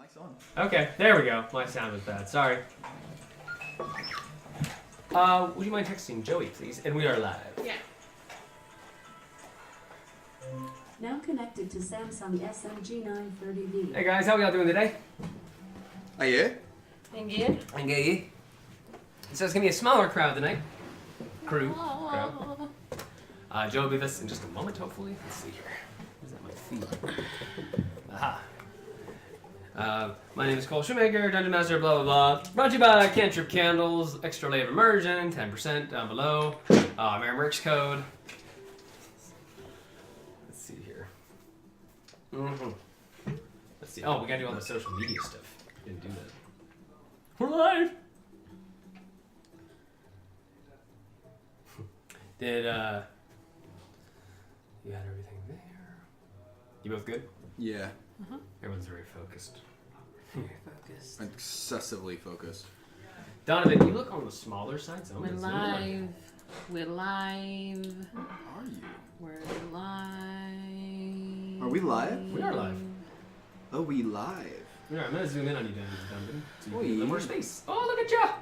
Mic's on. Okay, there we go. My sound was bad. Sorry. Would you mind texting Joey, please? And we are live. Yeah. Now connected to Samsung SMG 930V. Hey guys, how we all doing today? Are you? Thank you. Okay. So it's gonna be a smaller crowd tonight. Crowd. Joe will be with us in just a moment, hopefully. Let's see here. Is that my feed? Aha. My name is Cole Shoemaker, Dungeon Master, blah, blah, blah. Brought to you by Cantrip Candles, extra lay of immersion, 10% down below. Merry Merch code. Let's see here. Let's see. Oh, we gotta do all the social media stuff. Didn't do that. We're live! Did, you had everything there. You both good? Yeah. Everyone's very focused. Very focused. Excessively focused. Donovan, you look on the smaller side, so I'm We're gonna zoom in. live. We're live. Are you? We're live. Are we live? We are live. Oh, we live. Yeah, I'm gonna zoom in on you, Donovan. So you Oh, get a little yeah. more space. Oh, look at ya!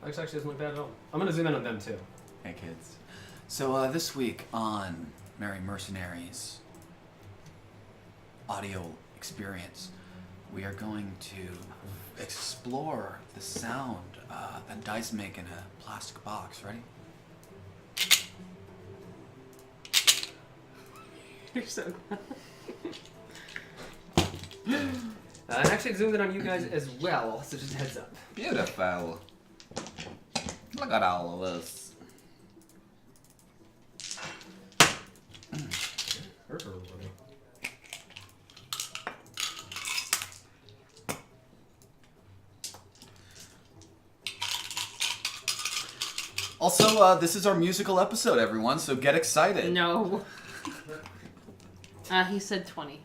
Alex actually doesn't look bad at all. I'm gonna zoom in on them too. Hey kids. So this week on Mercenaries audio experience, we are going to explore the sound that dice make in a plastic box. Ready? You're so And actually zoomed in on you guys as well, so just a heads up. Beautiful. Look at all of this. Also, this is our musical episode, everyone, so get excited. No. He said 20.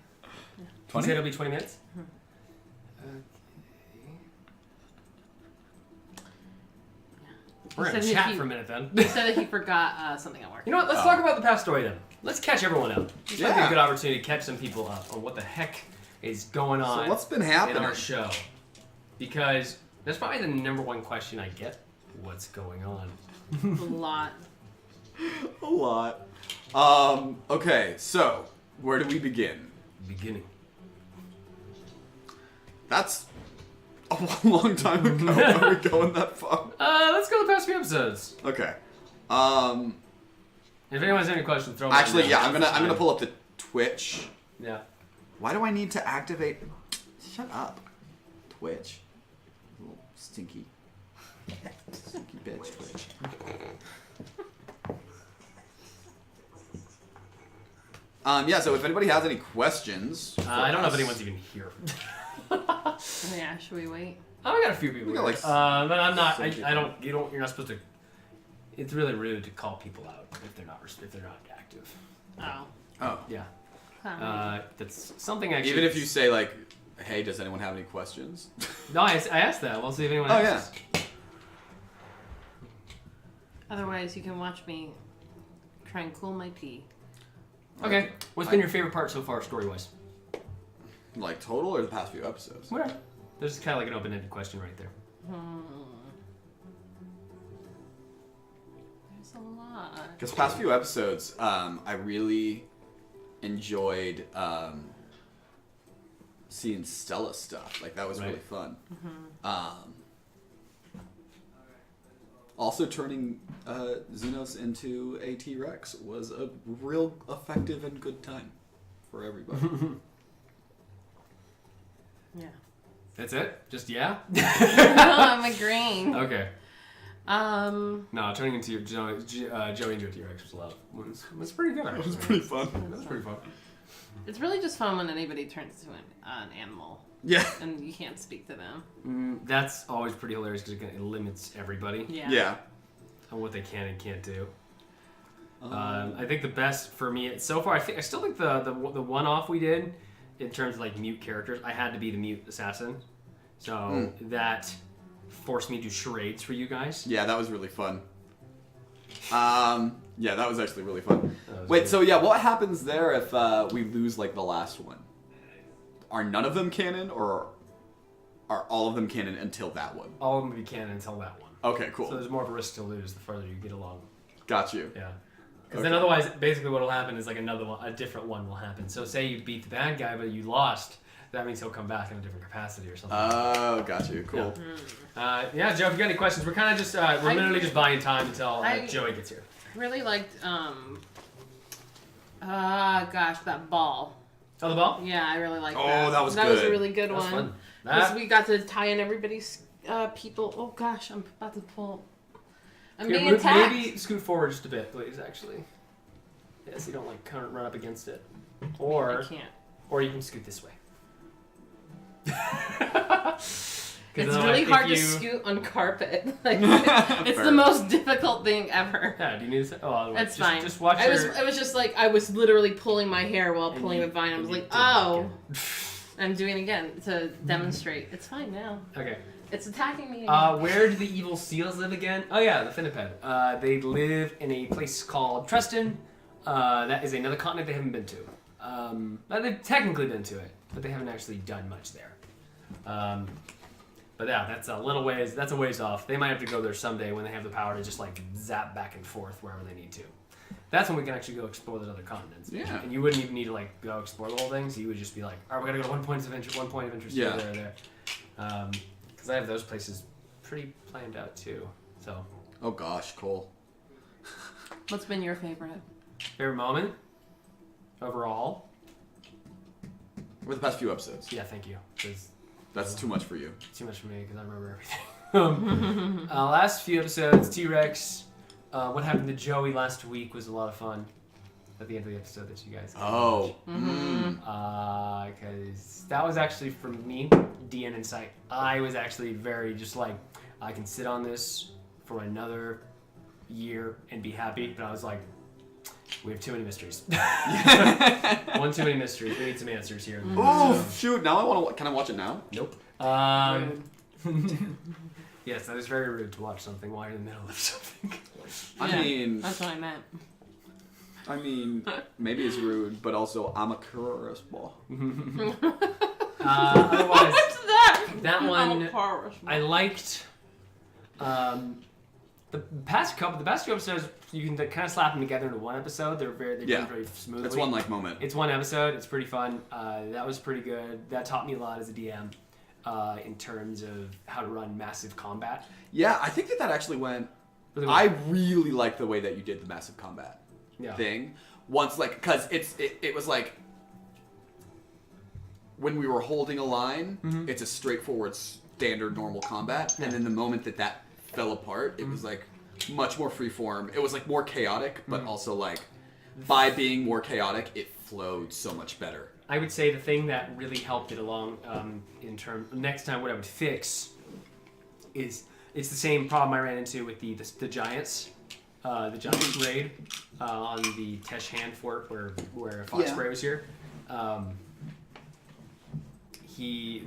You said it'll be 20 minutes? We're He gonna said chat he- for a minute then. He said that he forgot something at work. You know what? Let's talk about the past story then. Let's catch everyone up. This might be a Yeah. good opportunity to catch some people up on what the heck is going on So what's been in happening? our show. Because that's probably the number one question I get. What's going on? A lot. A lot. Okay, so where do we begin? Beginning. That's a long time ago. Are we going that far? Let's go the past few episodes. Okay. If anyone has any questions, throw them Actually, in yeah, there. I'm gonna pull up the Twitch. Yeah. Why do I need to activate? Shut up, Twitch. Little stinky bitch, Twitch. Yeah. So if anybody has any questions, for I don't know if us- anyone's even here. Yeah, should we wait? Oh, I got a few people We got, here. like, But I'm not. some people. I don't. You're not supposed to. It's really rude to call people out if they're not active. Oh. Oh. Yeah. Huh. That's something actually. Even if you say like, "Hey, does anyone have any questions?" No, I asked that. We'll see if anyone. Oh, asks. Otherwise, you can watch me try and cool my pee. Okay. What's been your favorite part so far, story-wise? Like total or the past few episodes? Whatever. There's kind of like an open-ended question right there. There's a lot. Because past few episodes, I really enjoyed seeing Stella stuff. Like that was really Right. fun. Also, turning Xenos into a T-Rex was a real effective and good time for everybody. Yeah. That's it? Just yeah? No, I'm agreeing. Okay. Um. No, turning into your Joey into a T-Rex was love. Was pretty good. Actually. It was pretty fun. That was pretty fun. It's really just fun when anybody turns into an animal Yeah. and you can't speak to them. That's always pretty hilarious because it limits everybody Yeah. Yeah. on what they can and can't do. I think the best for me so far, I still think the one-off we did in terms of like mute characters, I had to be the mute assassin, so that forced me to do charades for you guys. Yeah, that was really fun. Yeah, that was actually really fun. That was Wait, good. so yeah, what happens there if we lose like the last one? are none of them canon, or are all of them canon until that one? All of them will be canon until that one. Okay, cool. So there's more of a risk to lose the further you get along. Got you. Yeah. Because then otherwise, basically what will happen is like another one, a different one will happen. So say you beat the bad guy, but you lost, that means he'll come back in a different capacity or something. Oh, got you. Cool. Yeah, Joe, if you got any questions, we're kind of just, we're literally just buying time until Joey gets here. Really liked, that ball. Oh, the ball? Yeah, I really liked Oh, that. that was That was good. a really good That was one. fun. Because That, we got to tie in everybody's people. Oh gosh, I'm about to pull. I'm here, being attacked. maybe scoot forward just a bit, please, actually. Yeah, so you don't like kind of run up against it. Or, I can't. or you can scoot this way. It's really hard to scoot on carpet. Like, it's the most difficult thing ever. Yeah, do you need to? Oh, That's fine. Just watch It was just like I was literally pulling my hair while pulling the vine. I was like, oh, I'm doing it again to demonstrate. It's fine now. Okay. It's attacking me again. Where do the evil seals live again? Oh yeah, the Finniped. They live in a place called Treston. That is another continent they haven't been to. They've technically been to it, but they haven't actually done much there. But yeah, that's a little ways. That's a ways off. They might have to go there someday when they have the power to just like zap back and forth wherever they need to. That's when we can actually go explore those other continents. Yeah. And you wouldn't even need to like go explore the whole thing. So you would just be like, all right, we gotta go to one point of interest Yeah. here, there. Because I have those places pretty planned out too. So Oh gosh, Cole. What's been your favorite? favorite moment overall? Over the past few episodes. Yeah, thank you. 'Cause That's too much for you. too much for me because I remember everything. Last few episodes, T-Rex. What happened to Joey last week was a lot of fun. At the end of the episode that you guys. Oh. Because that was actually from me, DN Insight. I was actually very just like, I can sit on this for another year and be happy. But I was like, we have too many mysteries. One too many mysteries. We need some answers here. Oh shoot! Now I want to. Can I watch it now? Nope. Yes, that is very rude to watch something while you're in the middle of something. I mean, That's what I meant. maybe it's rude, but also I'm a curious boy. Otherwise, What's that? that I'm one a car I liked. The past two episodes, you can kind of slap them together into one episode. They're done very smoothly. It's one moment. It's one episode. It's pretty fun. That was pretty good. That taught me a lot as a DM in terms of how to run massive combat. Yeah, I think that actually went. Really I well. really like the way that you did the massive combat thing. Once, like, because it was like when we were holding a line, it's a straightforward, standard, normal combat, and then the moment that fell apart, it was like much more freeform. It was like more chaotic, but also like by being more chaotic, it flowed so much better. I would say the thing that really helped it along in terms next time what I would fix is it's the same problem I ran into with the Giants. The Giants raid on the Tesh Hand Fort where Fox Spray was here.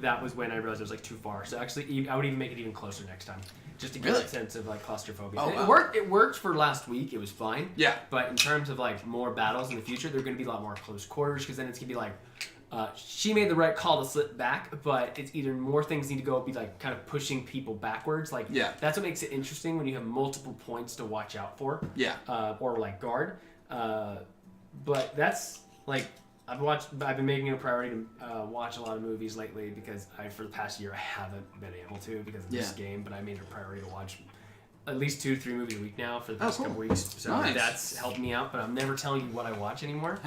That was when I realized it was like too far. So actually, I would even make it even closer next time, just to get a sense of like claustrophobia. Oh, It wow. worked. It worked for last week. It was fine. Yeah. But in terms of like more battles in the future, they're going to be a lot more close quarters because then it's going to be like. She made the right call to slip back, but it's either more things need to go be like kind of pushing people backwards. Like that's what makes it interesting when you have multiple points to watch out for. Yeah. Or like guard. But that's like I've been making it a priority to watch a lot of movies lately because for the past year I haven't been able to because of this game. But I made it a priority to watch at least 2 to 3 movies a week now for the past couple weeks. So that's helped me out. But I'm never telling you what I watch anymore.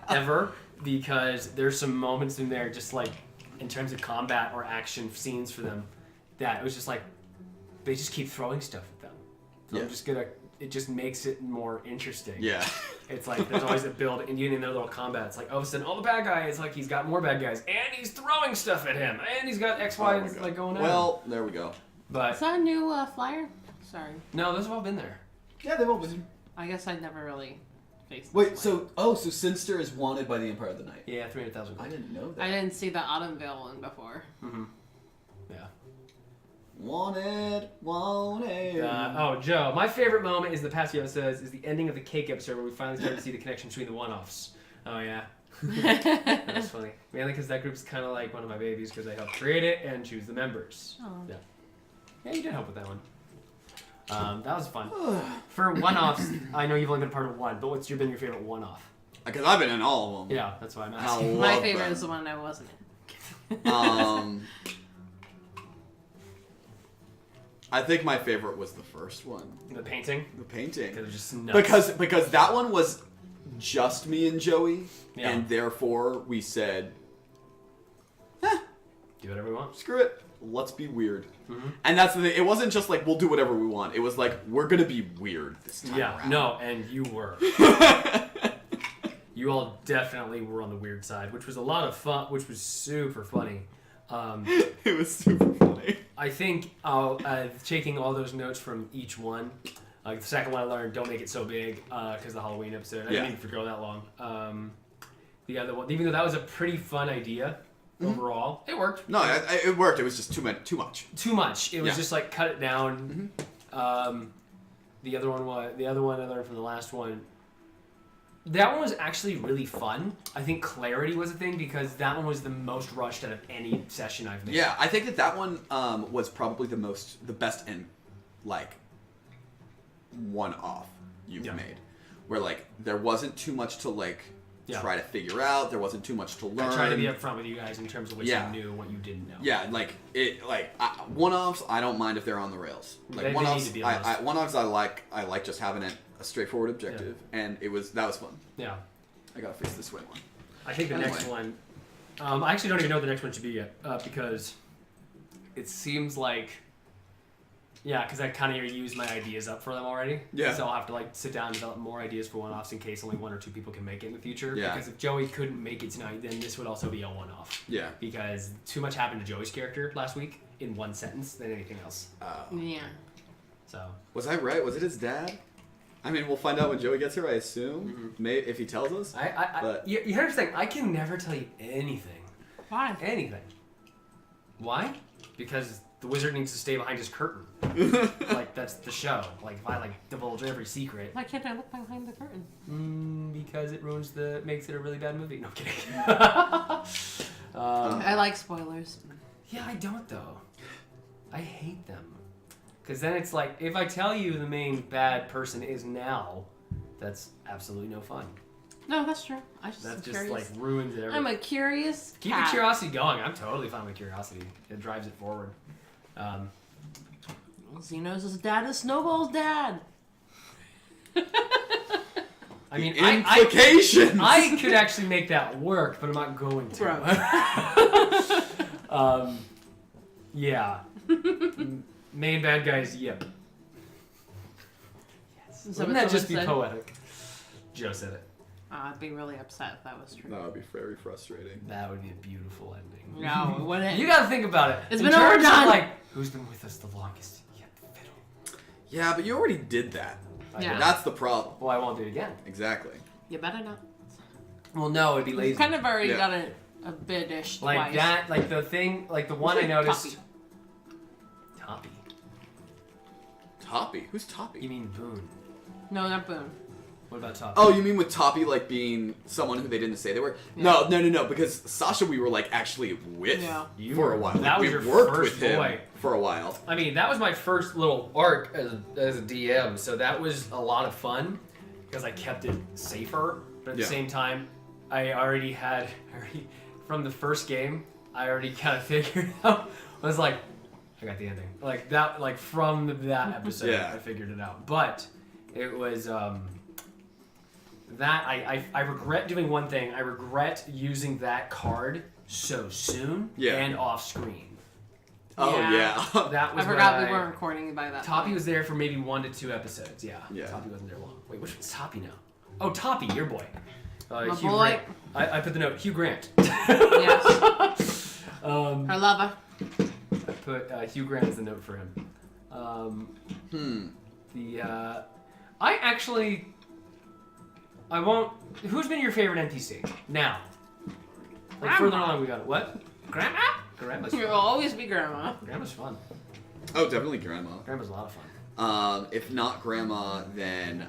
Ever. Because there's some moments in there, just like in terms of combat or action scenes for them, that it was just like they just keep throwing stuff at them. So it just makes it more interesting. Yeah. It's like there's always a build, and even in their little combat, it's like all of a sudden all the bad guys, like he's got more bad guys, and he's throwing stuff at him, and he's got X, Y, like going on. Well, there we go. But is that a new flyer? Sorry. No, those have all been there. Yeah, they've all been. I guess I never really faced. Wait, so Sinster is wanted by the Empire of the Night. Yeah, 300,000. I didn't know that. I didn't see the Autumnvale one before. Mm-hmm. Yeah. Wanted. Joe, my favorite moment is the past few episodes is the ending of the cake episode where we finally started to see the connection between the one-offs. Oh yeah. That was funny. Mainly because that group's kind of like one of my babies because I helped create it and choose the members. Oh. Yeah. Yeah, you did help with that one. That was fun. For one-offs, I know you've only been part of one, but what's been your favorite one-off? Because I've been in all of them. Yeah, that's why I'm I asking. My love favorite them. is the one I wasn't in. I think my favorite was the first one. The painting? The painting. Because it was just nuts. Because that one was just me and Joey, Yeah. and therefore we said, Do whatever we want. screw it, let's be weird. Mm-hmm. And that's the thing. It wasn't just like, we'll do whatever we want. It was like, we're going to be weird this time Yeah, around. no, and you were. You all definitely were on the weird side, which was a lot of fun, which was super funny. It was super funny. I think taking all those notes from each one. The second one I learned, don't make it so big, because the Halloween episode. I didn't even forget that long. The other one, even though that was a pretty fun idea overall, it worked. No, it worked. It was just too much. Too much. It was Yeah. just like cut it down. The other one I learned from the last one. That one was actually really fun. I think clarity was a thing because that one was the most rushed out of any session I've made. Yeah, I think that one was probably the best and like one-off you've made, where like there wasn't too much to like try to figure out. There wasn't too much to learn. I tried to be upfront with you guys in terms of what Yeah. you knew and what you didn't know. Yeah, like one-offs. I don't mind if they're on the rails. Like They one-offs, need to be on those. one-offs. I like just having a straightforward objective, and that was fun. Yeah. I gotta fix this way one. I think the next one. I actually don't even know what the next one should be yet because it seems like. Yeah, because I kind of used my ideas up for them already. Yeah. So I'll have to like sit down and develop more ideas for one-offs in case only one or two people can make it in the future. Yeah. Because if Joey couldn't make it tonight, then this would also be a one-off. Yeah. Because too much happened to Joey's character last week in one sentence than anything else. Yeah. So. Was I right? Was it his dad? I mean, we'll find out when Joey gets here, I assume. Maybe if he tells us. But- You understand? I can never tell you anything. Why? Anything. Why? Because the wizard needs to stay behind his curtain. Like, that's the show. Like, if I, like, divulge every secret. Why can't I look behind the curtain? Because it makes it a really bad movie. No, I'm kidding. I like spoilers. Yeah, I don't, though. I hate them. Because then it's like, if I tell you the main bad person is now, that's absolutely no fun. No, that's true. That just, curious. like, ruins everything. I'm a curious Keep cat. your curiosity going. I'm totally fine with curiosity. It drives it forward. Xenos' dad is Snowball's dad. I mean, Implications! I could actually make that work, but I'm not going to. Yeah. Main bad guys, yep. Yes. So Wouldn't if that just be someone said- poetic? Joe said it. I'd be really upset if that was true. That would be very frustrating. That would be a beautiful ending. No, it wouldn't. You gotta think about it. It's In been terms of, overdone. like, who's been with us the longest? Yet fiddle. Yeah, but you already did that. Yeah. That's the problem. Well, I won't do it again. Exactly. You better not. Well, no, it'd be lazy. You've kind of already Yeah. done it a bit-ish Like twice. that, like the thing, like the one I noticed. Toppy. Toppy? Who's Toppy? You mean Boone? No, not Boone. What about Toppy? Oh, you mean with Toppy like being someone who they didn't say they were? No, because Sasha we were like actually with Yeah. for a while. That Like, was we your worked first with him boy. for a while. I mean, that was my first little arc as a DM, so that was a lot of fun because I kept it safer. But at the Yeah. same time, I already from the first game, I already kind of figured out. I was like, I got the ending. Like that, like from that episode, Yeah. I figured it out. But it was that I regret doing one thing. I regret using that card so soon and off screen. Oh yeah. That was I forgot when we weren't recording by that Toppy point. was there for maybe 1 to 2 episodes. Yeah. Toppy wasn't there long. Wait, which one's Toppy now? Oh, Toppy, your boy. My Hugh boy. Grant. I put the note, Hugh Grant. Yes. I I love her. put Hugh Grant as the note for him. I won't. Who's been your favorite NPC now? Like Grandma. further along, we got it. What? Grandma? Grandma's You'll fun. always be Grandma. Grandma's fun. Oh, definitely Grandma. Grandma's a lot of fun. If not Grandma, then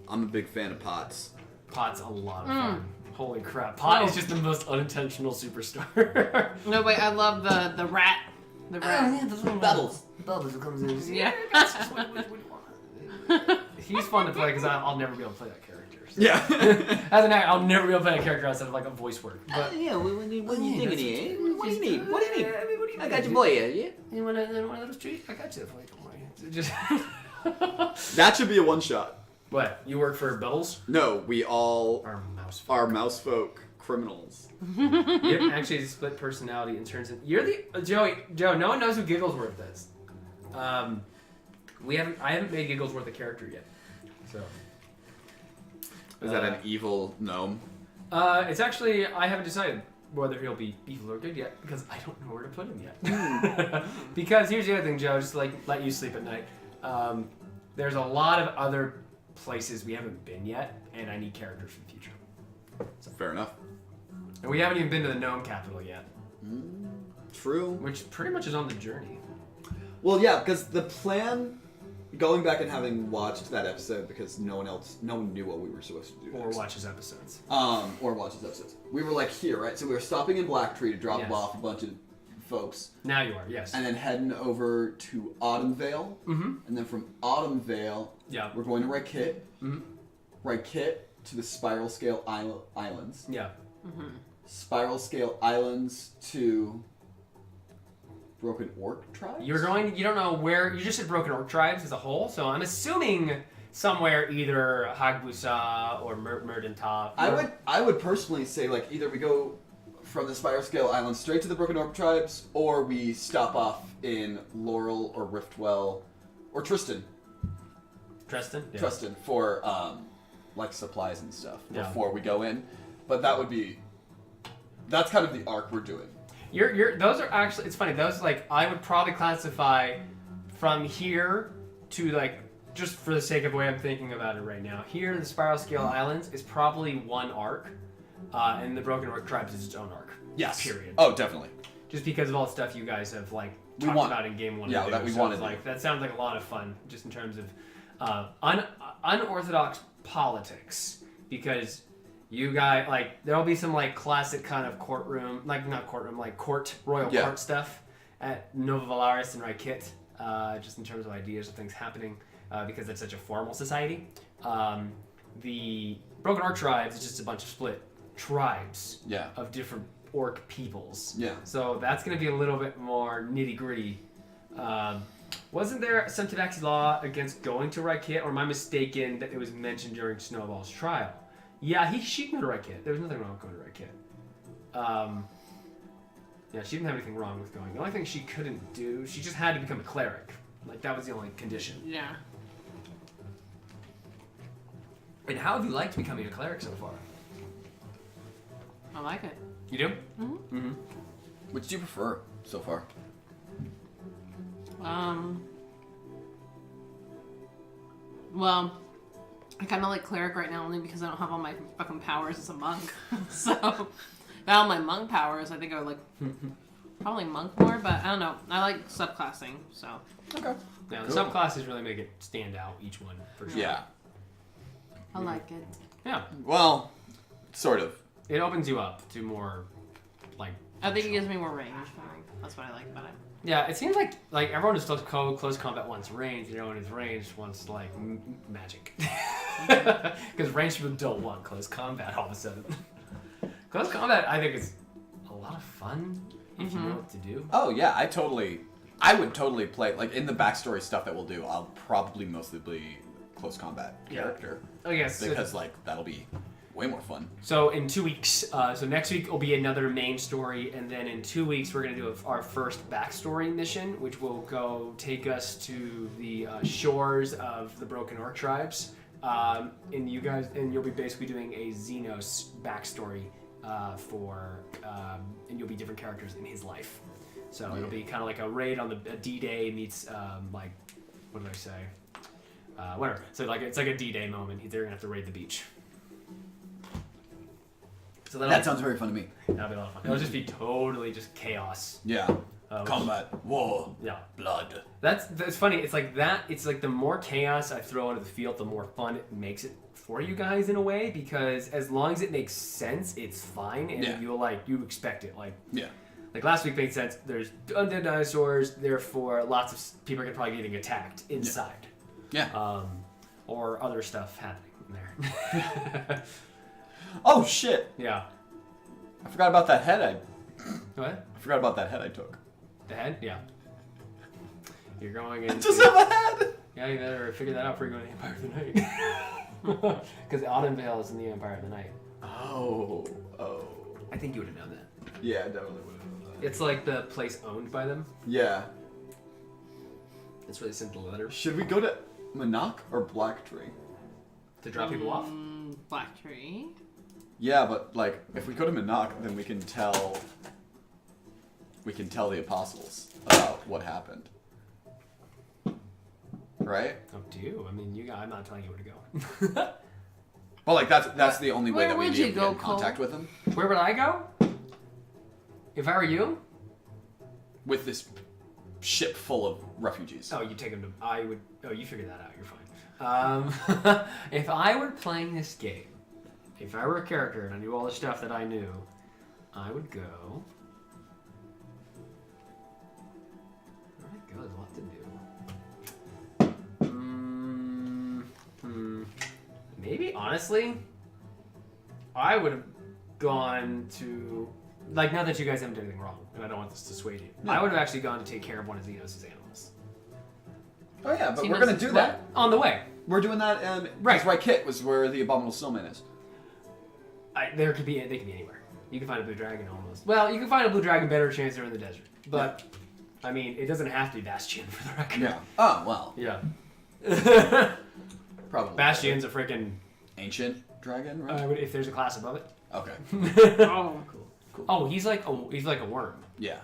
I'm a big fan of Potts. Pot's a lot of fun. Holy crap! Pot No. is just the most unintentional superstar. No, wait, I love the rat. The rat. Battles. Bubbles comes in. Yeah. He's fun to play because I'll never be able to play that character. So. Yeah. As an actor, I'll never be able to play a character outside of like a voice work. But Yeah, what do you think of it? What do you need? What do you need? I got you you for you, yeah? You want one of those treats? I got you for you. Don't worry. Just That should be a one-shot. what? You work for Bubbles? No, we all Or Mouse? are mouse folk criminals. Yep, actually, it's split personality in terms of you're the Joey. Joe, no one knows who Gigglesworth is. I haven't made Gigglesworth a character yet. So. Is that an evil gnome? It's actually I haven't decided whether he'll be evil or good yet because I don't know where to put him yet. Because here's the other thing, Joe. Just like let you sleep at night. There's a lot of other places we haven't been yet, and I need characters for the future. Fair enough. And we haven't even been to the gnome capital yet, True. which pretty much is on the journey. Well, yeah, because the plan, going back and having watched that episode, because no one knew what we were supposed to do. Or next. watches episodes. Or watches episodes. We were like here, right? So we were stopping in Blacktree to drop Yes. off a bunch of folks, Now you are, yes. and then heading over to Autumn Vale, Mm-hmm. and then from Autumn Vale, Yeah. we're going to Raikit. Mm-hmm. Raikit to the Spiral Scale Islands. Yeah. Spiral Scale Islands to Broken Orc Tribes? You don't know where, you just said Broken Orc Tribes as a whole, so I'm assuming somewhere either Hagbusa or Merdentop. I would personally say like either we go from the Spiral Scale Islands straight to the Broken Orc Tribes, or we stop off in Laurel or Riftwell or Tristan Tristan? Yeah. Tristan for like supplies and stuff Yeah. before we go in. But that's kind of the arc we're doing. Those are actually, it's funny, those like, I would probably classify from here to like, just for the sake of the way I'm thinking about it right now, here the Spiral Scale Islands is probably one arc, and the Broken Orc Tribes is its own arc. Yes. Period. Oh, definitely. Just because of all the stuff you guys have like We talked want- about in game one. yeah, and that two. we So wanted it's to like that sounds like a lot of fun, just in terms of unorthodox politics. Because you guys like there'll be some like classic kind of courtroom, like not courtroom, like royal Yeah. court stuff at Nova Valaris and Raikit, just in terms of ideas of things happening, because it's such a formal society. The Broken Orc Tribes is just a bunch of split tribes Yeah. of different orc peoples. Yeah. So that's going to be a little bit more nitty gritty. Wasn't there some Tabaxi law against going to Raikit, or am I mistaken that it was mentioned during Snowball's trial? Yeah, she can go to Raikit. There was nothing wrong with going to Raikit. Yeah, she didn't have anything wrong with going. The only thing she couldn't do, she just had to become a cleric. Like, that was the only condition. Yeah. And how have you liked becoming a cleric so far? I like it. You do? Mhm. Mm-hmm. Which do you prefer so far? Well, I kind of like cleric right now only because I don't have all my fucking powers as a monk. So, without all my monk powers, I think I would like probably monk more. But I don't know. I like subclassing. So. Okay. Yeah, the Cool. subclasses really make it stand out, each one, for sure. Yeah. I like it. Yeah. Well, sort of. It opens you up to more, like... I think it gives me more range. That's what I like about it. Yeah, it seems like everyone who's close combat wants range, and everyone who's range wants, like, magic. Because range people don't want close combat all of a sudden. Close combat, I think, is a lot of fun if you know what to do. Oh yeah, I would totally play like in the backstory stuff that we'll do. I'll probably mostly be close combat Yeah. character Oh, yes. because like that'll be way more fun. So in 2 weeks, so next week will be another main story, and then in 2 weeks we're gonna do our first backstory mission, which will go take us to the shores of the Broken Orc Tribes, and you'll be basically doing a Xenos backstory and you'll be different characters in his life. So it'll be kind of like a raid on a D-Day meets like what did I say? Whatever. So like it's like a D-Day moment. They're gonna have to raid the beach. So That sounds very fun to me. that'll be a lot of fun. It'll just be totally just chaos. Yeah. Combat, war, Yeah. blood. That's funny. It's like that. It's like the more chaos I throw into the field, the more fun it makes it for you guys in a way. Because as long as it makes sense, it's fine, and Yeah. you expect it. Like Yeah. last week made sense. There's undead dinosaurs, therefore lots of people are probably getting attacked inside. Yeah. Or other stuff happening in there. Oh shit! Yeah. I forgot about that head. What? I forgot about that head I took. The head? Yeah. You're going I into... just have a head. Yeah, you better figure that out before you go to the Empire of the Night. Because Autumn Vale is in the Empire of the Night. Oh. I think you would have known that. Yeah, I definitely would have known that. It's like the place owned by them. Yeah. That's where they sent the letter. Should we go to Monarch or Black Tree? To drop people off? Black Tree. Yeah, but like if we go to Monarch, then we can tell the apostles about what happened. Right? Up to you. I mean, I'm not telling you where to go. Well, like that's the only way Where that we'd would be you able to go, get in contact Cole? with him. Where would I go? If I were you? With this ship full of refugees. Oh, you take them to... I would... Oh, you figure that out. You're fine. If I were playing this game, if I were a character and I knew all the stuff that I knew, I would go... Where would I go? There's a lot to do. Maybe, honestly, I would have gone to... Like, now that you guys haven't done anything wrong, and I don't want this to sway you, I would have actually gone to take care of one of Xenos' animals. Oh yeah, but Xenos we're gonna is do what? that. On the way. We're doing that. Right. Right. Kit was where the Abominable Snowman is. They could be anywhere. You can find a blue dragon almost. Well, you can find a blue dragon better chance they're in the desert. But, I mean, it doesn't have to be Bastion for the record. Yeah. Oh well. Yeah. Probably. Bastion's a freaking... Ancient dragon, right? if there's a class above it. Okay. Oh. Cool. Oh, he's like a worm. Yeah.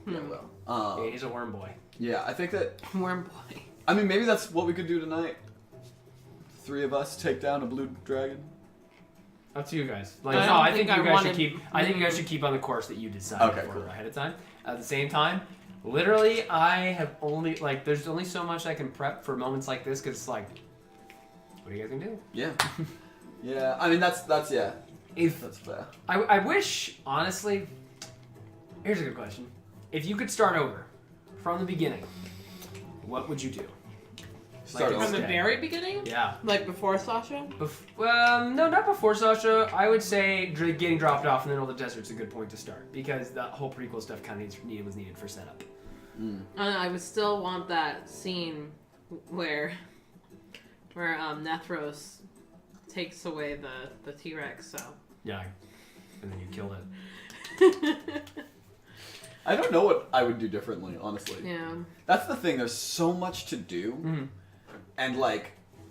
Yeah. Well. Yeah, he's a worm boy. Yeah, I think that. Worm boy. I mean, maybe that's what we could do tonight. 3 of us take down a blue dragon. Up to you guys. Like, I no, don't I think think you I guys should wanted- keep. I think you guys should keep on the course that you decided Okay, for cool. ahead of time. At the same time, literally, I have only there's only so much I can prep for moments like this because what are you guys gonna do? Yeah. Yeah. I mean, that's yeah. If That's fair. I wish, honestly. Here's a good question: if you could start over from the beginning, what would you do? Start Like, over. From the Okay. very beginning? Yeah. Like before Sasha? No, not before Sasha. I would say getting dropped off in the middle of the desert's a good point to start was prequel stuff kind of was needed for setup. I would still want that scene where Nethros takes away the T-Rex. So Yeah, and then you killed it. I don't know what I would do differently, honestly. yeah. That's the thing. There's so much to do, Mhm. and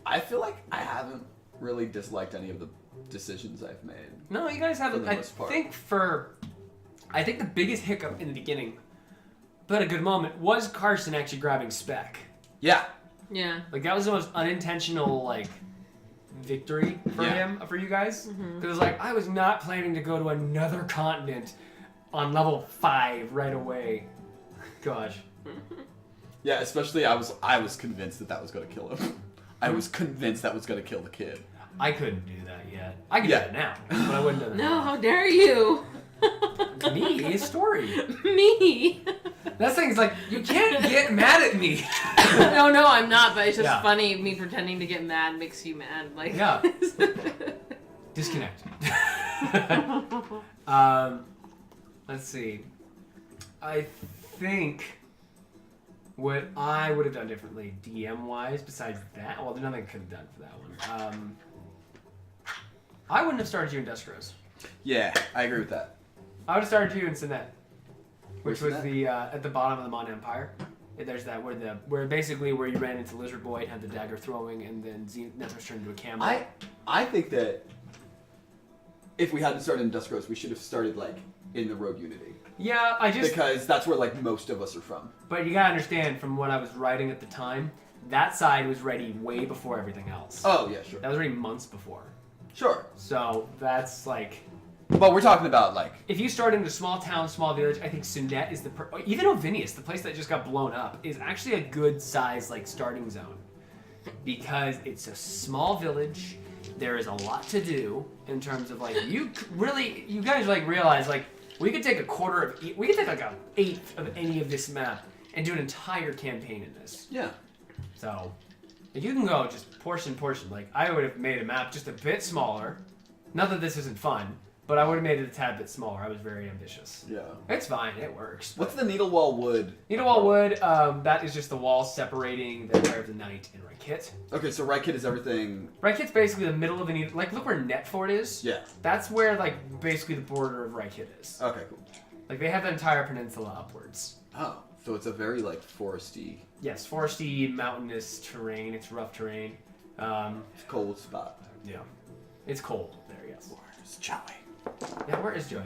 I feel like I haven't really disliked any of the decisions I've made. No, you guys For haven't. the I most part. think the biggest hiccup in the beginning, but a good moment, was Carson actually grabbing Spec. Yeah. Yeah. Like that was the most unintentional victory for Yeah. for you guys. Because I was not planning to go to another continent on level 5 right away. Gosh. Yeah. Especially I was convinced that was going to kill him. I was convinced that was going to kill the kid. I couldn't do that yet. I could Yeah. do it now, but I wouldn't do that. No, how dare you? Me, a story. Me. That thing's you can't get mad at me. No, I'm not. But it's just Yeah. funny. Me pretending to get mad makes you mad. Yeah. Disconnect. Let's see. I think what I would have done differently, DM-wise, besides that, well, there's nothing I could have done for that one. I wouldn't have started you in Dustros. Yeah, I agree with that. I would have started you in Sinnet, which Where's was Sinnet? the at the bottom of the Mon Empire. There's that where you ran into Lizard Boy and had the dagger throwing, and then Nethros turned into a camel. I think that if we hadn't started in Dustros, we should have started in the Rogue Unity Yeah, because that's where most of us are from. But you gotta understand, from what I was writing at the time, that side was ready way before everything else. Oh yeah, sure. That was already months before. Sure. So that's But we're talking about like. If you start in a small town, small village, I think Sundet is even Ovinius, the place that just got blown up, is actually a good size like starting zone because it's a small village. There is a lot to do in terms of like you guys like realize like we could take we could take like an eighth of any of this map and do an entire campaign in this. Yeah. So if you can go just portion. Like I would have made a map just a bit smaller. Not that this isn't fun. But I would have made it a tad bit smaller. I was very ambitious. Yeah. It's fine. It works. What's the Needlewall Wood? Needlewall Wood, that is just the wall separating the Empire of the Night and Rykit. Okay, so Rykit is everything. Rykit's basically the middle of the Needle. Like, look where Netfort is. Yeah. That's where, like, basically the border of Rykit is. Okay, cool. Like, they have the entire peninsula upwards. Oh, so it's a very like foresty. Yes, foresty, mountainous terrain. It's rough terrain. It's a cold spot. Yeah. It's cold there, yes. Where's Joey? Yeah, where is Joey?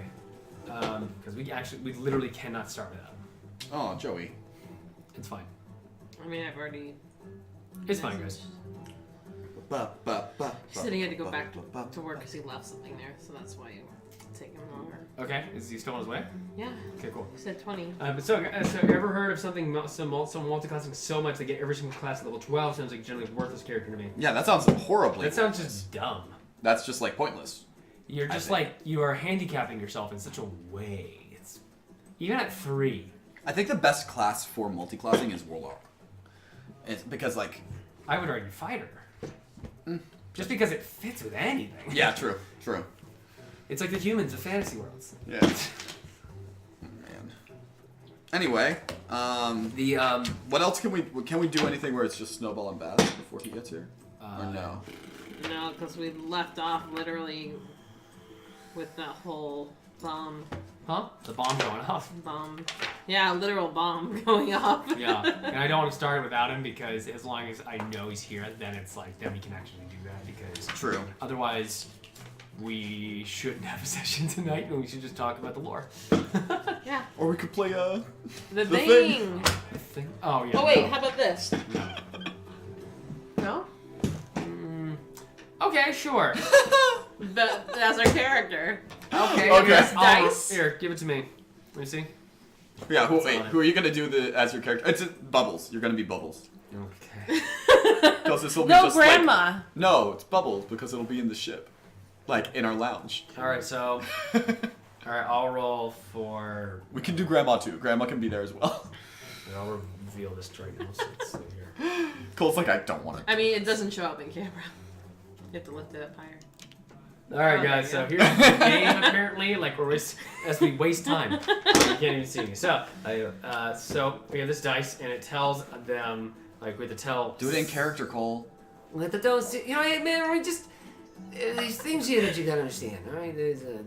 Because we literally cannot start without him. Oh, Joey. It's fine. I mean, I've already. It's fine, guys. He said he had to go back to work because he left something there, so that's why it's taking him longer. Okay, is he still on his way? Yeah. Okay, cool. He said 20. So you ever heard of something multi-classing so much they get every single class at level 12? Sounds like generally worthless character to me. Yeah, that sounds horribly. That sounds just dumb. That's just like pointless. You're just like, you are handicapping yourself in such a way. It's even at 3. I think the best class for multi-classing is Warlock. It's because like. I would argue Fighter. Just because it fits with anything. Yeah, true. It's like the humans of fantasy worlds. Yeah. Man. Anyway, what else can we do anything where it's just Snowball and Bass before he gets here? Or no? No, because we left off literally with that whole bomb. Huh? The bomb going off. Bomb. Yeah, literal bomb going off. Yeah, and I don't want to start it without him because as long as I know he's here, then it's like, then we can actually do that because True. Otherwise, we shouldn't have a session tonight and we should just talk about the lore. Yeah. Or we could play The thing. The thing? Oh, yeah. Oh, wait, no. how about this? No? Okay, sure. That's our character. Okay. Okay. Yes, Dice. Here, give it to me. Let me see. Yeah, on who are you gonna do as your character? It's Bubbles. You're gonna be Bubbles. Okay. Because this will be No, just Grandma. like. No, it's Bubbles because it'll be in the ship. Like in our lounge. Alright, so. Alright, I'll roll for. We can do Grandma too. Grandma can be there as well. I'll reveal this right now. So let's see here. Cole's like, I don't want to. I mean, it doesn't show up in camera. You have to lift it up higher. Alright, Oh, guys, so there you here's the game apparently. Like, as we waste time. You can't even see me. So we have this dice, and it tells them, like, we have to tell. Do it in character, Cole. Let the dogs, hey man, we just these things here that you gotta understand. All right,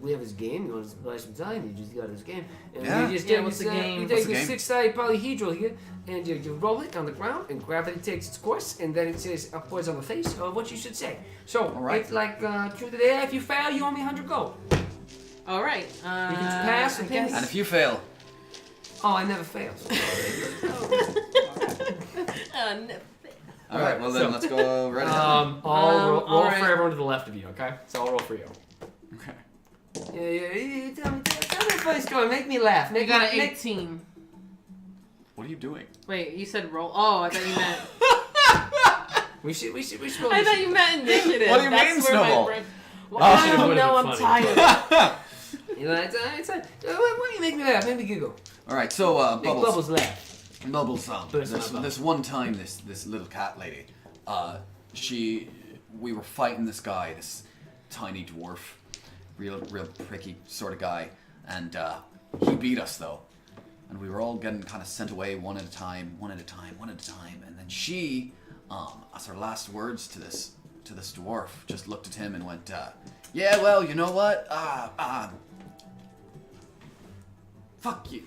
we have this game. You want to buy some time? You just got this game. And Yeah. you just Yeah, take what's this, the game? You What's take the this game? 6-sided polyhedral here, and you roll it on the ground, and gravity takes its course, and then it says upwards on the face of what you should say. So right. it's like truth of the air. If you fail, you owe me 100 gold. All right. You can pass I and guess. And if you fail, Oh, I never fail. all right. Well then, so- let's go right ahead. I'll roll alright. for everyone to the left of you, okay? So I'll roll for you. Okay. Yeah, tell me a funny story. Make me laugh. You got an make, 18. What are you doing? Wait, you said roll. Oh, I thought you meant. We should I thought you meant initiative. What do you That's mean, where my Snowball? brain- Well, Oh, I should've don't would've know. been I'm funny. tired. You know, why do you make me laugh? Make me giggle. All right. So Make Bubbles. Bubbles laugh. Bubbles. Burst my bubble. This one time, this little cat lady, we were fighting this guy, this tiny dwarf, real pricky sort of guy, and he beat us though, and we were all getting kind of sent away one at a time, and then she, as her last words to this dwarf, just looked at him and went, yeah, well, you know what, fuck you,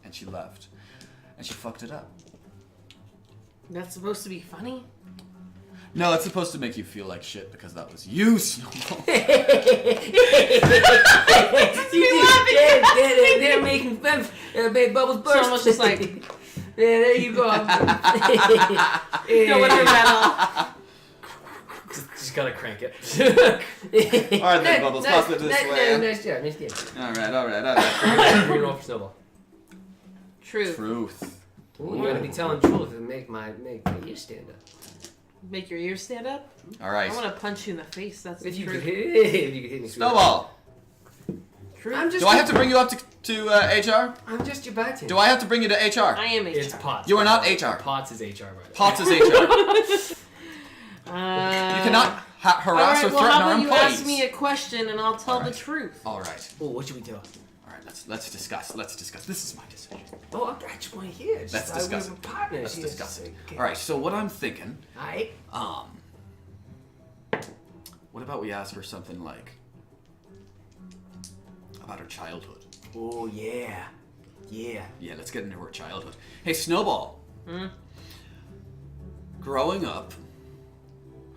and she left, and she fucked it up. That's supposed to be funny. No, it's supposed to make you feel like shit because that was you, Snowball. They're making fun. Made Bubbles burst. Someone's just like- yeah, there you go. No, with her metal. Just gotta crank it. All right then, Bubbles, pass it this way. Nice job. All right. You're roll for Snowball. Truth. Ooh, you gotta be telling truth and make my ears stand up. Make your ears stand up? All right. I want to punch you in the face. That's the If you could truth. hit me. Snowball. Truth. Do I have to bring you up to HR? I'm just your bartender. Do I have to bring you to HR? I am HR. It's Potts. You are not HR. Potts is HR, right? Potts is HR. You cannot harass all right, or well, threaten how our about you employees. ask me a question and I'll tell All right. the truth. All right. Oh, what should we do? All right. Let's discuss. This is my decision. Oh, I just want to hear. Let's discuss We're it. partners. Let's here. discuss it. Okay. All right. So what I'm thinking, Alright. what about we ask her something like about her childhood? Oh, yeah. Yeah. Yeah, let's get into her childhood. Hey, Snowball. Growing up,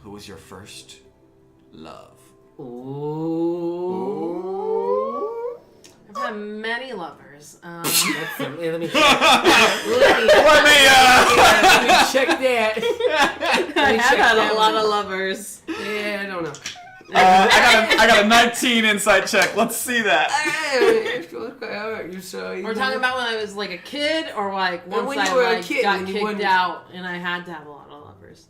who was your first love? Ooh. I've had many lovers. Let me Let me, check that. I have had a lot of lovers. Yeah, I don't know. I got a 19 inside check. Let's see that. We're talking about when I was like a kid, or like once when I you were a like, kid, got when you kicked wouldn't- out and I had to have a lot of lovers.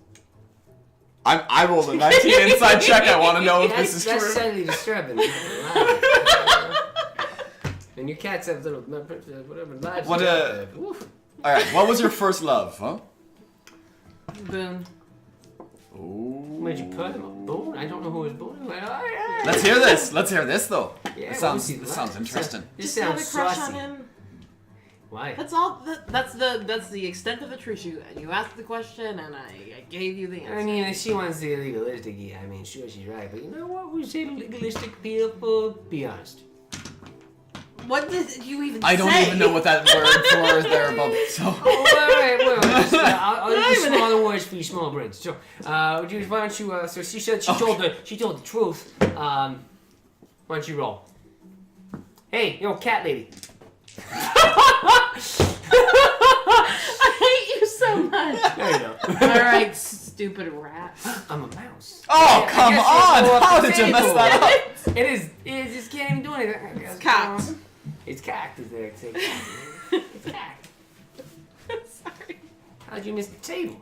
I rolled a 19 inside check. I want to know if this is That's true. slightly disturbing. And your cats have little whatever lives. What, you have. Oof. All right. What was your first love? Huh? Boom. Ooh. Where'd you put him? Boone? I don't know who was Boone. Well, all right. Let's hear this. Let's hear this though. Yeah, This well, sounds we see this that. sounds interesting. This Just had a sounds crush saucy. on him. Why? That's all. That's the extent of the truth. You asked the question and I gave you the answer. I mean, if she wants to be legalistic, yeah, I mean, sure, she's right. But you know what? We say legalistic people. Be honest. What did you even say? I don't even know what that word for there, Bob. So. Oh, all right. I'll use smaller words for you, small brains. So, why don't you? So she said she told the truth. Why don't you roll? Hey, cat lady. I hate you so much. There you go. All right, stupid rat. I'm a mouse. Oh, I come guess on! it's How the did you mess table. that up? It is. It just can't even do anything. It's cocked. It's cocked, is there? It's cocked. Sorry. How'd you miss the table?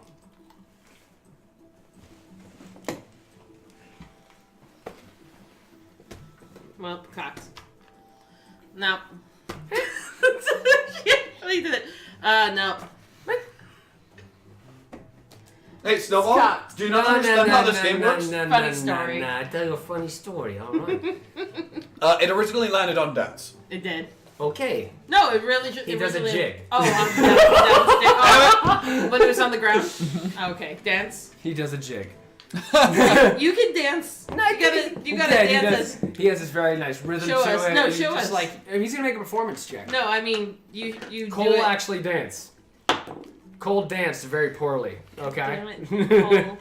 Well, cocked. No. He did it. No. Hey, Snowball. Stop. Do you not understand how this game works? Funny story. I'll tell you a funny story, alright? It originally landed on Dance. It did. Okay. No, it really should. He does a jig. Oh, when it was on the ground. Okay, dance. He does a jig. You can dance. No, You gotta dance. He has this very nice rhythm Show to us. it. No, He's show just us. Like he's gonna make a performance check. No, I mean you Cole do it. actually danced. Cole danced very poorly. Okay. Damn it, Cole.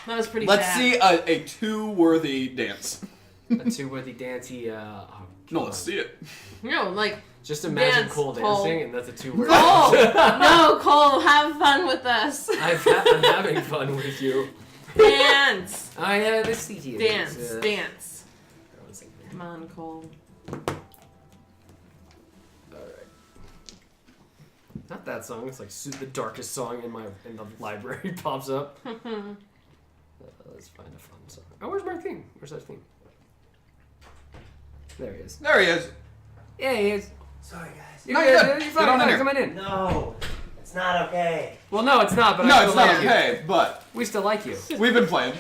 That was pretty Let's bad. see a two-worthy dance. A two-worthy dance. No, let's see it. No, like Just imagine Dance, Cole Cole. dancing, and that's a two-word. Cole. No, Cole, have fun with us. I'm having fun with you. Dance. Let's see here. Dance. Let's, Dance. Come on, Cole. Not that song. It's like the darkest song in the library pops up. Let's find a fun song. Oh, where's my theme? Where's that theme? There he is. There he is. Yeah, he is. Sorry, guys. No, you're good. You're Get on in here. Come on in. No, it's not okay. Well, no, it's not. But I No, still it's not like you. okay, but We still like you. we've been playing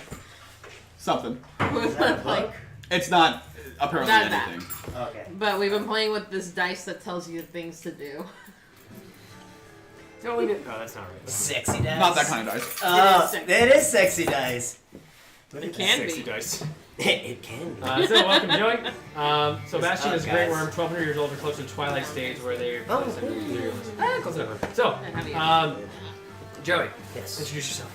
something. Is that a book? It's not apparently Not that. anything. Okay. But we've been playing with this dice that tells you things to do. No, we didn't. No, that's not right. Sexy dice. Not that kind of dice. Oh, It is it is sexy dice. But It can Sexy be. dice. It can be. So welcome, Joey. Sebastian is great. guys. We're 1,200 years old. We're close to the Twilight stage where they're Oh, close cool. close enough. So, Have you- Joey, Yes. introduce yourself.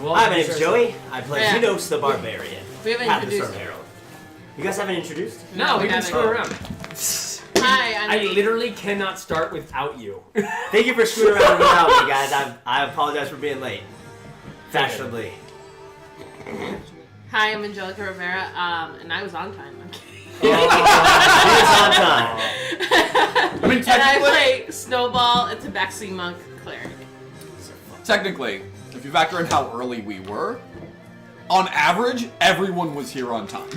Well, Hi, my name's introduce Joey. I play Yeah. Xenos the Barbarian. We haven't Half the introduced Storm Herald. You guys haven't introduced? No, we we can haven't. screw around. Hi, I'm I Nate. literally cannot start without you. Thank you for screwing around without me, guys. I apologize for being late. Fashionably. Hi, I'm Angelica Rivera, and I was on time. I'm kidding. He was on time. I mean, And I play Snowball, a Tabaxi Monk cleric. technically, if you factor in how early we were, on average, everyone was here on time.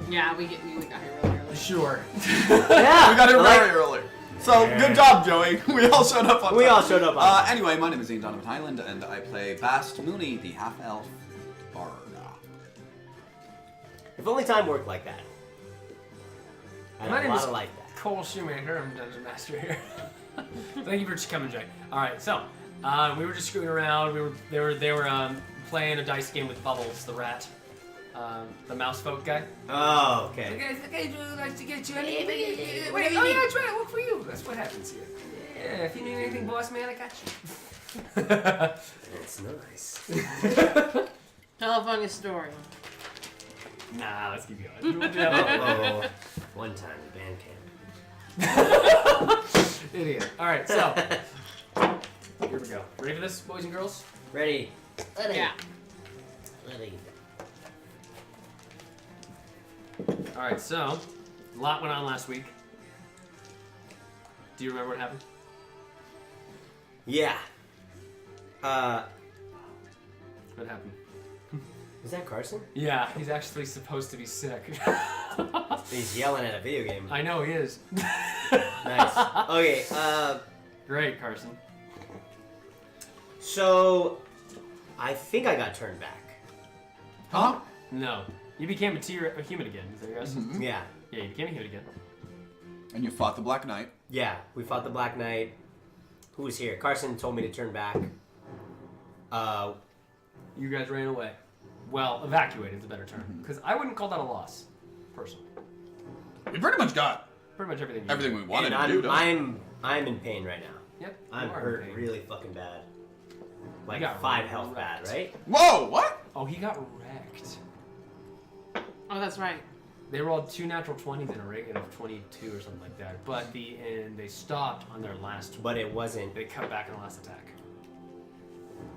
Yeah, we got here really early. Sure. Yeah. We got here like- very early. So, good job, Joey. We all showed up on time. We all showed up on time. Anyway, my name is Ian Donovan Highland, and I play Bast Mooney, the half-elf bard. If only time worked like that. I My had a name lot is of like that. Cole Shoemaker. I'm Dungeon Master here. Thank you for coming, Jay. All right, so we were just screwing around. They were playing a dice game with Bubbles, the rat, the mouse folk guy. Oh, okay. Okay, Drew, nice to get you. Wait, oh yeah, that's right. I work for you. That's what happens here. Yeah, if you need anything, boss man, I got you. That's nice. Tell a funny story. Nah, let's keep going. Oh, one time in band camp. Idiot. All right, so here we go. Ready for this, boys and girls? Ready. Yeah. Ready. All right, so a lot went on last week. Do you remember what happened? Yeah. What happened? Is that Carson? Yeah, he's actually supposed to be sick. He's yelling at a video game. I know he is. Nice. Okay, Great, Carson. so I think I got turned back. Huh? No, you became a human again. Is that yes? Mhm. Yeah. Yeah, you became a human again. And you fought the Black Knight. Yeah, we fought the Black Knight. Who was here? Carson told me to turn back. You guys ran away. Well, evacuated is a better term, because I wouldn't call that a loss, personally. We pretty much got Pretty much everything. everything we wanted and to do. don't we? I'm in pain right now. Yep. I'm you are in hurt pain. really fucking bad. Like You got 5 health wrecked. bad, right? Whoa! What? Oh, he got wrecked. Oh, that's right. They rolled 2 natural 20s and a rate of 22 or something like that. But they stopped on their last. But it wasn't. They cut back on the last attack.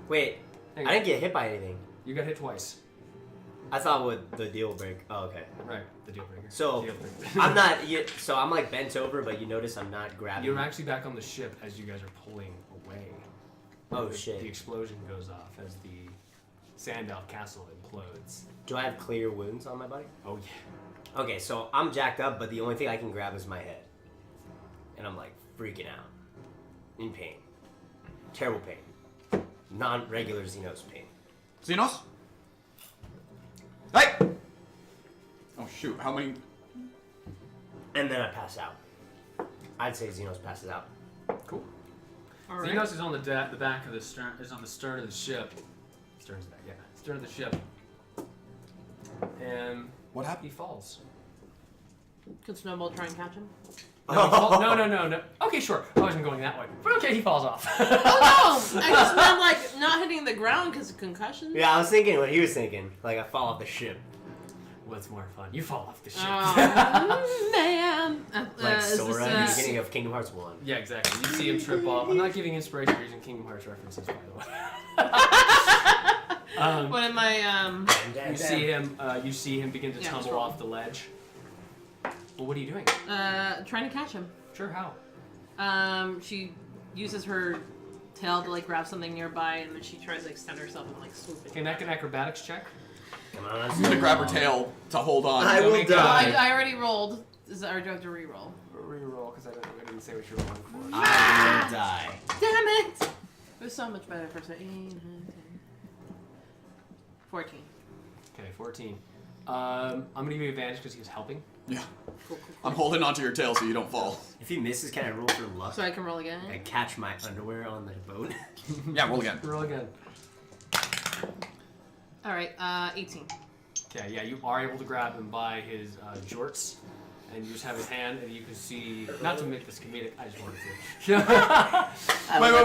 Wait, Hang I on. didn't get hit by anything. You got hit twice. I thought with the deal break. Oh, okay. Right, the deal breaker. So Deal breaker. I'm not. So I'm like bent over, but you notice I'm not grabbing. You're actually back on the ship as you guys are pulling away. Oh The shit. explosion goes off as the Sandalf castle implodes. Do I have clear wounds on my body? Oh yeah. Okay, so I'm jacked up, but the only thing I can grab is my head, and I'm like freaking out, in pain, terrible pain, non-regular Xenos pain. Xenos? Hey! Oh shoot! How many? And then I pass out. I'd say Xenos passes out. Cool. All right. Xenos is on the back of the stern. Is on the stern of the ship. Stern's back, yeah. Stern of the ship. And What he happened? falls. Could Snowball try and catch him? No, no. Okay, sure. I wasn't going that way. But okay, he falls off. Oh no! I just meant like not hitting the ground because of concussion. Yeah, I was thinking what he was thinking. Like I fall off the ship, What's more fun? You fall off the ship. Oh man! like Is Sora this, in the beginning of Kingdom Hearts 1. Yeah, exactly. You see him trip off. I'm not giving inspiration for using Kingdom Hearts references, by the way. What am I? You see him begin to Yeah, tumble scroll. off the ledge. Well, what are you doing? Trying to catch him. Sure, how? She uses her tail to like grab something nearby, and then she tries to extend herself and like swoop it. Okay, make an acrobatics check. Come on, I'm gonna grab her tail to hold on. I will make Oh, die. I already rolled. Is that, or do I have to re-roll? Reroll, because I didn't say what you were rolling for. I will die. Damn it! It was so much better for a second. 8, 9, 10. 14. Okay, 14. I'm gonna give you advantage because he was helping. Yeah. Cool. I'm holding onto your tail so you don't fall. If he misses, can I roll for luck? So I can roll again. I catch my underwear on the boat. Yeah, roll again. Roll again. All right. 18. Okay, yeah, you are able to grab him by his jorts, and you just have his hand, and you can see. Not to make this comedic, I just wanted to.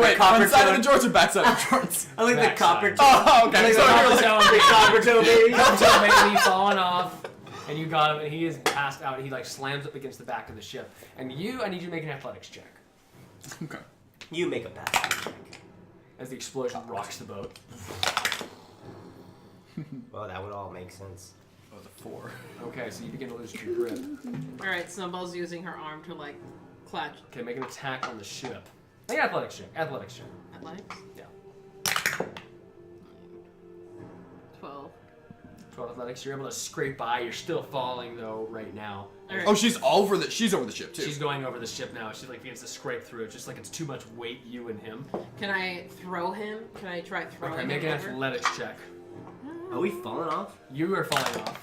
Wait. Front side of the jorts or back side of the jorts? I like the Backside. copper toe. Oh, okay. I like So the you're copper like, toe, big copper toe, baby. So basically falling off, and you got him, and he is passed out, and he like slams up against the back of the ship. And I need you to make an athletics check okay. You make a pass check. as the explosion rocks the boat. Well, that would all make sense. That was a 4. Okay, so you begin to lose your grip. All right, Snowball's using her arm to like clutch. Okay, make an attack on the ship. Make an athletics check. Athletics check. Athletics. Yeah. 12. 12 athletics. You're able to scrape by. You're still falling though right now. All right. Oh, she's over the ship too. She's going over the ship now. She like begins to scrape through it, just like it's too much weight, you and him. Can I throw him? Can I try throwing Okay, him make an over? athletics check. Are we falling off? You are falling off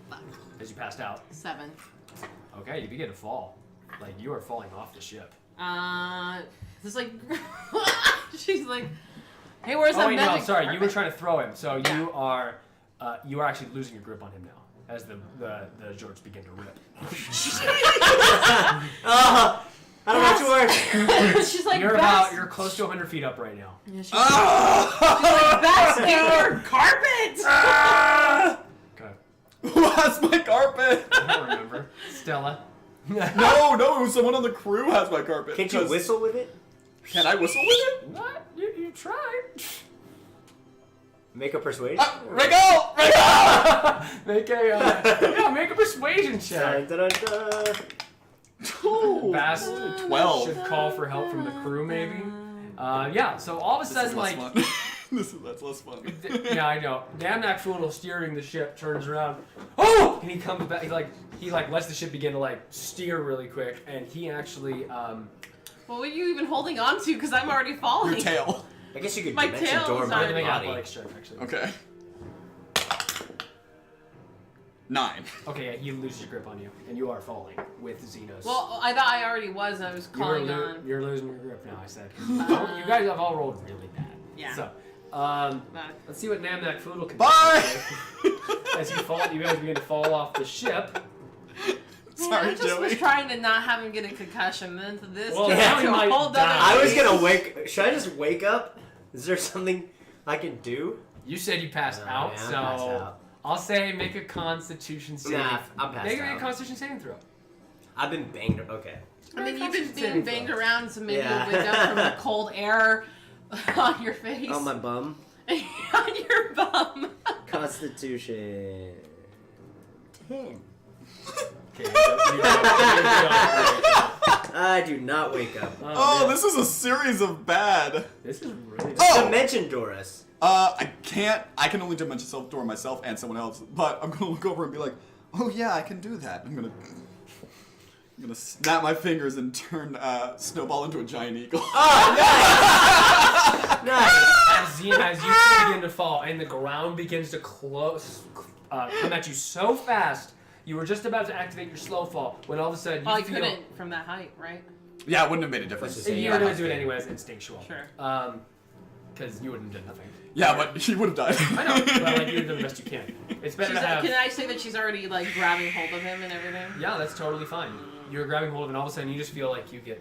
Fuck. as you passed out. 7. Okay, you begin to fall. Like you are falling off the ship. This like she's like, hey, where's Oh that wait, no, magic? I'm sorry. You were carpet? trying to throw him, so Yeah. you are actually losing your grip on him now as the jorts begin to rip. I don't know what to work. She's like, You're close to 100 feet up right now. Yeah, she's like, best your carpet. Okay. Who has my carpet? I don't remember. Stella. No, someone on the crew has my carpet. Can't you whistle with it? Can I whistle with it? What? You tried. Make a persuasion? Rigo! Make a make a persuasion check. Dun, dun, dun, dun. Bass 12. should call for help from the crew, maybe. Yeah. So all of a This is sudden, less like, fun. That's less fun. yeah, I know. Namnak Foodle steering the ship turns around. Oh! And he comes back. He lets the ship begin to like steer really quick, and he actually What were you even holding on to? Because I'm already falling. Your tail. I guess you could My dimension tail's door not my I'm gonna make an body. athletics check actually. Okay. 9. Okay, yeah, he loses your grip on you, and you are falling with Xenos. Well, I thought I already was. I was calling on. You're losing your grip now. I said. You guys have all rolled really bad. Yeah. So, But let's see what Namnak Foodle can Bye! do. As you guys begin to fall off the ship. Sorry, I just was Joey. trying to not have him get a concussion. Then to this, Well, to now he a might whole die. other. I was gonna wake. Should I just wake up? Is there something I can do? You said you passed out, Yeah, so I'm passed out. I'll say make a Constitution saving. Nah, I'm passed Make a out. Constitution saving throw. I've been banged. Okay. I mean, you've been Constitution being saving banged throw. around, so maybe Yeah. you'll wake up from the cold air on your face. On my bum. on your bum. Constitution. 10. Okay, you don't. I do not wake up. Oh, this is a series of bad. This is really. Oh! Dimension Doris. I can only dimension self-door myself and someone else, but I'm gonna look over and be like, oh yeah, I can do that. I'm gonna snap my fingers and turn Snowball into a giant eagle. Nice. As you begin to fall and the ground begins to come at you so fast, you were just about to activate your slow fall when all of a sudden you Oh, I feel. couldn't from that height, right? Yeah, it wouldn't have made a difference. Let's just say You Yeah, were going I to do it see. anyway as instinctual. Sure. Because you wouldn't have done nothing. Yeah, but he would have died. I know, but like you've done the best you can. It's better to have. Can I say that she's already like grabbing hold of him and everything? Yeah, that's totally fine. You're grabbing hold of it, and all of a sudden you just feel like you get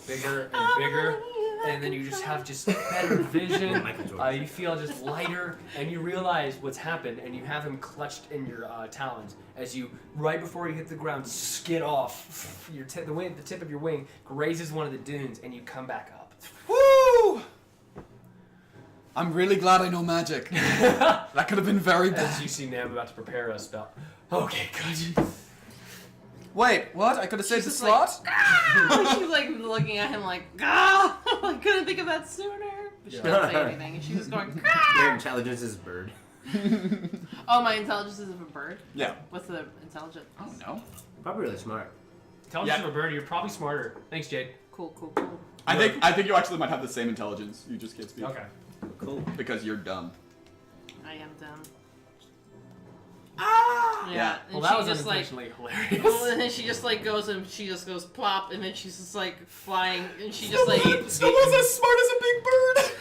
bigger and bigger, and then you just have just better vision. You feel just lighter, and you realize what's happened, and you have him clutched in your talons as you, right before you hit the ground, skid off. The tip of your wing grazes one of the dunes, and you come back up. Woo! I'm really glad I know magic. That could have been very As bad. you see Nam about to prepare a spell. Okay, good. Wait, what? I could have saved the She's just slot? She's like looking at him like, ah! I couldn't think of that sooner. But she didn't say anything. She was going, Your ah! intelligence is bird. Oh, my intelligence is of a bird? Yeah. What's the intelligence? I don't know. Probably really smart. Intelligence Yeah. of a bird, you're probably smarter. Thanks, Jade. Cool. I think you actually might have the same intelligence. You just can't speak. Okay. Cool. Because you're dumb. I am dumb. Ah! Yeah. Well, And that she was just like, unintentionally hilarious. well, and then she just like goes and she just goes plop, and then she's just like flying, and she just like Snowball's as smart as a big bird!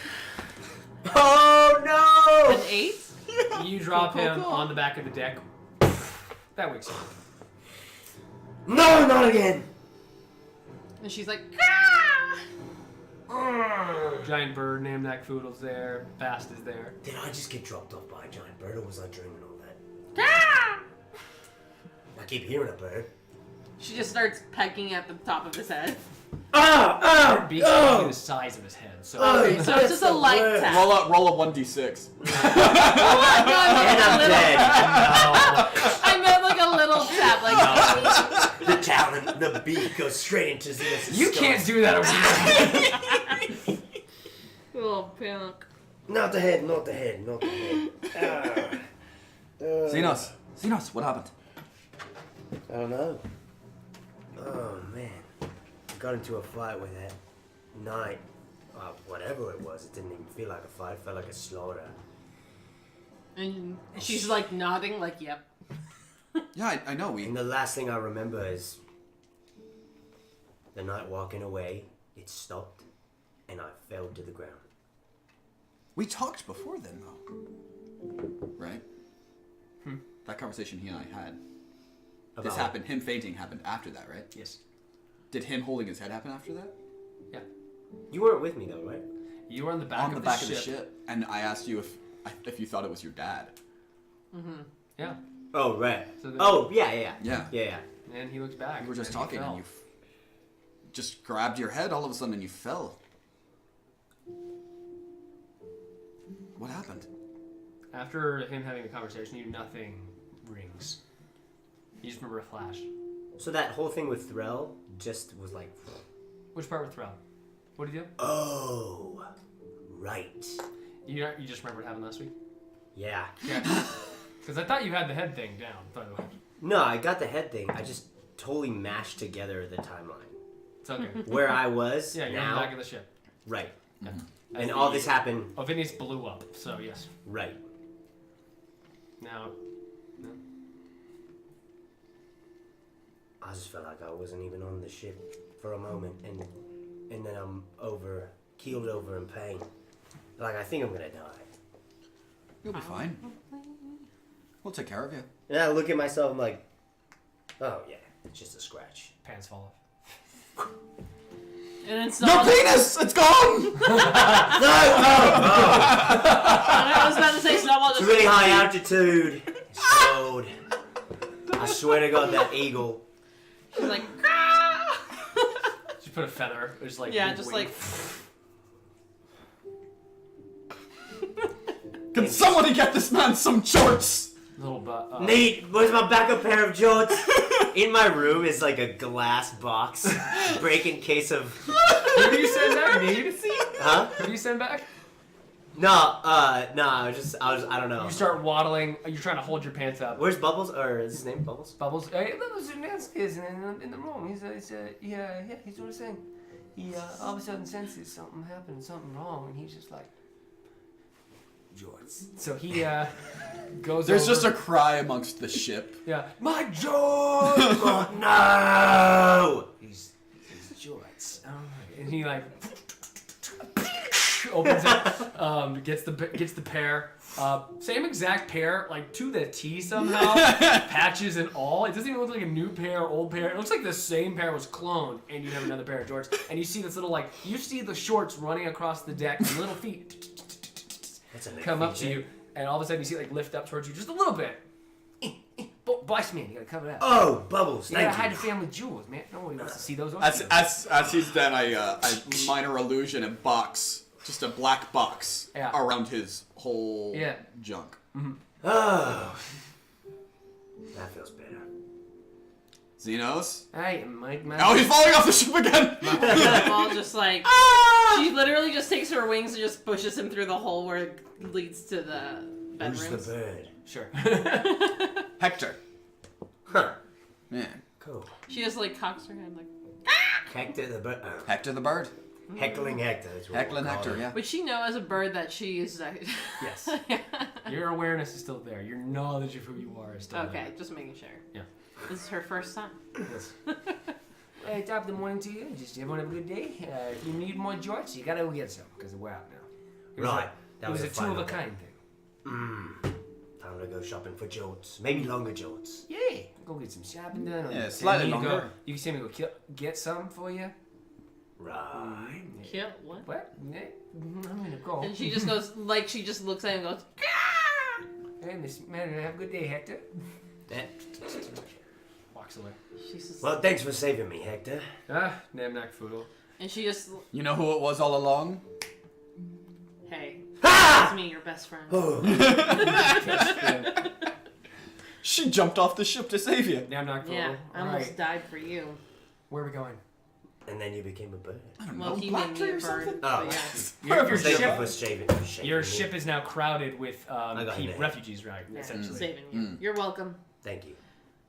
Oh an 8. You drop Cool. him on the back of the deck. That wakes him up. no! No, not again! And she's like, ah! Giant bird, Namnak Foodle's there, Bast is there. Did I just get dropped off by a giant bird, or was I dreaming all that? Ah! I keep hearing a bird. She just starts pecking at the top of his head. Your beak's probably the size of his head. So Okay, so it's just a light tap. Roll a 1d6. No, I And I'm dead. I meant like a little tap, like The talon, the beak goes straight into Zeus' you can't do that over here. little pink. Not the head, not the head, not the head. Xenos, what happened? I don't know. Oh man, I got into a fight with that knight. Whatever it was, it didn't even feel like a fight. It felt like a slaughter. And she's like nodding, like, yep. Yeah, I know. And the last thing I remember is the knight walking away. It stopped, and I fell to the ground. We talked before then, though. Right? That conversation he and I had. This About- happened. Him fainting happened after that, right? Yes. Did him holding his head happen after that? Yeah. You weren't with me though, right? You were on the back On of the the back ship. of the ship, and I asked you if you thought it was your dad. Yeah. Oh right. So the- Oh yeah. Yeah. And he looks back. We were just and he talking, fell. and you just grabbed your head all of a sudden, and you fell. What happened? After him having a conversation, you nothing rings. You just remember a flash. So that whole thing with Threll just was like, Which part with Thrall? What did you do? oh, right. You just remember what happened last week? Yeah. Yeah. Because I thought you had the head thing down, by the way. No, I got the head thing. I just totally mashed together the timeline. It's okay. Where I was Yeah, you're now. on the back of the ship. Right. Yeah. And all this happened. Oh, Phineas blew up, so yes. Right. Now, no. I just felt like I wasn't even on the ship for a moment, and then I'm keeled over in pain. Like I think I'm gonna die. You'll be fine. We'll take care of you. And I look at myself, I'm like, oh yeah, it's just a scratch. Pants fall off. And it's Your not. penis! It's gone! I was about to say Snowball It's just. really high altitude. It's cold. I swear to God, that eagle. She's like, Just put a feather. Just like yeah, just wing. like. Can somebody get this man some shorts? Little butt. Nate, where's my backup pair of jorts? In my room is like a glass box, breaking case of. Who do you send back? Me? Huh? Who do you send back? No, I don't know. You start waddling. You're trying to hold your pants up. Where's Bubbles? Or is his name Bubbles? Bubbles. Hey, Bubbles is in the room. He's he's doing his thing. He all of a sudden senses something happened, something wrong, and he's just like, Jorts. So he goes. There's over. just a cry amongst the ship. Yeah. My George! Oh no! He's Jorts. And he like opens it, gets the pair. Same exact pair, like to the T somehow. Patches and all. It doesn't even look like a new pair, old pair. It looks like the same pair was cloned, and you have another pair of jorts. And you see this little you see the shorts running across the deck, and little feet That's a Nick come up to feature. you, and all of a sudden you see lift up towards you just a little bit. Boss man, you gotta cover that. Oh, Bubbles, You gotta thank hide you. the family jewels, man. Nobody wants to see those. As he's done, I minor illusion and box, just a black box Yeah. around his whole Yeah. junk. Oh, that feels better. Xenos? Hey, Mike. Oh, he's falling off the ship again! Snowball just like. She literally just takes her wings and just pushes him through the hole where it leads to the Who's the bedrooms. bird? Sure. Hector. Huh. Man. Cool. She just like cocks her head like. Hector the bird. Hector the bird. Heckling Hector. That's what Heckling we'll call Hector, him. yeah. Would she know as a bird that she is? Yes. Your awareness is still there. Your knowledge of who you are is still Okay, just making sure. Yeah. This is her first time. there. Yes. Hey, top of the morning to you. Just everyone have a good day. If you need more jorts, you gotta go get some because we're out now. It was Right. It was a two of a kind thing. Time to go shopping for jorts. Maybe longer jorts. Yeah. Go get some shopping done. Yeah, Or slightly send me to longer. You can send me to go get some for you. Right. Kill what? What? Yeah, I'm gonna go. And she just goes like she just looks at him and goes. Hey, Miss Madden, have a good day, Hector. Eh. Walks away. She's just Well, thanks for saving me, Hector. Namnak Foodle. And she just, You know who it was all along? hey, it's me, your best friend. She jumped off the ship to save you. Now knock Yeah, I almost died for you. Where are we going? And then you became a bird. I don't Well, know, he black made tree me a or something? bird. Oh. But yeah. Your Thank you ship, for shaving your me. ship is now crowded with got him. refugees, right? Yeah, Essentially. saving you. You're welcome. Thank you.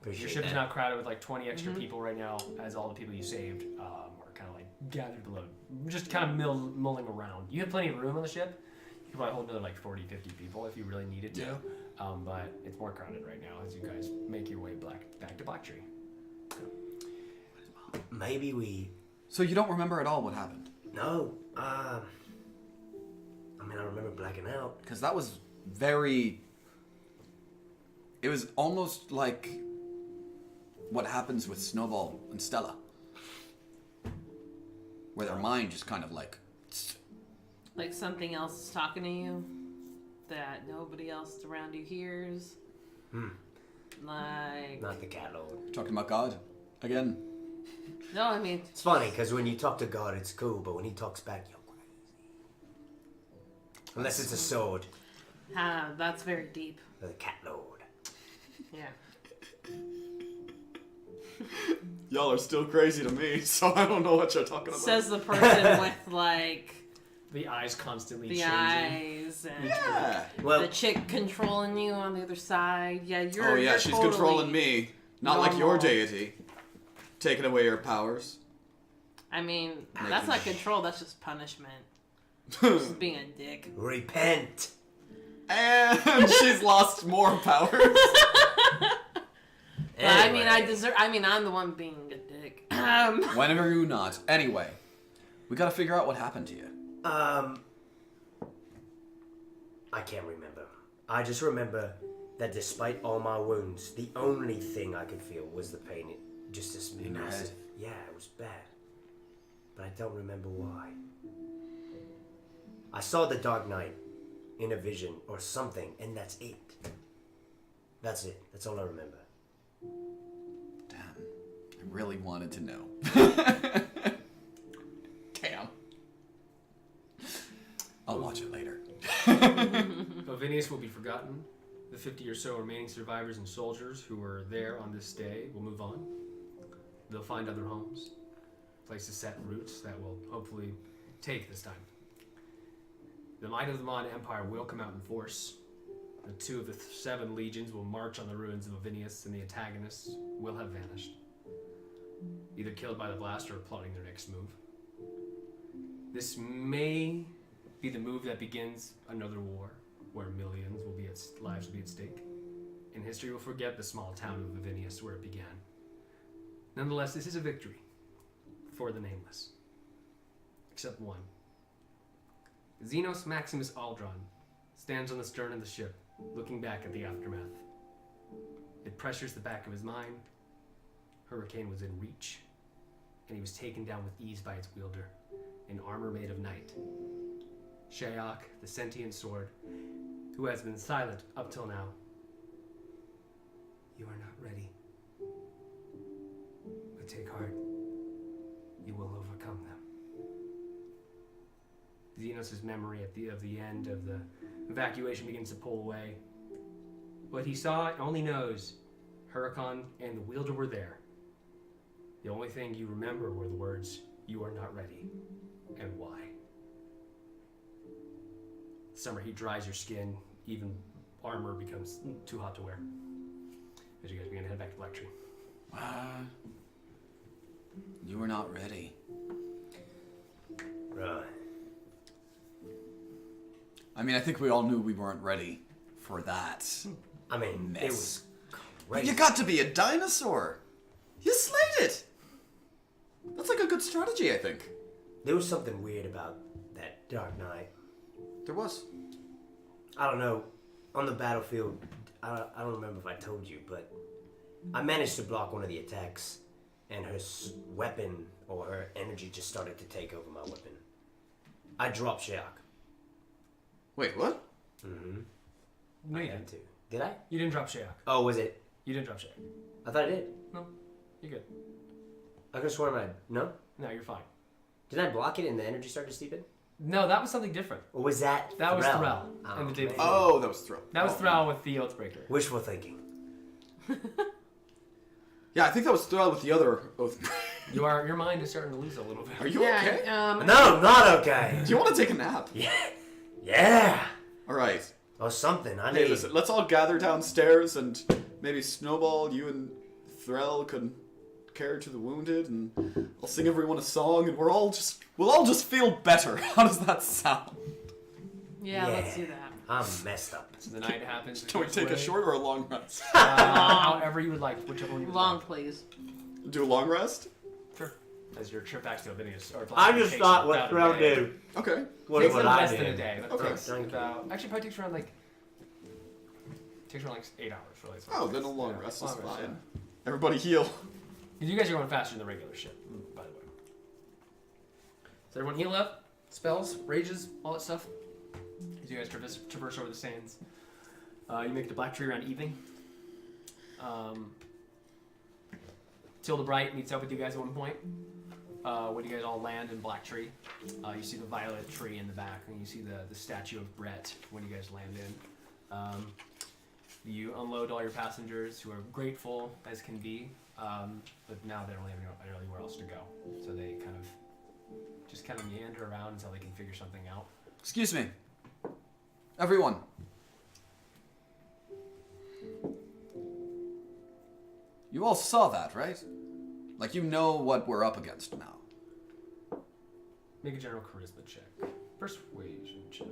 Appreciate Your ship that. is now crowded with like 20 extra people right now, as all the people you saved are kind of like gathered below, just kind of mulling around. You have plenty of room on the ship. You could probably hold another like 40, 50 people if you really needed to. Yeah. But it's more crowded right now as you guys make your way back to Black Tree. Maybe we... So you don't remember at all what happened? No. I mean, I remember blacking out. Because that was very... It was almost like what happens with Snowball and Stella. Where their mind just kind of like... Like something else is talking to you that nobody else around you hears. Like... Not the cat lord. Talking about God again. No, I mean... It's funny, because when you talk to God, it's cool, but when he talks back, you're crazy. Unless it's a sword. That's very deep. The cat lord. Yeah. Y'all are still crazy to me, so I don't know what you're talking about. Says the person with, like, The eyes constantly the changing. eyes and Yeah. Well, the chick controlling you on the other side. Yeah, you're Oh yeah, you're she's totally controlling me. Not like your normal. deity. Taking away your powers. I mean, Making that's not sh- control, that's just punishment. Just being a dick. repent. And she's lost more powers. But, I mean, Anyway. I'm the one being a dick. Whenever you not. Anyway, we gotta figure out what happened to you. I can't remember. I just remember that despite all my wounds, the only thing I could feel was the pain. Just this In your massive. head. Yeah, it was bad. But I don't remember why. I saw the Dark Knight in a vision or something, and that's it. That's it. That's all I remember. Damn. I really wanted to know. Damn. I'll watch it later. Vinius will be forgotten. The 50 or so remaining survivors and soldiers who were there on this day will move on. They'll find other homes, places set roots that will hopefully take this time. The might of the Mon Empire will come out in force. The 2 of the 7 legions will march on the ruins of Vinius, and the antagonists will have vanished, either killed by the blast or plotting their next move. This may be the move that begins another war, where millions will be lives will be at stake, and history will forget the small town of Vinius where it began. Nonetheless, this is a victory for the nameless, except one. Xenos Maximus Aldron stands on the stern of the ship, looking back at the aftermath. It pressures the back of his mind. Hurricane was in reach, and he was taken down with ease by its wielder, in armor made of night. Shayok, the sentient sword, who has been silent up till now. You are not ready. But take heart. You will overcome them. Xenos' memory of the end of the evacuation begins to pull away. What he saw only knows Huracan and the wielder were there. The only thing you remember were the words, "You are not ready," and why. Summer heat dries your skin, even armor becomes too hot to wear. As you guys begin to head back to Black Tree. You were not ready. Right. I mean, I think we all knew we weren't ready for that. I mean, Mess. it was But crazy. you got to be a dinosaur. You slayed it. That's like a good strategy, I think. There was something weird about that Dark Knight. There was. I don't know. On the battlefield, I don't remember if I told you, but I managed to block one of the attacks, and her weapon or her energy just started to take over my weapon. I dropped Shayok. Wait, what? Mm-hmm. No, I you had didn't. to. Did I? You didn't drop Shayok. Oh, was it? You didn't drop Shayok. I thought I did. No, you're good. I could have sworn I... No? No, you're fine. Did I block it and the energy started to seep in? No, that was something different. Or was that That was Thrall? Thrall. And the day man. before. Oh, that was Thrill. That was Thrall with the Oathbreaker. Wishful thinking. Yeah, I think that was Thrill with the other oath. Your mind is starting to lose a little bit. Are you okay? No, not okay. Do you want to take a nap? Yeah. All right. Or something. I Hey, need. listen, let's all gather downstairs and maybe Snowball, you and Threll could care to the wounded, and I'll sing everyone a song, and we'll all just feel better. How does that sound? Yeah, let's do that. I'm messed up. So the night happens. Can we take a short or a long rest? However you would like, whichever one you would Long, like. please. Do a long rest? Sure. As your trip back to Avinius. I just thought what Thrall do. Okay. What Takes a would little I less do? than a day. That Okay. takes about, actually, probably takes around like 8 hours. Really. So Oh, then a long rest is long rest, fine. Everybody heal. yeah. You guys are going faster than the regular ship, by the way. Does everyone heal up? Spells, rages, all that stuff? As you guys traverse over the sands. You make it to Black Tree around evening. Tilda Bright meets up with you guys at one point. When you guys all land in Black Tree, you see the violet tree in the back, and you see the statue of Brett when you guys land in. You unload all your passengers, who are grateful as can be, but now they don't have anywhere else to go, so they just kind of meander around until they can figure something out. Excuse me. Everyone. You all saw that, right? Like, you know what we're up against now. Make a general charisma check. Persuasion check.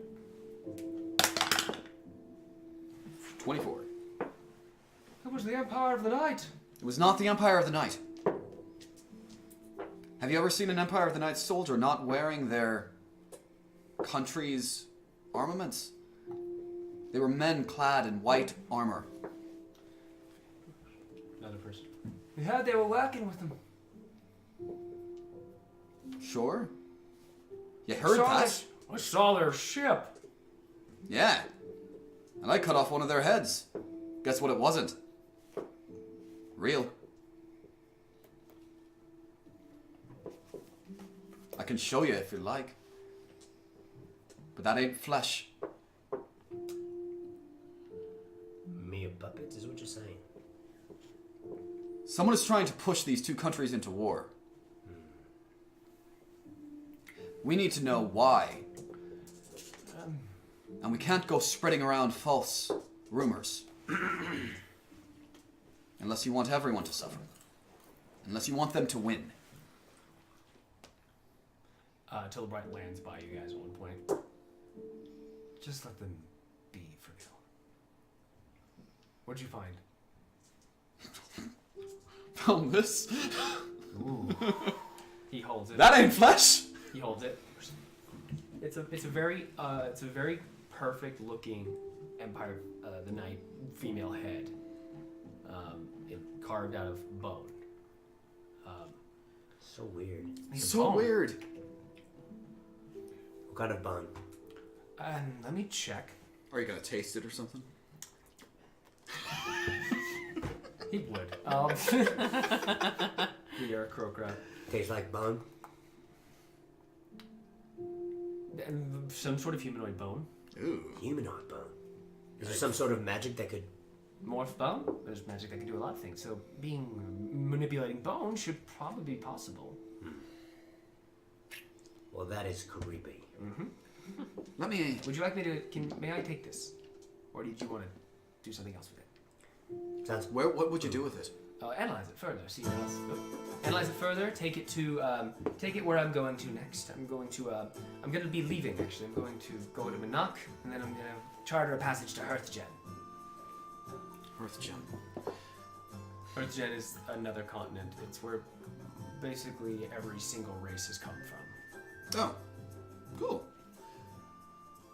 24. It was the Empire of the Night. It was not the Empire of the Night. Have you ever seen an Empire of the Night soldier not wearing their country's armaments? They were men clad in white armor. Another person. We heard they were working with them. Sure. You heard that? I saw their ship. Yeah. And I cut off one of their heads. Guess what it wasn't? Real. I can show you if you like. But that ain't flesh. Mere puppets is what you're saying. Someone is trying to push these two countries into war. We need to know why. And we can't go spreading around false rumors. Unless you want everyone to suffer. Unless you want them to win. Tilda Bright lands by you guys at one point. Just let them be for now. What'd you find? Found this. Ooh. He holds it. That ain't flesh. He holds it. It's a very perfect looking Empire the Night female head. It carved out of bone. So weird. So bone. weird. What kind of bun? Let me check. Are you gonna taste it or something? He would. You're a croak rat. Tastes like bun. And some sort of humanoid bone. Ooh. Humanoid bone. Is there some sort of magic that could? Morph bone. There's magic that can do a lot of things. So manipulating bone should probably be possible. Well, that is creepy. Mm-hmm. Let me. Would you like me to? May I take this, or did you want to do something else with it? Sounds. What would you do with it? Analyze it further. See what else. Analyze it further. Take it to. Take it where I'm going to next. I'm going to. I'm going to be leaving. Actually, I'm going to go to Manak, and then I'm going to charter a passage to Hearthgen. Hearthgen. Hearthgen is another continent. It's where basically every single race has come from. Oh, cool.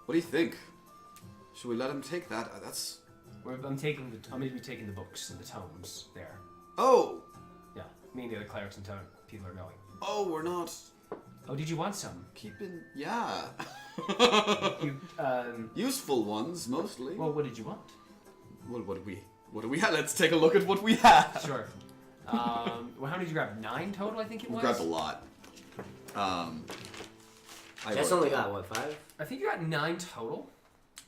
What do you think? Should we let him take that? That's. I'm going to be taking the books and the tomes there. Oh. Yeah, me and the other clerics and people are going. Oh, we're not Oh, did you want some? keeping. Yeah. You, Useful ones mostly. well, what did you want? Well, what do we have? Let's take a look at what we have. Sure. Well, how many did you grab? 9 total, I think it We was? grabbed a lot. Jess only got what, 5? I think you got 9 total.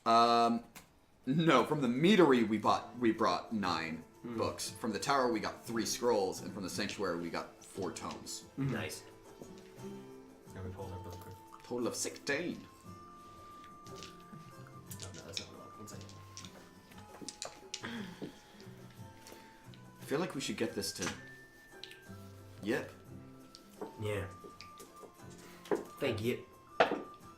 No, from the meadery we brought 9 books. From the tower we got 3 scrolls, and from the sanctuary we got 4 tomes. Nice. Let me pull it up real quick. Total of 16. No, that's not what I want. One second. I feel like we should get this to Yip. Yeah. Thank you.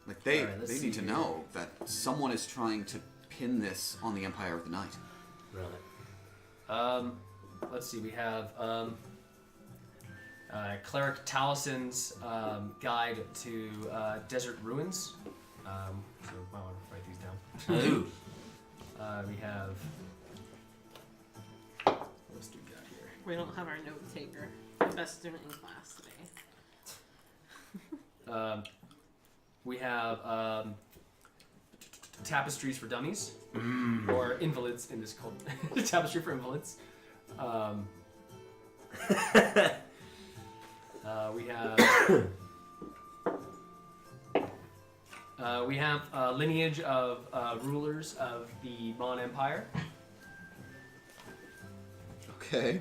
Like they Alright, let's they see need to here. know that someone is trying to pin this on the Empire of the Night. Really. Let's see. We have Cleric Talison's guide to desert ruins. So I want to write these down. Ooh. We have. What else do we got here? We don't have our note taker. Best student in class today. We have tapestries for dummies, or invalids in this called tapestry for invalids. We have lineage of rulers of the Mon Empire. Okay.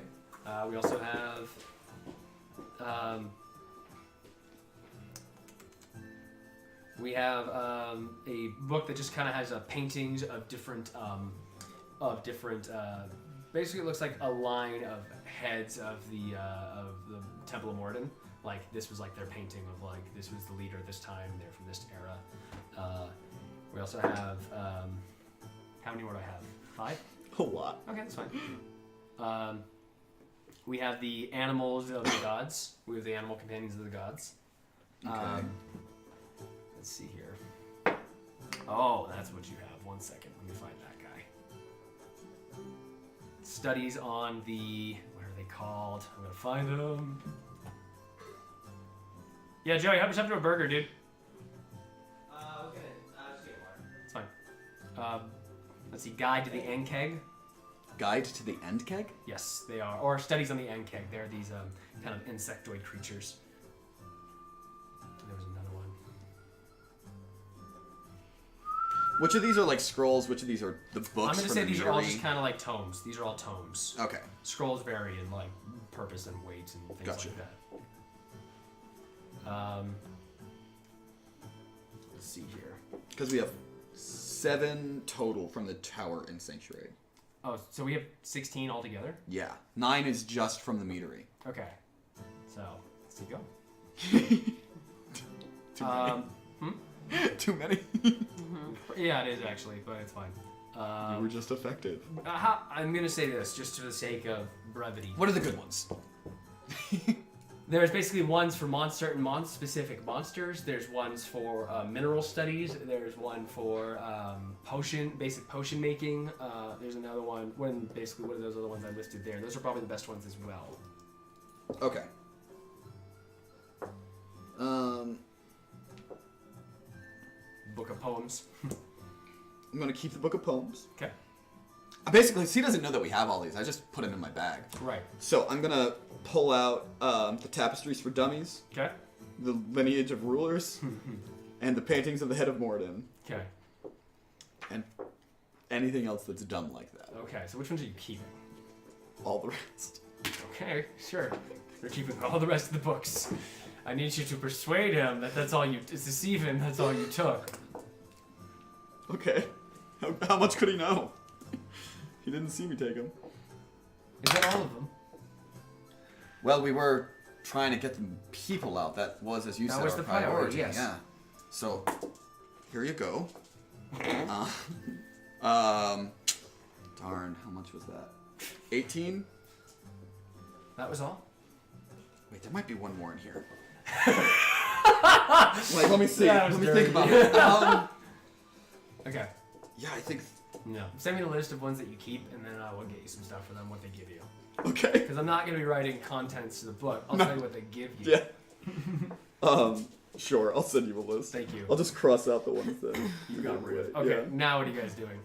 We also have a book that just kind of has paintings of different basically it looks like a line of heads of the Temple of Morden. Like this was like their painting of like this was the leader at this time. They're from this era. We also have how many more do I have? 5? A lot. Okay, that's fine. We have the animals of the gods. We have the animal companions of the gods. Okay. Let's see here. Oh, that's what you have. 1 second. Let me find that guy. Studies on the... What are they called? I'm going to find them. Yeah, Joey, help yourself to a burger, dude. Okay. Just get water. It's fine. Let's see. Guide to the Enkeg. Guide to the End Keg? Yes, they are. Or studies on the Enkeg. They're these kind of insectoid creatures. There was another one. Which of these are like scrolls? Which of these are the books? I'm going to from say the these are all meadery? just kind of like tomes. These are all tomes. Okay. Scrolls vary in like purpose and weight and things Gotcha. like that. Let's see here. Because we have 7 total from the tower and sanctuary. Oh, so we have 16 altogether? Yeah. 9 is just from the meadery. Okay. So, let's keep going. Too many. Too many. Yeah, it is actually, but it's fine. You were just effective. I'm going to say this, just for the sake of brevity. What are the good ones? There's basically ones for certain specific monsters. There's ones for mineral studies. There's one for basic potion making. There's another one. What are those other ones I listed there? Those are probably the best ones as well. Okay. Book of poems. I'm gonna keep the book of poems. Okay. Basically, he doesn't know that we have all these. I just put them in my bag. Right. So I'm gonna pull out the tapestries for dummies, Okay. the lineage of rulers, and the paintings of the head of Morden, Okay. and anything else that's dumb like that. Okay. So which ones are you keeping? All the rest. Okay. Sure. You're keeping all the rest of the books. I need you to persuade him that that's all you deceive him. That's all you took. Okay. How much could he know? He didn't see me take them. Is that all of them? Well, we were trying to get the people out. That was, as you That said, was our the priority, yes. Yeah. So, here you go. Darn, how much was that? 18? That was all? Wait, there might be one more in here. Like, let me see. That Let was me dirty. think about it. Okay. Yeah, I think. No. Send me the list of ones that you keep, and then I will get you some stuff for them, what they give you. Okay. Because I'm not going to be writing contents to the book. I'll tell you what they give you. Yeah. Sure. I'll send you a list. Thank you. I'll just cross out the ones that You got rid of. Yeah. Okay, now what are you guys doing?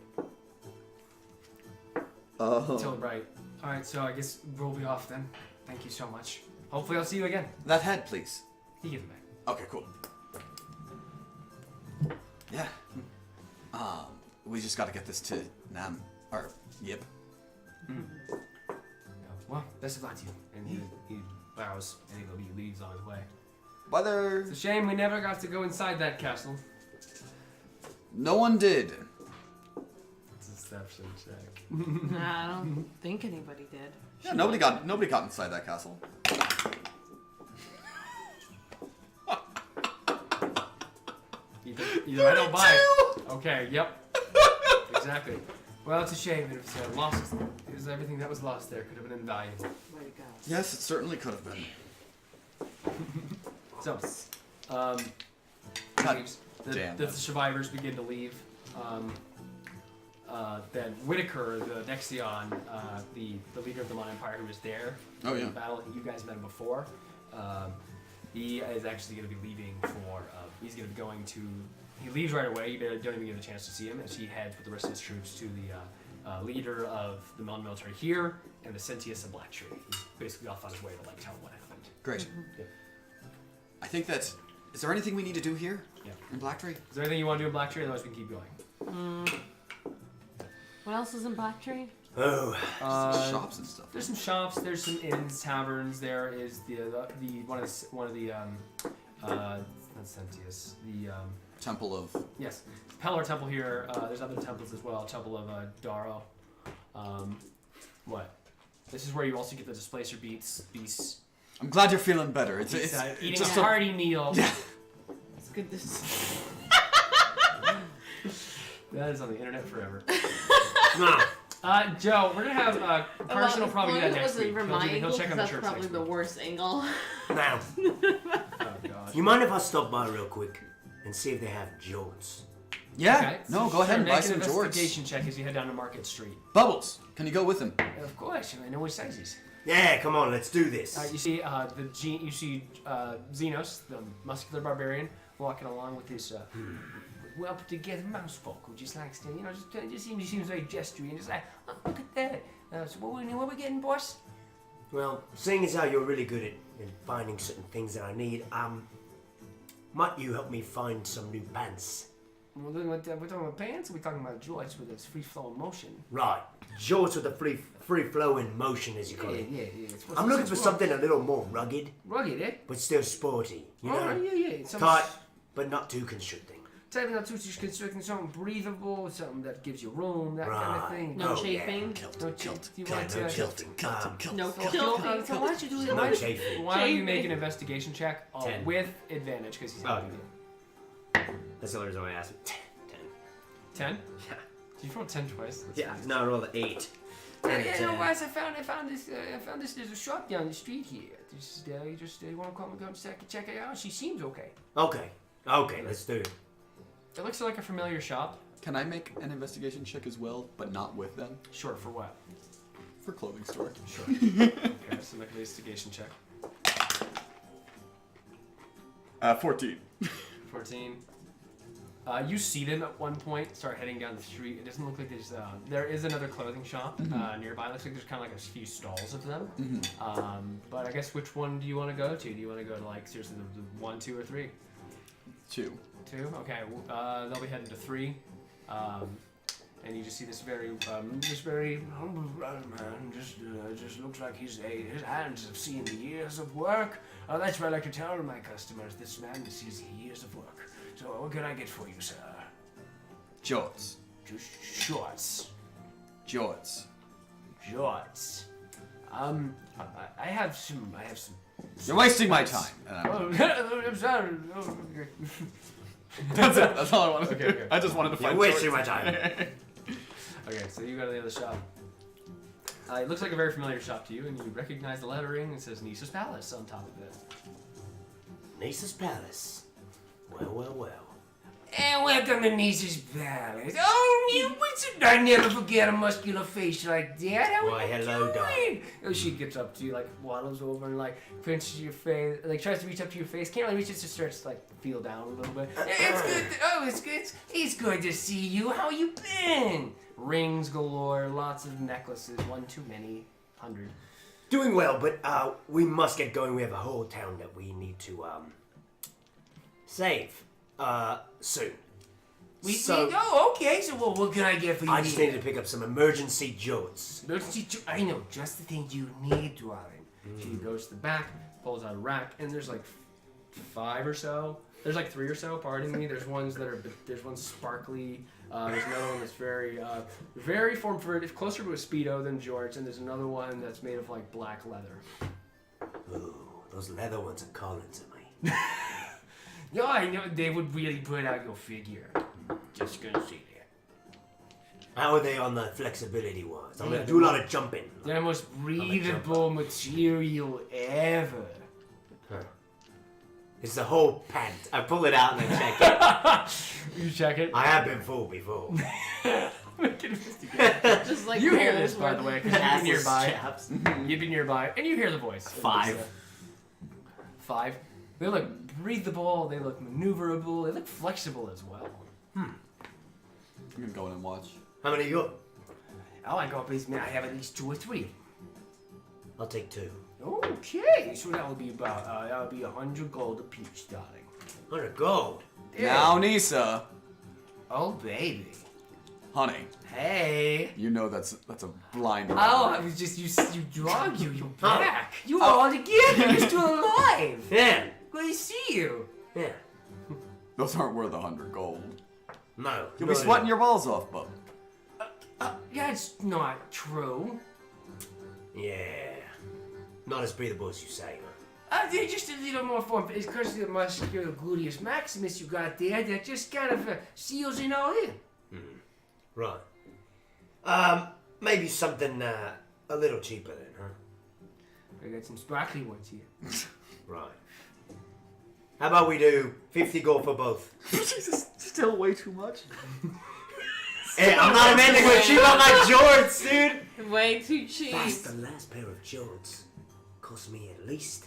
Tilbright. Alright, so I guess we'll be off then. Thank you so much. Hopefully I'll see you again. That head, please. You give it back. Okay, cool. Yeah. We just got to get this to Nam. Or Yip. Well, best of luck to you. And he bows and he leaves on his way. Whether It's a shame we never got to go inside that castle. no one did. It's a deception check. Nah, I don't think anybody did. Yeah, nobody got inside that castle. Either I don't buy it. Okay, yep. Exactly. Well, it's a shame. It was lost. It was everything that was lost there could have been invaluable. Way to go. Yes, it certainly could have been. So, God leaves. damn. The survivors begin to leave. Then Whitaker, the Nexion, the leader of the Mon Empire who was there Oh, in yeah. the battle, you guys met him before. He is actually going to be leaving for. He's going to be going to. He leaves right away. You don't even get a chance to see him as he heads with the rest of his troops to the leader of the Mon military here and the Sentius of Black Tree. He's basically off on his way to like tell him what happened. Great. Yeah. I think that's. Is there anything we need to do here? Yeah. In Blacktree? Is there anything you want to do in Black Tree? Otherwise, we can keep going. What else is in Black Tree? Oh, Shops and stuff. There's some shops. There's some inns, taverns. There is the one of the not Sentius. The Temple of. yes, Pelor Temple here. There's other temples as well. Temple of Daro. What? This is where you also get the displacer beasts. I'm glad you're feeling better. It's Eating just a hearty meal. Yeah. It's good to That is on the internet forever. nah. Joe, we're gonna have Carson will probably do that next week. From my angle, He'll check on the that's church probably next the week. worst angle. Now, Oh gosh. you mind if I stop by real quick and see if they have jorts? Yeah. Okay, No, so go ahead and make buy an some jorts. investigation check as you head down to Market Street. Bubbles, can you go with him? Of course, I know which sizes. Yeah, come on, let's do this. You see Xenos, the muscular barbarian, walking along with his well put together mouse folk who just likes to, just seems very gestury and just like, oh, look at that. So what we getting, boss? Well, seeing as how you're really good at finding certain things that I need, might you help me find some new pants? We're talking about pants, or we're talking about joints with this free flowing motion. Right, jorts with a free flowing motion, as you call it. Yeah. I'm looking for something a little more rugged, rugged, eh? but still sporty. You know, Yeah. tight, but not too constricting. Typing out too constricting, something breathable, something that gives you room, that kind of Right. thing. No Oh, chafing. No kilt. Do you want no to? kilting. No So kilting. why don't you do it? No chafing. Why don't you make an investigation check 10. with advantage because he's Oh, helping you. That's the reason why I asked. 10? Yeah. Did you roll 10 twice? That's Yeah, nice. no, I rolled an 8. Yeah, no, guys, I found this. There's a shop down the street here. You want to come and go check it out? She seems okay. Okay, let's do it. It looks like a familiar shop. Can I make an investigation check as well, but not with them? Sure, for what? For clothing store. Sure. Okay, so make an investigation check. 14. 14. You see them at one point start heading down the street. It doesn't look like there's. There is another clothing shop nearby. It looks like there's kind of like a few stalls of them. But I guess which one do you want to go to? Do you want to go to like seriously the 1, 2, or 3? 2. 2. Okay. They'll be heading to 3. And you just see this very humble man. Just looks like his hands have seen the years of work. That's what I like to tell my customers. This man sees years of work. So what can I get for you, sir? Jorts. Just shorts. Jorts. Shorts. I have some. You're wasting my time. Oh, I'm sorry. Oh, okay. That's it. That's all I wanted to do. Okay. I just wanted to You're find wasting jorts. my time. Okay, so you go to the other shop. It looks like a very familiar shop to you, and you recognize the lettering. It says Nisa's Palace on top of it. Nisa's Palace. Well. And welcome to Nisa's Palace. Oh, you wizard! I never forget a muscular face like that. How Why, are you hello, doing? Oh, she gets up to you, like waddles over and like pinches your face, like tries to reach up to your face. Can't really reach it, just starts to like feel down a little bit. It's good. It's good. It's good to see you. How you been? Rings galore, lots of necklaces, one too many, 100. Doing well, but we must get going. We have a whole town that we need to Save. Soon. Oh, okay. So what can I get for you? I just needed to pick up some emergency jolts. I know just the thing you need, darling. She goes to the back, pulls out a rack, and there's like 5 or so. There's like 3 or so. Pardon me. There's ones that are. There's one sparkly. There's another one that's very formed for it, closer to a Speedo than George, and there's another one that's made of like black leather. Ooh, those leather ones are calling to me. No, I know they would really put out your figure. Just gonna say that. How are they on the flexibility wise? I'm gonna do a lot of jumping. They're the most breathable material ever. Huh. It's the whole pant. I pull it out and I check it. You check it. I have been fooled before. Just like You hear holes this, by where the way, because you've been nearby. Chaps. You've been nearby, and you hear the voice. 5. 5. They look breathable. They look maneuverable. They look flexible as well. I'm gonna go in and watch. How many you got? Oh, I got basement. I have at least 2 or 3. I'll take 2. Okay, so that would be about 100 gold apiece, darling. 100 gold. Now, Nisa, Oh, baby. honey, Hey. you know that's a blind. Oh, robbery. I was just you drug you. You're back. You are all together. You're still alive. Yeah. Good to see you. Yeah. Those aren't worth 100 gold. No. You'll be sweating your balls off, bub. That's not true. Yeah. Not as breathable as you say, huh? They're just a little more form. It's because of the muscular gluteus maximus you got there that just kind of seals it all in. Right. Maybe something a little cheaper then, huh? I got some sparkly ones here. Right. How about we do 50 gold for both? Jesus, still way too much. Hey, I'm not amending with cheap on my jorts, dude! way too cheap. That's the last pair of jorts. Cost me at least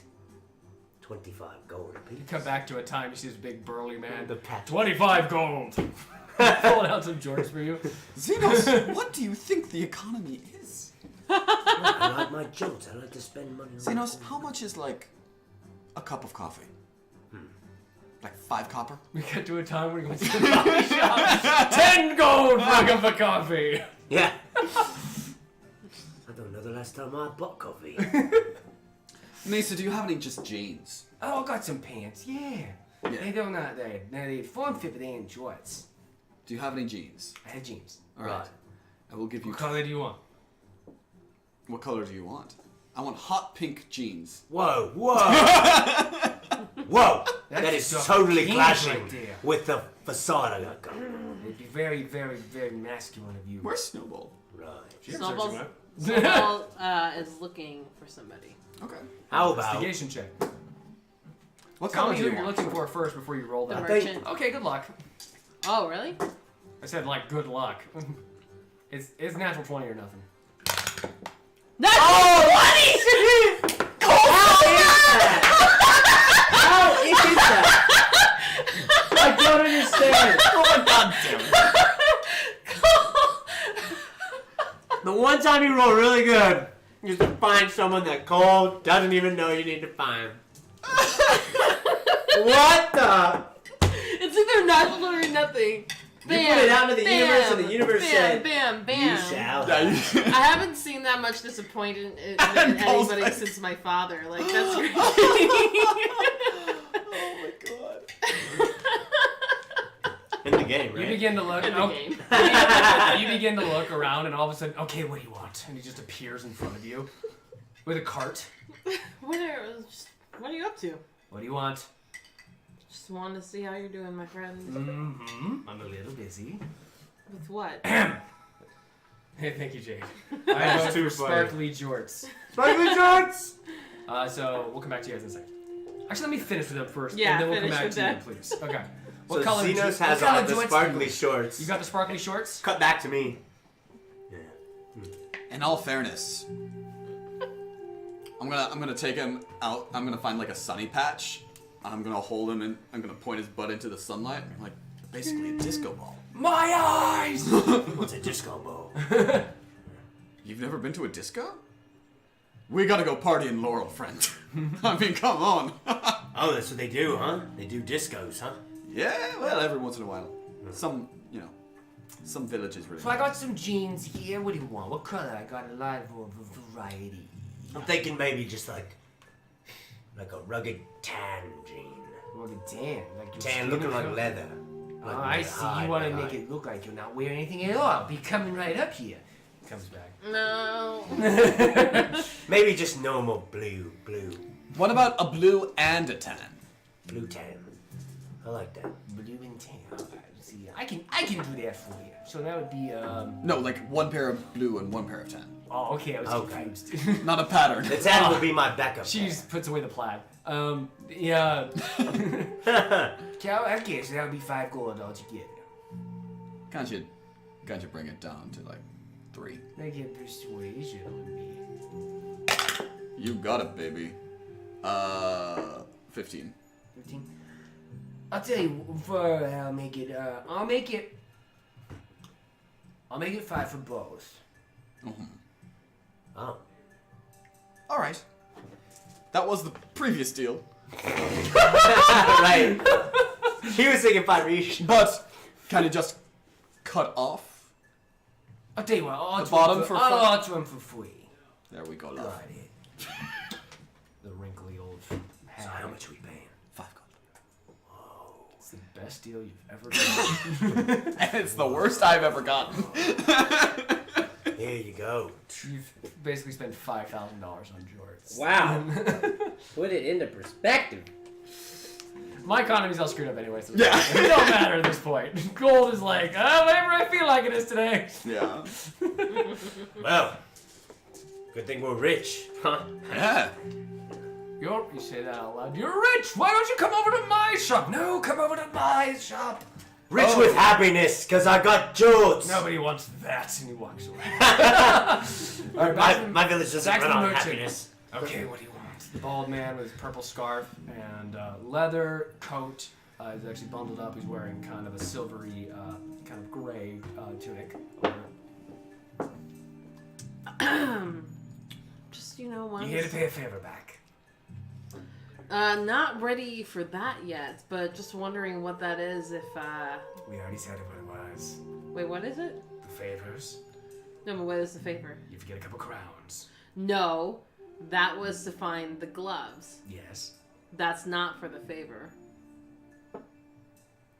25 gold a You piece. come back to a time, you see this big burly man. The pat. 25 gold. Pulling out some jorts for you. Xenos, what do you think the economy is? I like my jorts. I like to spend money on Xenos, how much is like a cup of coffee? Like 5 copper? We get to a time where you go to the coffee shop. 10 gold for a cup of coffee. Yeah. I don't know the last time I bought coffee. Nisa, do you have any just jeans? Oh, I got some pants. Yeah. They don't not they form fit, but they ain't jorts. Do you have any jeans? I have jeans. All right. I will give you. What color do you want? What color do you want? I want hot pink jeans. Whoa, whoa. Whoa. That's That is some totally pink clashing right there. with the facade I got going. It'd be very, very, very masculine of you. Where's Snowball? Right. Snowball's, Snowball is looking for somebody. Okay. How about... Investigation check. What Tell color me do who you you're want? looking for first before you roll The that. merchant. Okay, good luck. Oh, really? I said like good luck. It's natural 20 or nothing. That's How is that? I don't understand. Oh, God damn it. The one time you roll really good, you just find someone that Cole doesn't even know you need to find. What the? It's either natural or nothing. You put it out into the universe and the universe bam, said, bam, bam. You shall. I haven't seen that much disappointed in Paul's anybody like- since my father. Like, that's crazy. Oh my god. In the game, You right? begin to look. In the oh, game. you begin to look around, and all of a sudden, okay, what do you want? And he just appears in front of you with a cart. What are you up to? What do you want? Just wanted to see how you're doing, my friend. Mm-hmm. I'm a little busy. With what? Hey, thank you, Jade. I have too for funny. sparkly jorts. Sparkly jorts! So we'll come back to you guys in a second. Actually, let me finish with them first, Yeah, and then we'll come finish back with to that. you, please. Okay. So color? Xenos what has color on the jorts do you sparkly want? shorts. You got the sparkly shorts? Cut back to me. In all fairness, I'm gonna take him out. I'm gonna find like a sunny patch. I'm gonna hold him and I'm gonna point his butt into the sunlight. I'm like basically a disco ball. My eyes! What's a disco ball? You've never been to a disco? We gotta go party in Laurel, friend. I mean, come on. Oh, that's what they do, huh? They do discos, huh? Yeah, well, every once in a while. Some villages really. So I got some jeans here. What do you want? What color? I got a lot of variety. I'm thinking maybe just like a rugged tan jean. Rugged tan, like your Tan skin looking or like something? leather. Like I see. You want to make it look like you're not wearing anything at all. Be coming right up here. Comes back. No. Maybe just normal blue. What about a blue and a tan? Blue tan. I like that. Blue and tan. Alright, see, I can do that for you. So that would be No, like one pair of blue and one pair of tan. Oh, okay. I was Okay. confused. Not a pattern. The tan will be my backup. She puts away the plaid. Yeah. Okay, so that would be 5 gold altogether. Can't you bring it down to like 3? I get persuasion on me. You got it, baby. 15. 15. I'll tell you, for I'll make it 5 for both. Oh. All right. That was the previous deal, Right. He was thinking 5 each. but kind of just cut off. I'll tell you what, I'll The bottom for I'll fun? alter them for free. There we go, love. Got it. The wrinkly old So hat. how much we paying? 5 gold. It's the best deal you've ever done. And it's the worst I've ever gotten. Here you go. You've basically spent $5,000 on jorts. Wow. Put it into perspective. My economy's all screwed up anyway, so Yeah. it don't matter at this point. Gold is like, whatever I feel like it is today. Yeah. Well, good thing we're rich. Huh? Yeah. You say that out loud. You're rich. Why don't you come over to my shop? No, come over to my shop. Rich with happiness, because I got jewels. Nobody wants that, and he walks away. All right, my village doesn't back to run the on merchant. happiness. Okay, what do you want? The bald man with purple scarf and leather coat. He's actually bundled up. He's wearing kind of a silvery, kind of gray tunic over it. Just, once. You here to pay a favor back. Not ready for that yet, but just wondering what that is if, We already said what it was. Wait, what is it? The favors. No, but what is the favor? You have to get a couple crowns. No, that was to find the gloves. Yes. That's not for the favor.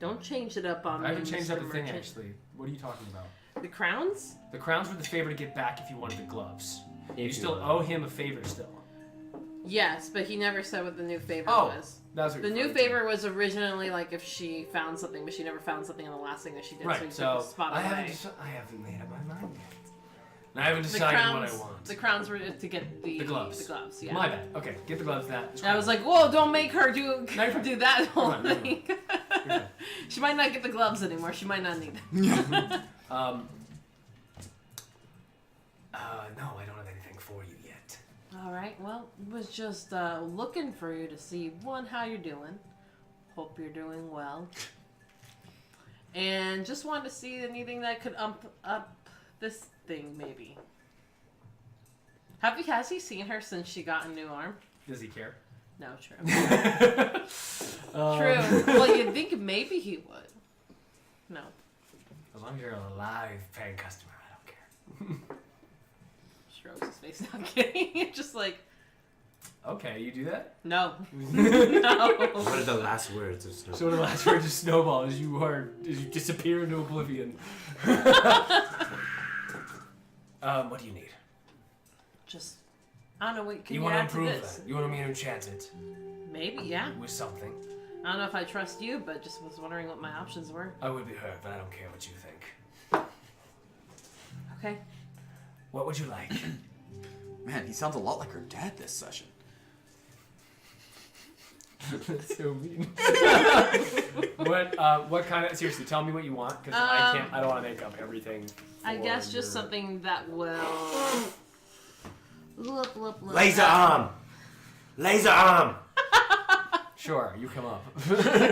Don't change it up on me, I haven't changed Mr. up the thing, Merchant. actually. What are you talking about? The crowns? The crowns were the favor to get back if you wanted the gloves. You If still you owe him a favor still. Yes, but he never said what the new favor Oh, was. that's what The you're new referring to. favor was originally like if she found something, but she never found something on the last thing that she did, Right, so he so took the spot I away. haven't made up my mind yet. And I haven't The decided crowns, what I want. the crowns were to get the gloves. The gloves, yeah. My bad. Okay, get the gloves. That. I was like, whoa, don't make her do No, you're fine. do that whole You're fine, you're thing. fine. She might not get the gloves anymore. She might not need them. No, I don't have anything for you yet. All right. Well, was just looking for you to see how you're doing. Hope you're doing well. And just wanted to see anything that could up this thing maybe. Has he seen her since she got a new arm? Does he care? No, true. True. Well, you'd think maybe he would. No. As long as you're a live paying customer, I don't care. Strokes his face. Not kidding. Just like, Okay, you do that. no. No. What are the last words of Snow? So the last word is snowball as you disappear into oblivion. What do you need? Just, I don't know. What can You you want to add to improve this? that? You want me to enchant it Maybe, yeah. with something? I don't know if I trust you, but just was wondering what my options were. I would be hurt, but I don't care what you think. Okay. What would you like? Man, he sounds a lot like her dad this session. That's so mean. What kind of? Seriously, tell me what you want because I can't. I don't want to make up everything. I for guess just your- something that will. Look. Laser arm. Laser arm. Sure, you come up.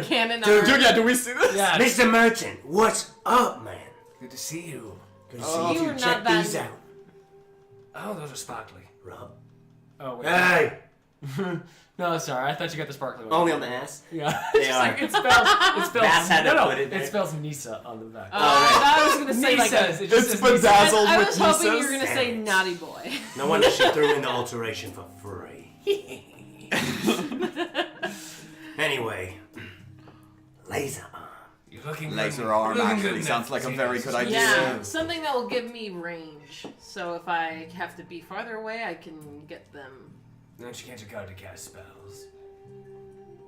Cannon Dude, arm. Yeah, do we see this? Yeah. Mr. Merchant, what's up, man? Good to see you. Good to see You you. were Check not these bad. out. Oh, those are sparkly. Rob. Oh wait. Hey, No, sorry. I thought you got the sparkling one. Only on the ass. Yeah. They It's just are. like, it spells. That's how they put it It there. spells Nisa on the back. I thought I was gonna say like. Nisas. It just It's says Nisa. bedazzled I with was hoping you were Nisas. gonna say Damn it. naughty boy. No wonder she threw in the alteration for free. Anyway, laser arm. You're looking Laser good. arm You're looking actually good, sounds like a Mercenaries. very good idea. Yeah, something that will give me range. So if I have to be farther away, I can get them. No, you can't go to cast spells.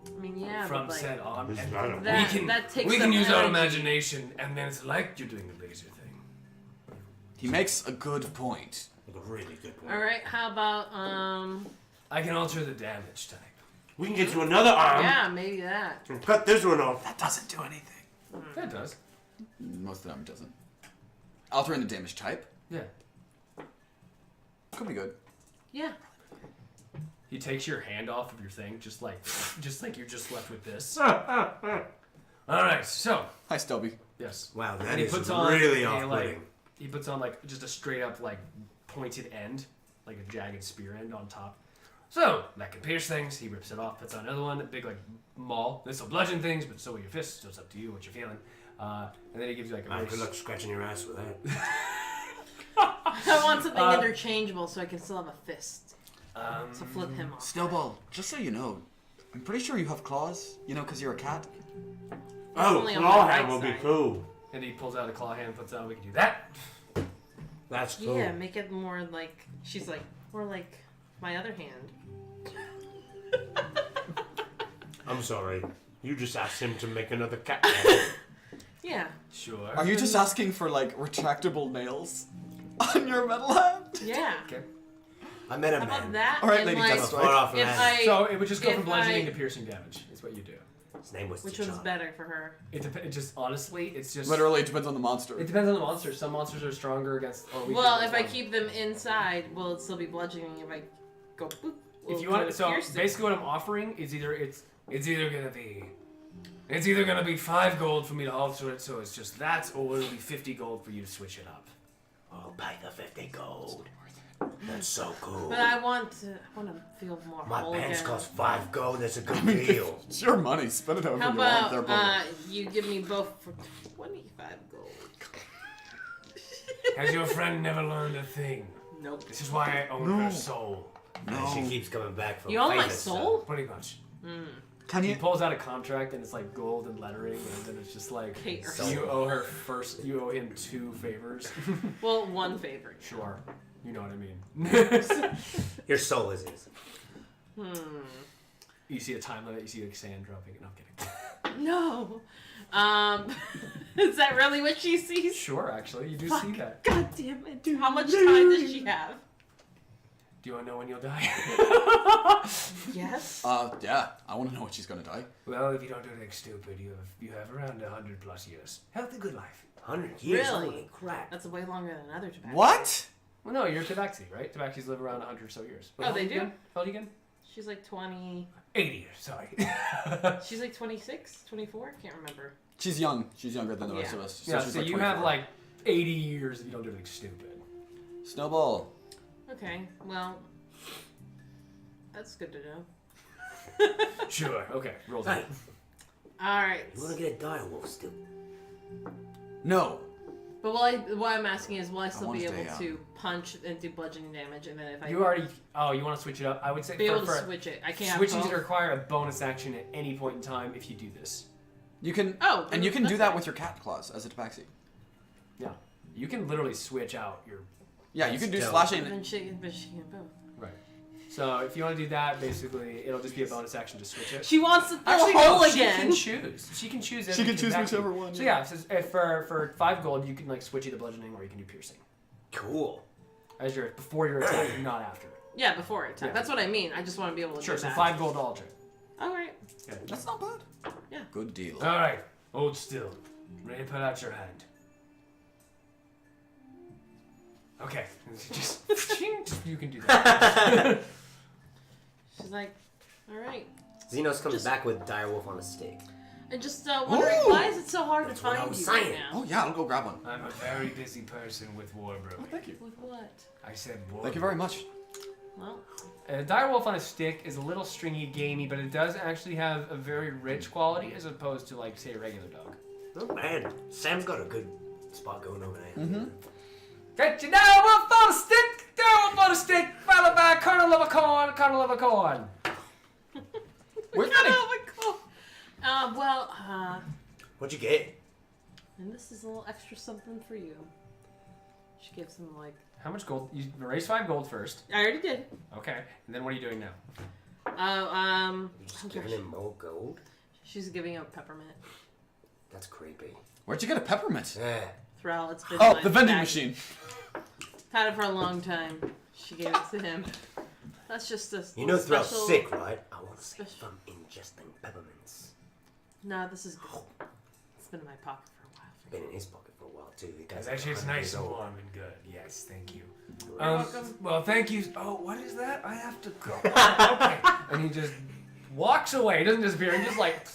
I mean, yeah, From but like said arm. This is And not a- that, we can, that takes we some can use our energy. imagination, and then it's like you're doing the laser thing. He makes a good point. Like a really good one. All right, how about I can alter the damage type. We can get you another arm yeah, maybe that. and cut this one off. That doesn't do anything. That does. Most of the time it doesn't. Altering the damage type Yeah. could be good. Yeah. He takes your hand off of your thing, just like you're just left with this. Ah, All right, so Hi, Stubby. yes, Wow, that And he is puts on really a, off-putting. he puts on like just a straight up like pointed end, like a jagged spear end on top. So that can pierce things. He rips it off, puts on another one, a big like maul. This will bludgeon things, but so will your fists. So it's up to you what you're feeling. And then he gives you like a I nice- could look scratching your ass with that. I want something Uh, interchangeable so I can still have a fist to flip him off. Snowball, just so you know, I'm pretty sure you have claws. You know, because you're a cat. Oh, only on my claw right hand will be side. cool. And he pulls out a claw hand, puts it on. We can do that. That's cool. Yeah, make it more like she's like more like my other hand. I'm sorry. You just asked him to make another cat hand. Yeah. Sure. Are you just asking for like retractable nails on your metal hand? Yeah. Okay. I met a How man. about that? All right, and lady, like, that's I'm a far off if man. I So it would just go if from bludgeoning I- to piercing damage. Is what you do. His name was which one's T'Challa. better for her? It just honestly, it's just Literally, it depends on the monster. It depends on the monster. Some monsters are stronger against. Or weaker Well, against if I one. keep them inside, will it still be bludgeoning? If I go boop, will If you it want, so pierce it? basically what I'm offering is it's either gonna be 5 gold for me to alter it, so it's just that, or it'll be 50 gold for you to switch it up. I'll pay the 50 gold. That's so cool. But I want to feel more My whole pants again. cost 5 gold. That's a good deal. It's your money. Spend it however How you want. There, about you give me both for 25 gold? Has your friend never learned a thing? Nope. This is why I own her soul. And she keeps coming back from You own my famous, soul? Pretty much. Can He you? pulls out a contract and it's like gold and lettering, and then it's just like Hate her. you owe her first. You owe him 2 favors. Well, one favor. Sure, you know what I mean. Your soul is his. You see a time limit. You see like sand dropping. No, I'm kidding. No. Is that really what she sees? Sure, actually, you do Fuck. see that. God damn it. How much time does she have? Do you want to know when you'll die? Yes. Yeah. I want to know when she's gonna die. Well, if you don't do anything stupid, you have around 100+ years. Healthy, good life. 100 years? Really? Holy crap. That's way longer than other tobacco. What? Well, no, you're Tabaxi, right? Tabaxis live around 100 or so years. Oh, they do? How old are you again? She's like 20. 80 years, sorry. She's like 26, 24? Can't remember. She's young. She's younger than the rest Yeah. of us. yeah, she's so like you have 24. like 80 years if you don't do anything stupid. Snowball. Okay, well, that's good to know. Sure, okay, roll Hey, Alright. you want to get a dire wolf still? No. But what I'm asking is, will I still want be to able stay to punch and do bludgeoning damage, and then if I You already, you want to switch it up? I would say be able for to switch it, I can't. switching have to both. require a bonus action at any point in time if you do this. You can. Oh, and you can do that's that fine. with your cat claws as a tabaxi. Yeah, you can literally switch out your. Yeah, you can do Dope. slashing. Then she can both. Right. So if you want to do that, basically, it'll just be a bonus action to switch it. She wants to fill Actually, a hole no, she again. can choose. She can choose. She can choose exactly. whichever one. So yeah, so if for 5 gold, you can like switch either bludgeoning or you can do piercing Cool. as your before your attack, not after. Yeah, before attack. Yeah. That's what I mean. I just want to be able to Sure. do So that. 5 gold to alter. Alright. That's not bad. Yeah. Good deal. All right. Hold still. Ready to put out your hand. Okay. Just you can do that. She's like, alright. Xenos comes Just- back with dire wolf on a stick. I'm just wondering, Ooh. why is it so hard That's to what I find was you saying. right now? Oh yeah, I'll go grab one. I'm a very busy person with war brewing. Thank you. With what? I said war. Thank you very much. Well, A direwolf on a stick is a little stringy, gamey, but it does actually have a very rich quality as opposed to, like, say, a regular dog. Not bad. Sam's got a good spot going over there. Mm-hmm. Get your direwolf on a stick, direwolf on a stick, followed by a kernel of a corn, kernel of a corn. Where's that? What'd you get? And this is a little extra something for you. She gives him like. How much gold? You raise 5 gold first. I already did. Okay, and then what are you doing now? Oh, You just giving him more gold? She's giving out peppermint. That's creepy. Where'd you get a peppermint? Yeah. Thrall, it's been Oh, my the vending bag. machine. Had it for a long time. She gave it to him. That's just a You know special... Thrall's sick, right? I want to see special- from ingesting peppermints. No, this is good. It's been in my pocket for a while. Been in his pocket for a while too. The guy's Actually, it's 100 nice years and old. warm and good. Yes, thank you. welcome. Well, thank you. Oh, what is that? I have to go. Okay. And he just walks away. He doesn't disappear. He just like.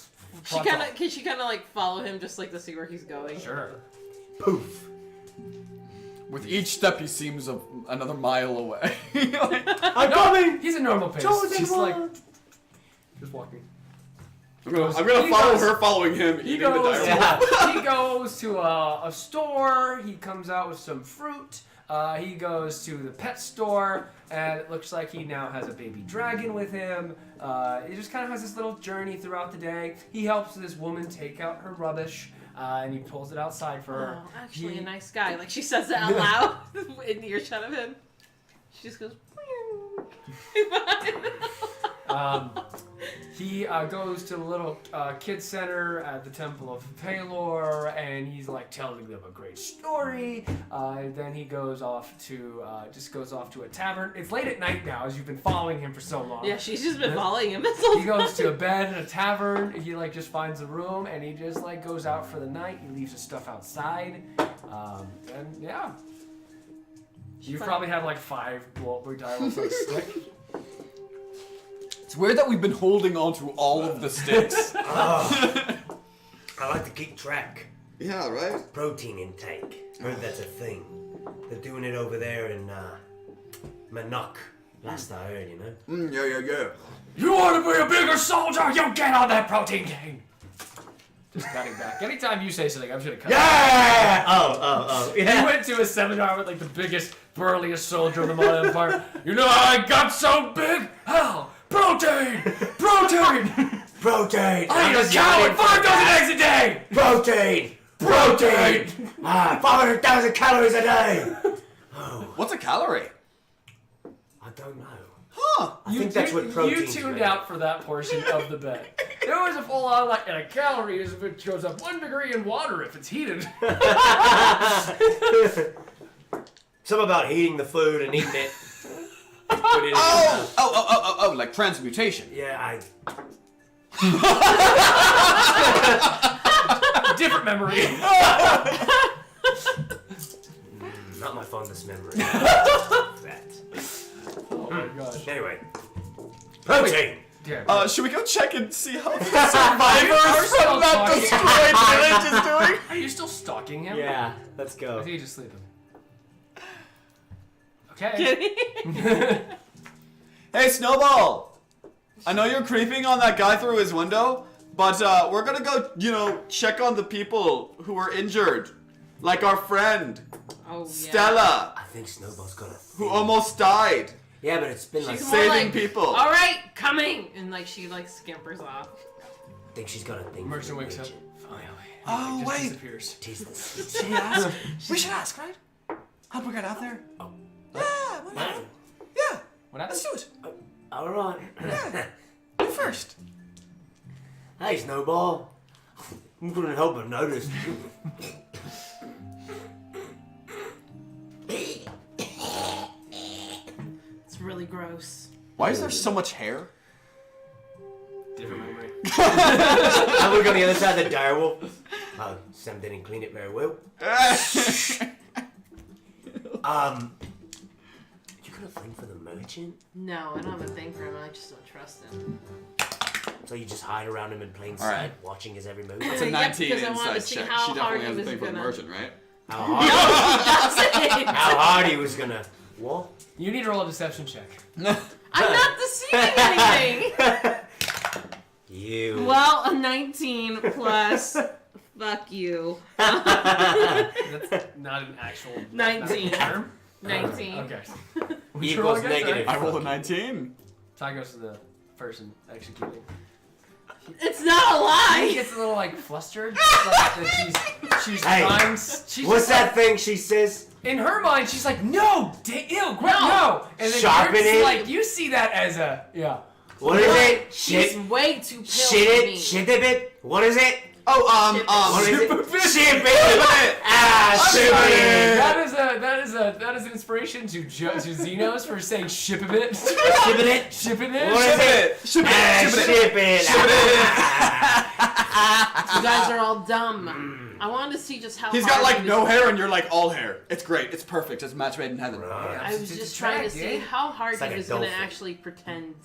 Can she kind of like follow him just like to see where he's going? Sure. Poof. With each step, he seems another mile away. I'm coming. He's a normal pace. Chosen Just like one. just walking. I'm gonna He follow goes- her following him, He eating the goes, direwolf. he goes to a store. He comes out with some fruit. He goes to the pet store, and it looks like he now has a baby dragon with him. He just kind of has this little journey throughout the day. He helps this woman take out her rubbish, and he pulls it outside for her. Oh, actually He- a nice guy. Like she says it out loud in earshot of him. She just goes. He goes to the little kid center at the Temple of Palor, and he's like telling them a great story. And then he goes off to a tavern. It's late at night now, as you've been following him for so long. Yeah, she's just been following him this whole He goes to a bed in a tavern. He like just finds a room, and he just like goes out for the night. He leaves his stuff outside, and yeah. You've probably had like 5 blue direwolves on a stick. It's weird that we've been holding on to all of the sticks. I like to keep track. Yeah, right? Protein intake. Heard that's a thing. They're doing it over there in Manok. Last I heard, you know. Yeah. You want to be a bigger soldier? You get on that protein game. Just cutting back. Anytime you say something, I'm just gonna cut. Yeah! Oh. He went to a seminar with like the biggest, burliest soldier in the Modern Empire. You know how I got so big? How? Protein! Protein! Protein! I eat a cow and 5 dozen eggs a day! Protein! Protein! 500,000 calories a day! What's a calorie? I don't know. Huh. I think that's what protein You tuned out for that portion of the bet. There was a full on like, and a calorie is if it goes up 1 degree in water if it's heated. Something about heating the food and eating it. Put it in Oh, like transmutation. Yeah, Different memory. not my fondest memory. That. Oh my gosh. Anyway. Protein! Yeah. Should we go check and see how the Are survivors still from that talking. destroyed village is doing? Are you still stalking him? Yeah, let's I go. think he's just sleeping. Okay. Hey, Snowball! I know you're creeping on that guy through his window, but we're gonna go, check on the people who were injured. Like our friend, Oh, yeah. Stella, I think Snowball's got a who thing. almost died. Yeah, but it's been like... She's I more saving like, people. All right, coming, and like she like scampers off. think she's got a thing Merchant for the wakes up. Legion. Finally. Oh, Just wait. disappears. Tis the Should we ask? We should ask, right? How'd we get out there? Oh. Yeah, whatever. Yeah, What happened? let's do it. Alright. You first. Hey, Snowball. I couldn't help but notice. It's really gross. Why is there so much hair? Different memory. I look on the other side of the direwolf. Oh, Sam didn't clean it very well. You got a thing for the merchant? No, I don't have a thing for him. I just don't trust him. So you just hide around him in plain All sight, right. watching his every move? It's a Yep, 19 because I wanted to inside see check. how She hard definitely he has a was thing for the gonna- merchant, right? How hard he was gonna What? You need to roll a deception check. I'm not deceiving anything. You. Well, a 19 plus. Fuck you. That's not an actual 19. term. 19. Okay. Equals negative. I rolled a 19. Tie goes to the person executing. It's not a He lie. gets a little like flustered. Like that she's Hey, trying. She's What's just, that thing she says? in her mind, she's like, no, ew, no. And then Sharpen you're just it. like, you see that as a, yeah. What is it? She's Shit. way too pale Shit for it. me. Shit a bit. What is it? Oh, What is it? Shit it. I'm Shit sorry. it. That is an inspiration to Xenos for saying ship a bit. Ship it. Shipping it. What is it? Ship it. Ship it. You guys are all dumb. I wanted to see just how He's hard got like he no was- hair and you're like all hair. It's great. It's perfect. It's a match made in heaven. I was It's just a trying to track, see dude. how hard It's like he a was going to dolphin. actually pretend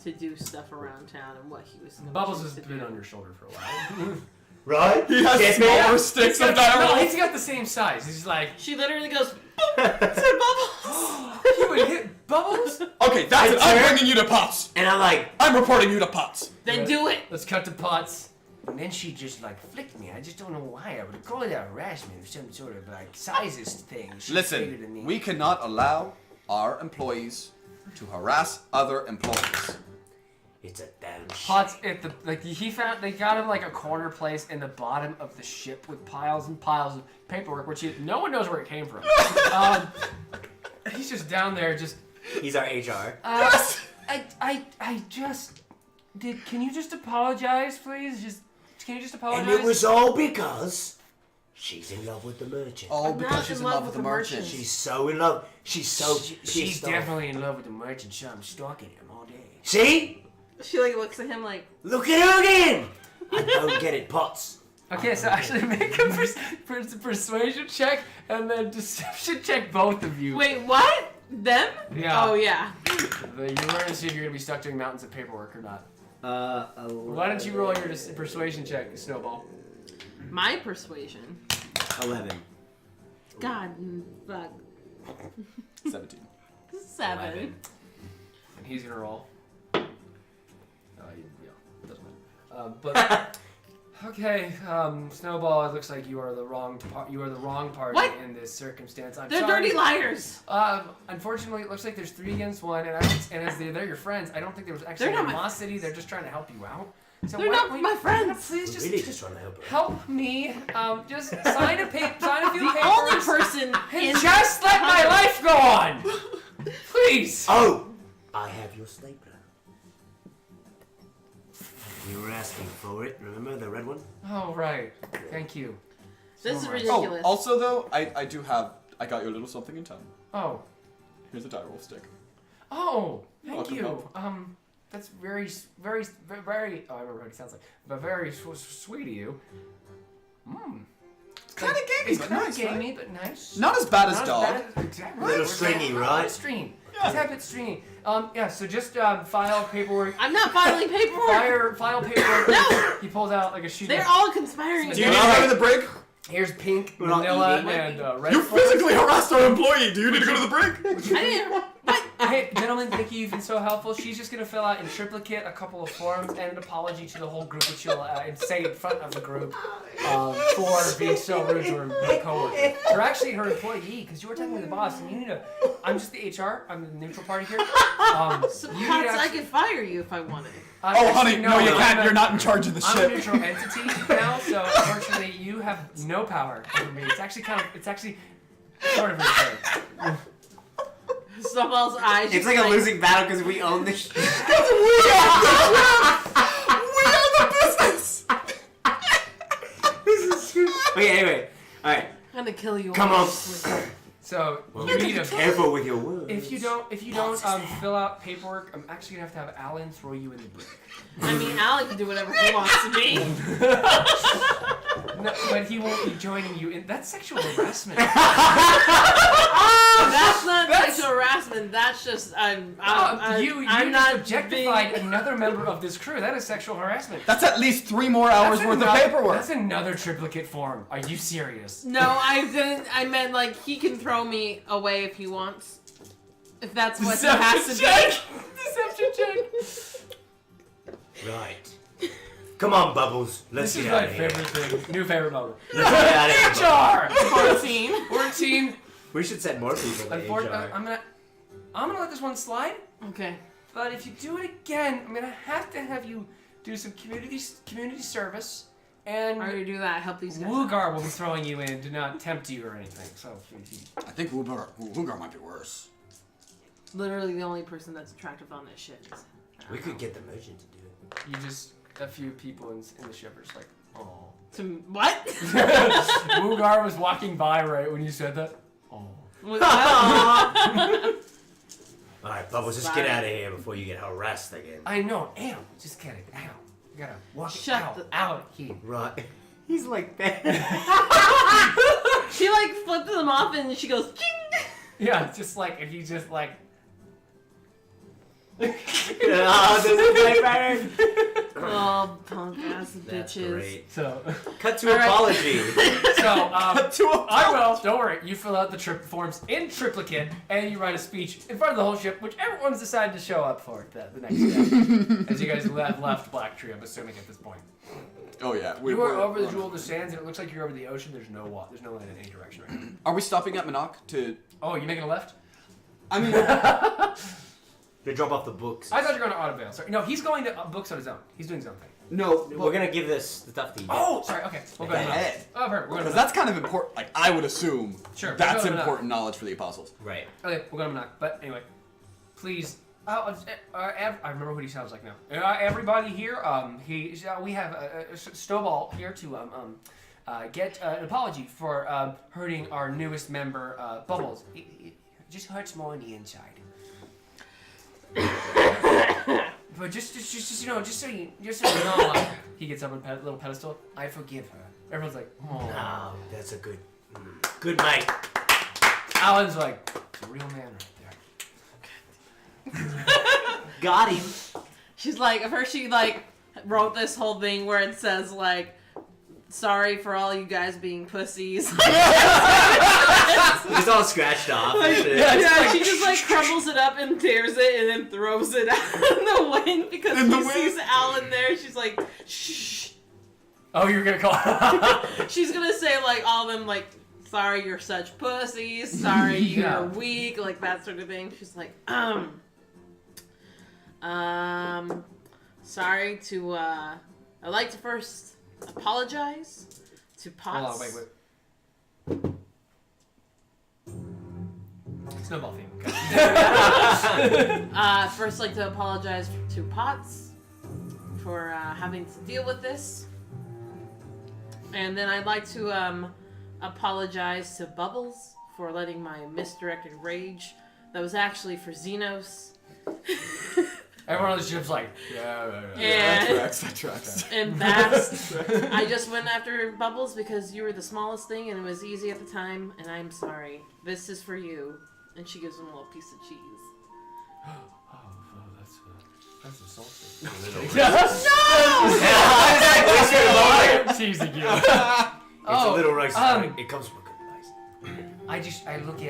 to do stuff around town and what he was going Bubbles to has been on your shoulder for a while. Right? He has Ship smaller it. sticks No, of dynamite. he's got the same size. He's like, She literally goes, Bubbles! you would hit Bubbles? Okay, that's it. I I'm turn- bringing you to Potts. And I'm like, I'm reporting you to Potts. Then do it! Let's cut to Potts. And then she just like flicked me. I just don't know why. I would call it harassment or some sort of like sizist thing. She's bigger than Listen, me. we cannot allow our employees to harass other employees. it's a damn shit. Potts at the they got him like a corner place in the bottom of the ship with piles and piles of paperwork, which no one knows where it came from. He's just down there, just. He's our HR. I just did. Can you just apologize, please? Can you just apologize? And it was all because she's in love with the merchant. All I'm because not she's in in love love with with the the merchant. merchant. She's so in love. She's so She's pissed off. definitely in love with the merchant, so I'm stalking him all day. See? She like looks at him like, Look at her again. I don't get it, Potts. Okay, so actually make a persuasion check and then deception check, both of you. wait, what? Them? Yeah. Oh, yeah. You're learning to see if you're gonna be stuck doing mountains of paperwork or not. 11. Why don't you roll your persuasion check, Snowball? My persuasion. 11. God, fuck. 17. 7. 11. And he's gonna roll. Yeah, doesn't matter. But okay, Snowball. It looks like you are the wrong party What? in this circumstance. I'm They're sorry. dirty liars. Unfortunately, it looks like there's 3 against 1, and as they're your friends, I don't think there was actually They're not my- animosity. They're just trying to help you out. So They're why not don't we- my friends. Please We're just, really just trying to help her. help me. Just sign a few papers. The only person and in just let my life go on. Please. Oh! I have your stapler. You were asking for it, remember the red one? Oh right. Thank you. This so is much. ridiculous. Oh, also though, I got you a little something in town. Oh. Here's a die roll stick. Oh, thank Welcome you. home. That's very. Oh, I remember what it sounds like. But very sweet of you. Mmm. It's kind of gamey, but nice, gamey, right? but nice. Not as bad as Not dog. Exactly. Little stringy, right? Stringy. Yeah. It's a bit stringy. Yeah. So just file paperwork. I'm not filing paperwork. File paperwork. No! He pulls out like a sheet. They're of, all conspiring. Do you need to go to the brig? Here's pink, We're not vanilla, eating. and red. You forest. physically harassed our employee. Do you need to go to the brig? I didn't. What? Hey, gentlemen, thank you. You've been so helpful. She's just going to fill out in triplicate a couple of forms and an apology to the whole group, which she'll say in front of the group for being so rude to her coworker. You're actually her employee because you were technically the boss, and you need to. I'm just the HR. I'm the neutral party here. So You need Potts, to I actually- could fire you if I wanted. Oh, actually, honey, no, you I'm can't. a- You're not in charge of the I'm a ship. neutral entity now, so unfortunately you have no power over me. It's actually sort of insane. Someone's eyes. It's just like a losing battle because we own the ship. We are the business. Okay, anyway. Alright. I'm gonna kill you. Come all. on. So Well, you need to. careful with your words. If you don't fill out paperwork, I'm actually gonna have Alan throw you in the brick. I mean, Alec can do whatever he wants to be. No, but he won't be joining you in. That's sexual harassment. That's not sexual harassment. That's just I'm you I'm just not objectified another member of this crew. That is sexual harassment. That's at least 3 more hours That's worth of another- paperwork. That's another triplicate form. Are you serious? No, I didn't. I meant like he can throw me away if he wants. If that's what it has to Deception check. Right. Come on, Bubbles. Let's This is get out my of here. favorite thing. New favorite moment. Let's get out of here. Bubbles. HR. 14. 14. We should send more people to Unfortunately, HR. I'm gonna let this one slide. Okay. But if you do it again, I'm gonna have to have you do some community service, and I already do that. I help these guys. Wugar will be throwing you in to not tempt you or anything. So I think Wugar might be worse. Literally the only person that's attractive on this shit is. We could get the merchant to do it. you just a few people in the ship are just like, oh. To what? Wugar was walking by right when you said that. Oh. Was that? All right, Bubbles, just get out of here before you get harassed again. I know. Ow. Just get it. Ow. You gotta walk it Shut out. the- Out here. Right. He's like that. She like flipped them off and she goes, ching! Yeah, it's just like if you just like. Oh, this is my pattern. Oh, punk ass That's bitches. great. So. Cut to All right. apology. So, I will. Don't worry. You fill out the forms in triplicate, and you write a speech in front of the whole ship, which everyone's decided to show up for the next day. As you guys left Black Tree, I'm assuming at this point. Oh yeah. You are over the Jewel of the Sands, and it looks like you're over the ocean. There's no water. There's no land in any direction right now. Are we stopping at Monarch to? Oh, you making a left? I mean, They drop off the books. I thought you were going to Autovale. Sorry. No, he's going to books on his own. He's doing his own thing. no. We're gonna give this the stuff to you. Oh, sorry. Okay. We'll go ahead. Ahead. Oh, perfect. We're going Because to that's kind of important. Like I would assume. Sure, That's we'll go to important knowledge for the apostles. Right. Okay, we're going to knock. But anyway, please. I remember what he sounds like now. Everybody here, we have Snowball here to get an apology for hurting our newest member, Bubbles. It just hurts more on the inside. But just so you know, he gets up on a little pedestal. I forgive her. Everyone's like, oh. No, that's a good mate. Alan's like, it's a real man right there. Got him. She's like, at first she like wrote this whole thing where it says like, sorry for all you guys being pussies. It's all scratched off. Yeah, she just like crumbles it up and tears it and then throws it out in the wind because she sees Alan there. She's like, shh. Oh, you're gonna call. She's gonna say like all of them like, sorry you're such pussies. Sorry you're Yeah. weak, like that sort of thing. She's like, sorry to I'd like to first apologize to Potts. Hold on, wait. Snowball theme. First, like to apologize to Potts for having to deal with this, and then I'd like to apologize to Bubbles for letting my misdirected rage. That was actually for Xenos. Everyone on the ship's like, yeah. And, That tracks. and Bast, I just went after Bubbles because you were the smallest thing and it was easy at the time, and I'm sorry. This is for you. And she gives him a little piece of cheese. That's insulting. No! I'm teasing you. It's a little rice. It comes from a good place. I look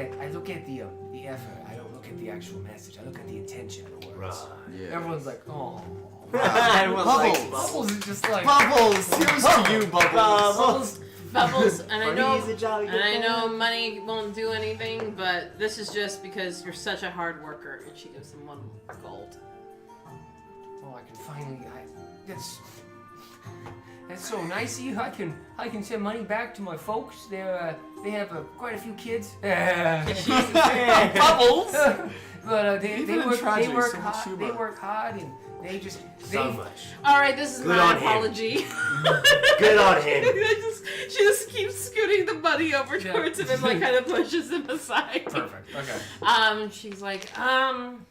at the effort. I don't look at the actual message. I look at the intention of the words. Yeah. Everyone's like, oh. Everyone likes Bubbles. Bubbles is just like Bubbles. Here's to you, Bubbles. Bubbles, and I know, He's a jolly good and I know man. money won't do anything, but this is just because you're such a hard worker. And she gives him 1 gold. oh, I can finally. That's so nice of you. I can send money back to my folks. They have quite a few kids. Bubbles. But they Even in work tragedy, so much hard. They humor. work hard and they So much. All right, this is Good my on him. apology. Good on him. She just keeps scooting the buddy over Yeah. towards him and like kind of pushes him aside. Perfect. Okay. She's like, and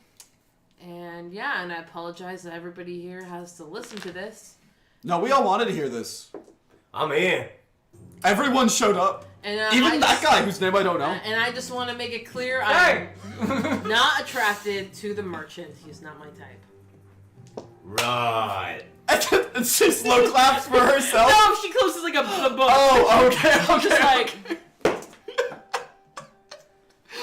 yeah, and I apologize that everybody here has to listen to this. No, we all wanted to hear this. I'm here. Everyone showed up. And Even that guy whose name I don't know. And I just want to make it clear, Hey! I'm not attracted to the merchant. He's not my type. Right. And she slow claps for herself. No, she closes like a book. Oh, okay, I'm just okay. like,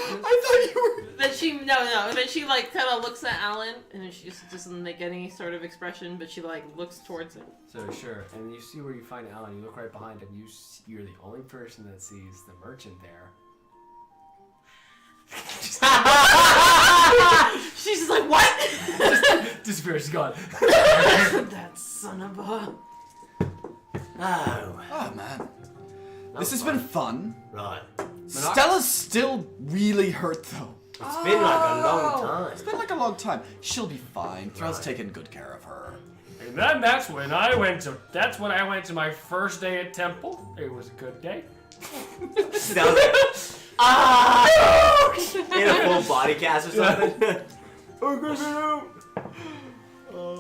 I thought you were. Then she Then she like kind of looks at Alan, and then she just doesn't make any sort of expression, but she like looks towards him. So sure, and you see where you find Alan. You look right behind him. You're the only person that sees the merchant there. She's just like, what? Disappears. She's gone. That son of a. Oh man, this has been fun. Right. Stella's still really hurt though. It's been like a long time. It's been like a long time. She'll be fine. Threll's taking good care of her. And then that's when I went to my first day at temple. It was a good day. Stella's in a full body cast or something. Oh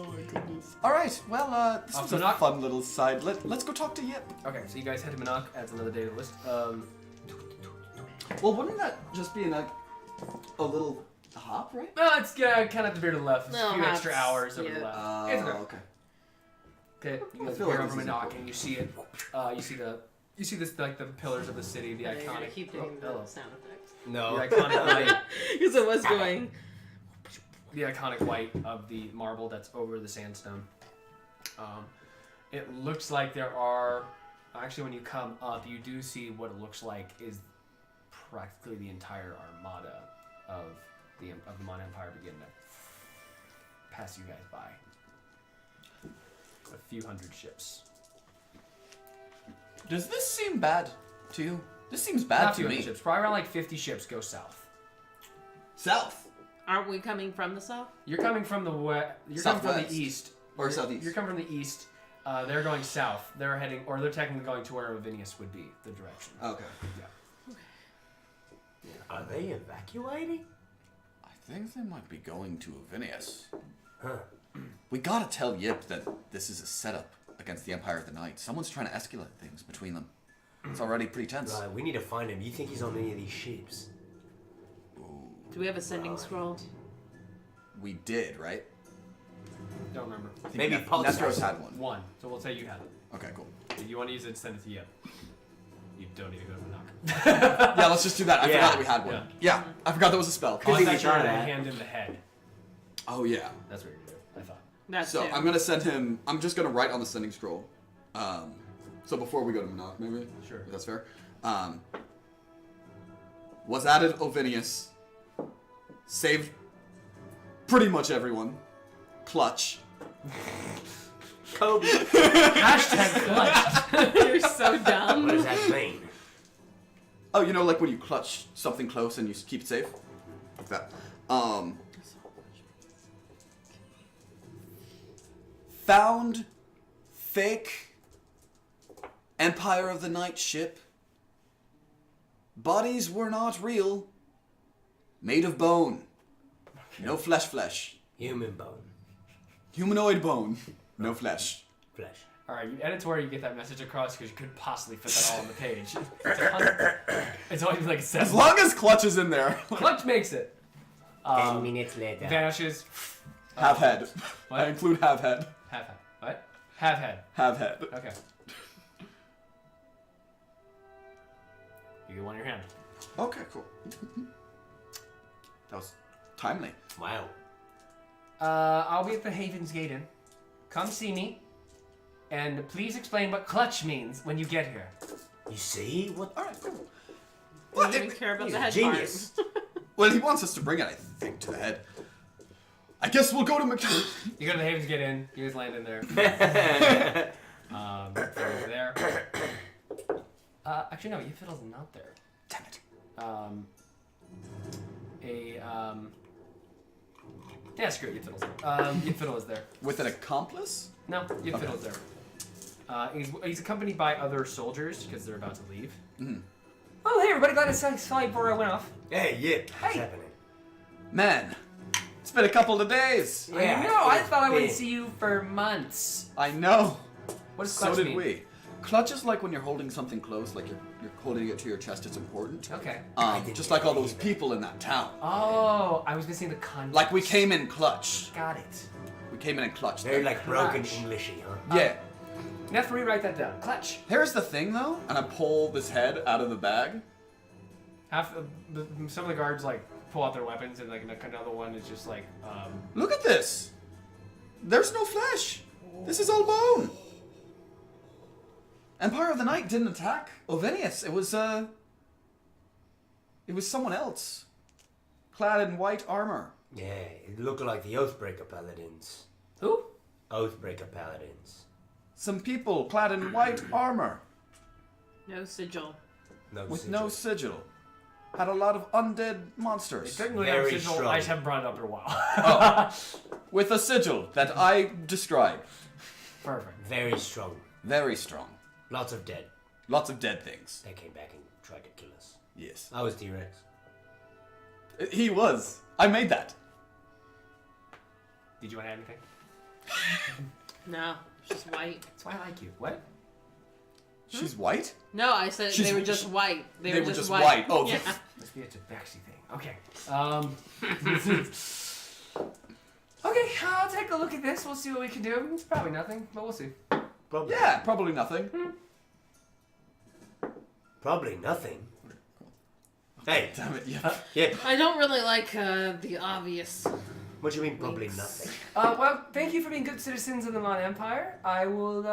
my goodness. All right. Well, this was a Monarch? fun little side. Let's go talk to Yip. Okay, so you guys head to Monarch. Adds another day to the list. Well, wouldn't that just be a little hop, right? No, it's kind of at the beer to the left. It's No, a few extra that's- hours over yeah. the left. It's okay. Okay. Okay, you guys feel peer like over this is Monarch and you see it. You see this like the pillars of the city, the You're gonna iconic. keep doing hello. the sound effects. No. The iconic light. Because it was going. The iconic white of the marble that's over the sandstone. It looks like there are, actually when you come up, you do see what it looks like is practically the entire armada of the Mon Empire beginning to pass you guys by. A few hundred ships. Does this seem bad to you? This seems bad Not a to few me. hundred ships, probably around like 50 ships go south. South Aren't we coming from the south? You're coming from the west. You're coming from Southwest. the east. or southeast? You're coming from the east. They're going south. They're heading, or they're technically going to where Ravinius would be, the direction. Okay. Are they evacuating? I think they might be going to Avinius. Huh. We gotta tell Yip that this is a setup against the Empire of the Night. Someone's trying to escalate things between them. It's already pretty tense. Right, we need to find him. You think he's on any of these ships? Do we have a sending scroll? We did, right? Don't remember. I think Maybe Pulse Nestros has had one. One. So we'll say you have it. Okay, cool. If you want to use it, send it to Yip. You don't need to go to Monarch. Yeah, let's just do that. I Yeah. forgot that we had one. Yeah, I forgot that was a spell. Oh, I think thought we you tried were going to that. hand him the head. Oh yeah. That's what you're going to do, I thought. That's So it. I'm gonna send him. I'm just gonna write on the sending scroll. So before we go to Monarch, maybe. Sure. If that's fair. Was added Ovinius. Saved pretty much everyone. Clutch. Kobe. Hashtag clutch. You're so dumb. What does that mean? Oh, you know, like when you clutch something close and you keep it safe? Like that. Found fake Empire of the Night ship. Bodies were not real. Made of bone. No flesh. Human bone. Humanoid bone. No flesh. Flesh. All right, you edit to where you get that message across because you couldn't possibly fit that all on the page. It's only like 7. As long as Clutch is in there. Clutch makes it. 10 minutes later. Vanishes. Have head. What? I include have head. Have head. What? Have head. Have head. Okay. You get one in your hand. Okay, cool. That was timely. Wow. I'll be at the Haven's Gate Inn. Come see me. And please explain what clutch means when you get here. You see? What? Alright, cool. I don't even care about He's the a head genius. part. Well, he wants us to bring it, I think, to the head. I guess we'll go to McKinney. You go to the Haven's Gate Inn. You guys land in there. Over there. Actually, no. Yfiddle's not there. Damn it. Yeah, screw it. Yfiddle's there. Yfiddle is there. With an accomplice? No, Yfiddle's there. He's accompanied by other soldiers because they're about to leave. Mm-hmm. Oh, hey, everybody. Glad I saw you before I went off. Hey, yeah. What's Hey. happening? Man, it's been a couple of days. I know. I it's thought I wouldn't big. see you for months. I know. What does So clutch did mean? we. Clutch is like when you're holding something close, like you're holding it to your chest, it's important. Okay. Just like all those people in that town. Oh, I was missing the context. Like we came in clutch. Got it. We came in clutch. Very there. like broken Clutch. Englishy, huh? Yeah. You have to rewrite that down. Clutch. Here's the thing though, and I pull this head out of the bag. Some of the guards like pull out their weapons, and like another one is just like, Look at this. There's no flesh. This is all bone. Empire of the Night didn't attack Ovenius. It was someone else, clad in white armor. Yeah, it looked like the Oathbreaker Paladins. who? Oathbreaker Paladins. Some people clad in white armor No sigil. No with sigil. no sigil. Had a lot of undead It monsters. technically Very have sigil, strong. I just haven't brought it up in a while. With a sigil that I describe. Perfect. Very strong. Very strong. Lots of dead. Lots of dead things. They came back and tried to kill us. Yes. I was T-Rex. He was. I made that. Did you want to add anything? No, she's white. That's why I like you. What? She's white? No, I said She's- they were just white. They were just white. Oh, yeah. Must be a tabaxi thing. Okay. Okay, I'll take a look at this. We'll see what we can do. It's probably nothing, but we'll see. Probably. Yeah, probably nothing. Probably nothing. Hey. Damn it, yeah. Yeah. I don't really like the obvious. What do you mean, probably nothing? Well, thank you for being good citizens of the Mon Empire. I will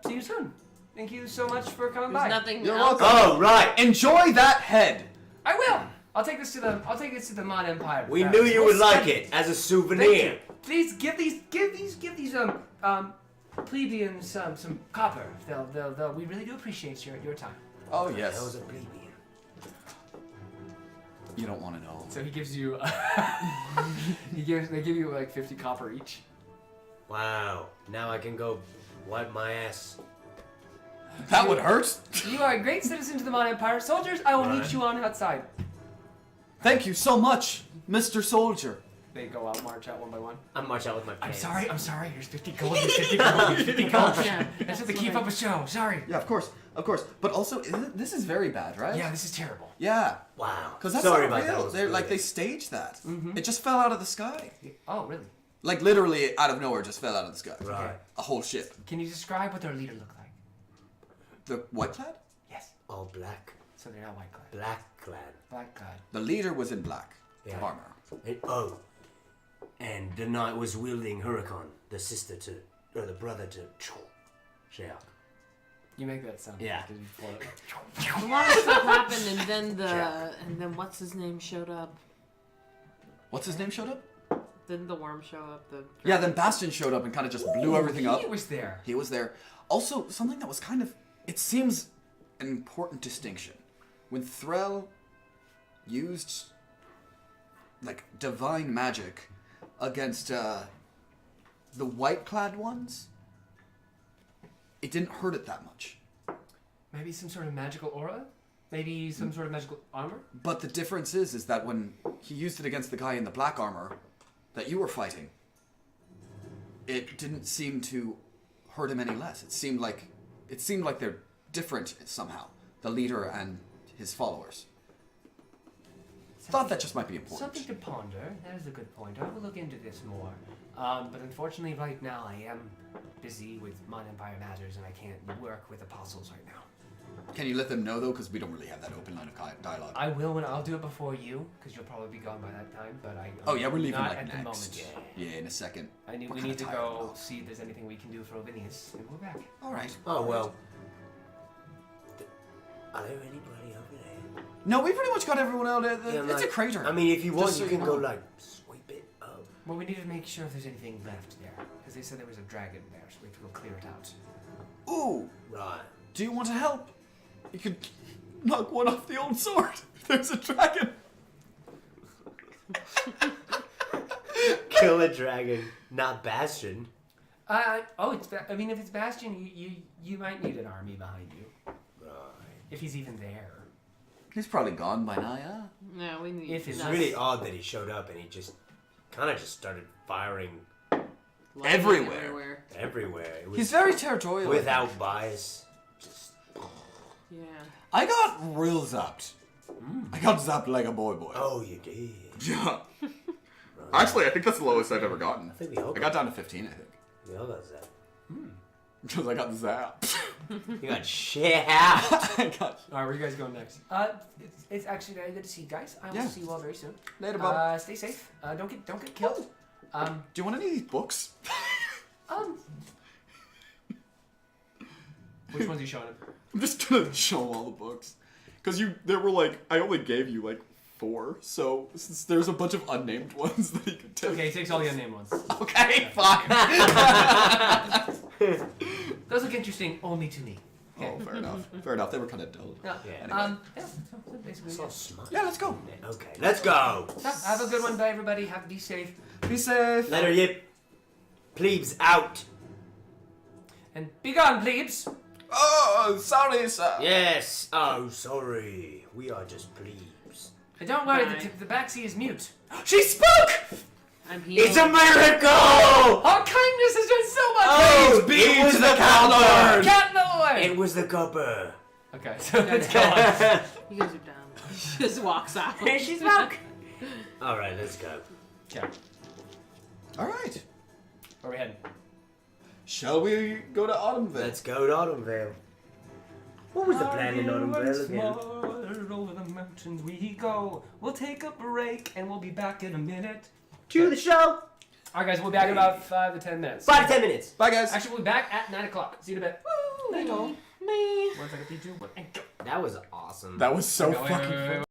see you soon. Thank you so much for coming There's by. nothing You're else. welcome. Oh, right. Enjoy that head. I will. I'll take this to the Mon Empire. We knew you would like it as a souvenir. Thank you. Please give these plebeians some copper. They'll we really do appreciate your time. Oh, That was yes. a plebeian. You don't want to know. So he gives you they give you like 50 copper each. Wow. Now I can go wipe my ass. That would hurt. You are a great citizen to the Mon Empire. Soldiers, I will meet Right. you on outside. Thank you so much, Mr. Soldier. They go out, march out one by one. I march out with my pants. I'm sorry. Here's 50 gold. Here's 50 gold. Here's 50 gold. Yeah, That's just to that's keep what up a show. Sorry. Yeah, of course. But also, this is very bad, right? Yeah, this is terrible. Yeah. Wow. Because that's Sorry not about real. that. They're like they staged that. It just fell out of the sky. Oh, really? Like literally out of nowhere, just fell out of the sky. Right. A whole ship. Can you describe what their leader looked like? The white clad? Yes. All black. So they're not white clad. Black clad. Black clad. The leader was in black Yeah. armor. And the knight was wielding Huracan, the sister to, or the brother to Sheok. You make that sound. Yeah. Did you pull it? A lot of stuff happened, and then what's his name showed up. What's his name showed up? Didn't the worm show up? Yeah, then Bastion showed up and kind of just blew everything up. He was there. He was there. Also, something that was kind of, it seems an important distinction. When Threll used, like, divine magic against the white-clad ones, it didn't hurt it that much. Maybe some sort of magical aura? Maybe some sort of magical armor? But the difference is that when he used it against the guy in the black armor that you were fighting, it didn't seem to hurt him any less. It seemed like they're different somehow, the leader and his followers. Thought that just might be important. Something to ponder. That is a good point. I will look into this more. But unfortunately, right now, I am busy with Mon Empire matters, and I can't work with apostles right now. Can you let them know though, because we don't really have that open line of dialogue. I will when I'll do it before you, because you'll probably be gone by that time. But Oh yeah, we're leaving not like at the next. moment. Yeah, in a second. We We're need kinda to tired go now. see if there's anything we can do for Ovinius, and we're back. All right. Oh, well. Are there anybody over there? No, we pretty much got everyone out. Yeah, It's a like- crater. I mean, if you want, Just so you you can go, know. like, sweep it up. Well, we need to make sure if there's anything left there, because they said there was a dragon there, so we have to go clear it out. Ooh, Right. do you want to help? You could knock one off the old sword. There's a dragon. Kill a dragon, not Bastion. If it's Bastion, you might need an army behind you. Right. If he's even there. He's probably gone by now, yeah. No, we need. If It's Nuts. really odd that he showed up and he just kind of just started firing lightning everywhere. everywhere. It was He's very territorial. without bias. Just Yeah. I got real zapped. I got zapped like a boy. oh, you did. Yeah. Actually, I think that's the lowest I've ever gotten. I think we all I got down to 15, I think. we all got that. Because I got zapped. You got shit out. I got All right, where are you guys going next? It's actually very good to see you guys. I will Yeah. see you all very soon. you. Later, Bob. Stay safe. Don't get killed. Do you want any of these books? Which ones are you showing him? I'm just gonna show all the books. Because there were like, I only gave you like 4, so since there's a bunch of unnamed ones that he could take. Okay, he takes all the unnamed ones. Okay, fine. Those look interesting only to me. Oh, fair enough. Fair enough. They were kind of dull. Yeah. Yeah. So basically, So yeah. smart. Yeah, let's go. Okay, let's go. So, have a good one, bye everybody. Have to be safe. Be safe. Letter Yip. Plebes out. And be gone, plebes. Oh, sorry, sir. Yes. Oh, sorry. We are just plebes. And don't worry, Bye. the backseat is mute. She spoke! I'm healed. It's a miracle! Our kindness has done so much! Oh, Be it was to the the copper! Cat Lord! It was the copper. Okay, so let's go on. You guys are dumb. Just walks out. She spoke! Alright, let's go. Okay, All right. where are we heading? Shall we go to Autumnville? Let's go to Autumnville. What was the plan in Autumnville again? Over the mountains we go. We'll take a break and we'll be back in a minute. To the show. All right, guys, we'll be back in about 5 to 10 minutes. 5 to 10 minutes. Bye, guys. Actually, we'll be back at 9 o'clock. See you in a bit. Woo! Me. 1 second, 3, 2, 1, and go. That was awesome. That was so Okay, wait, fucking wait, wait, fun. wait.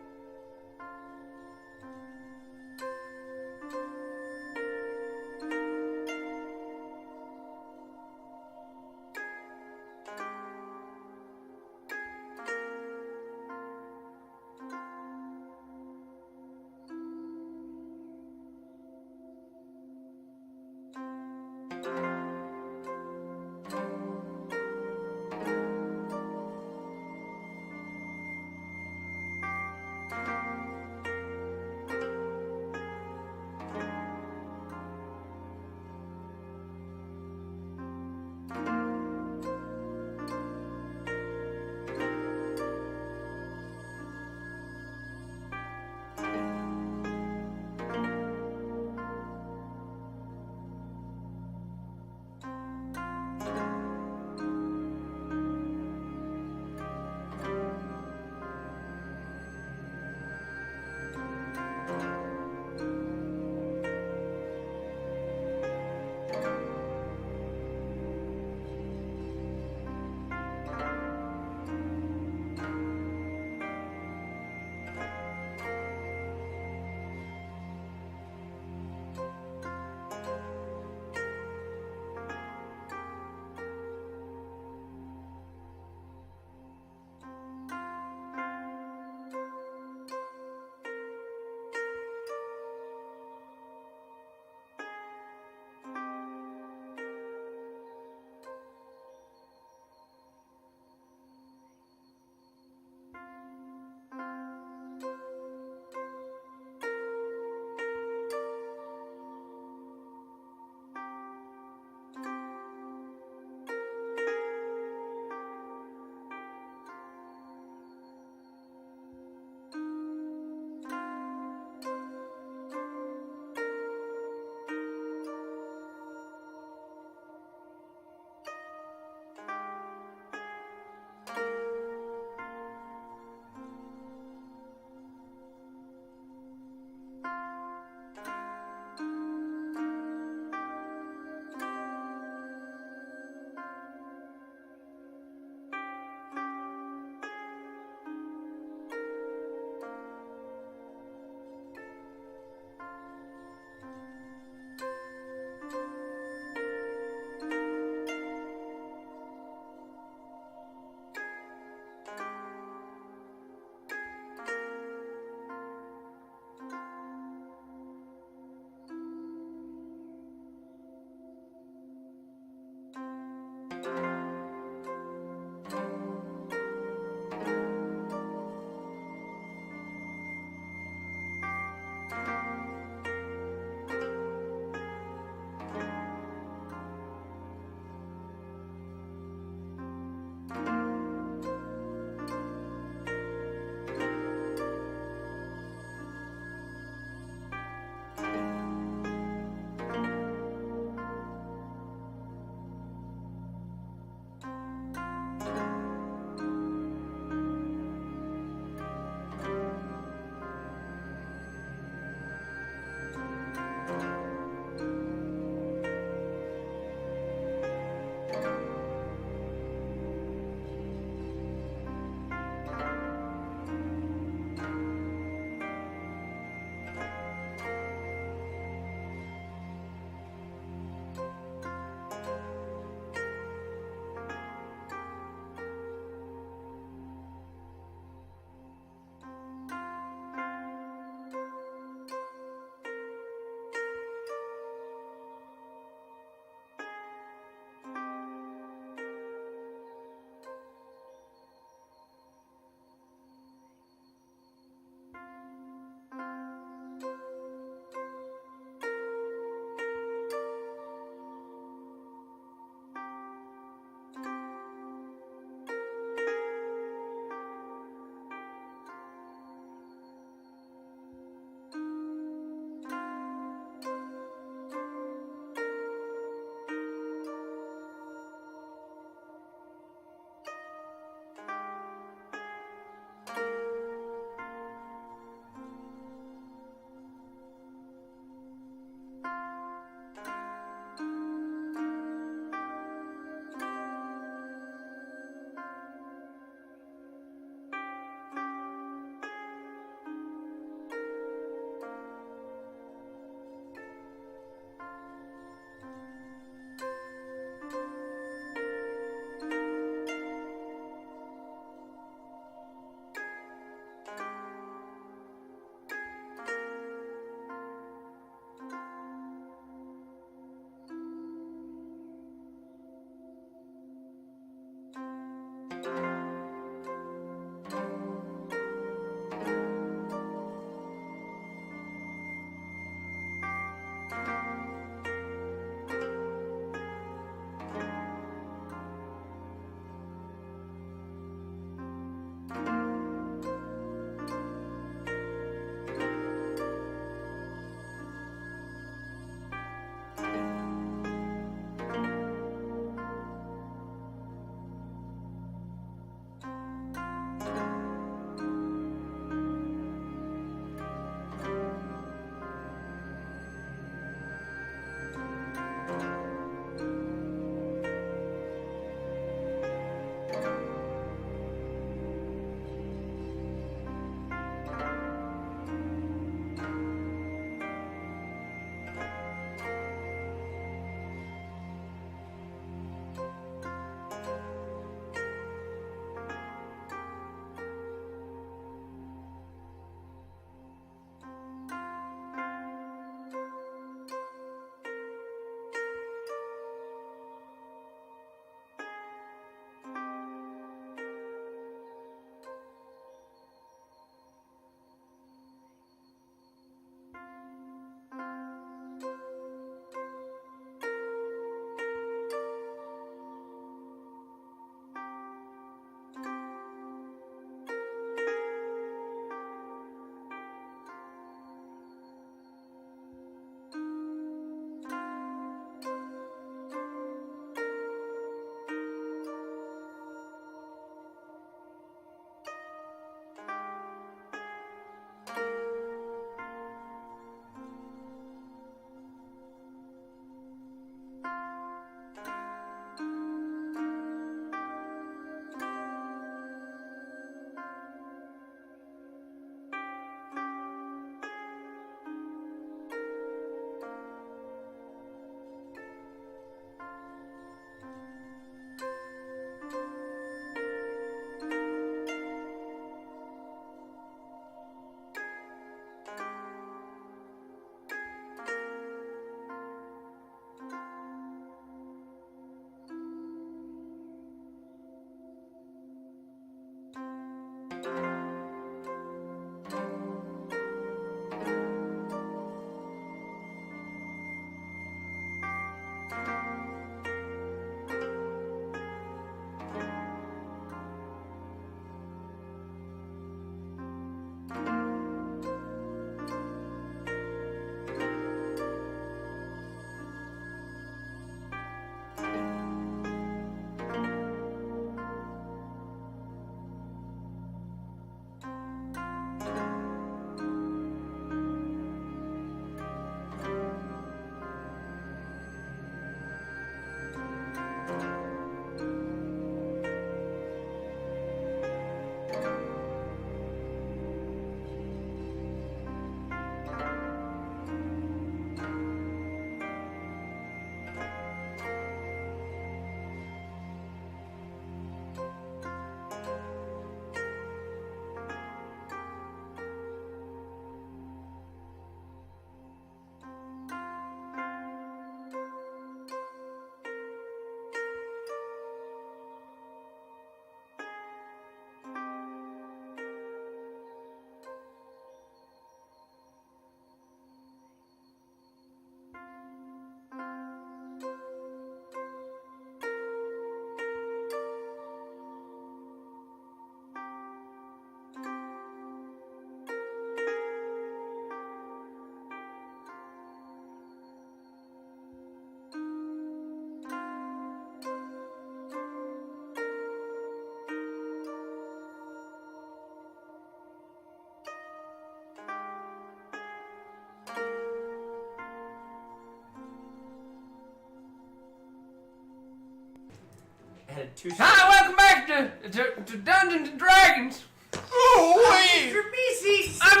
Had two. Hi, welcome back to Dungeons and Dragons. Oh, wait! Mr. Meeseeks! I'm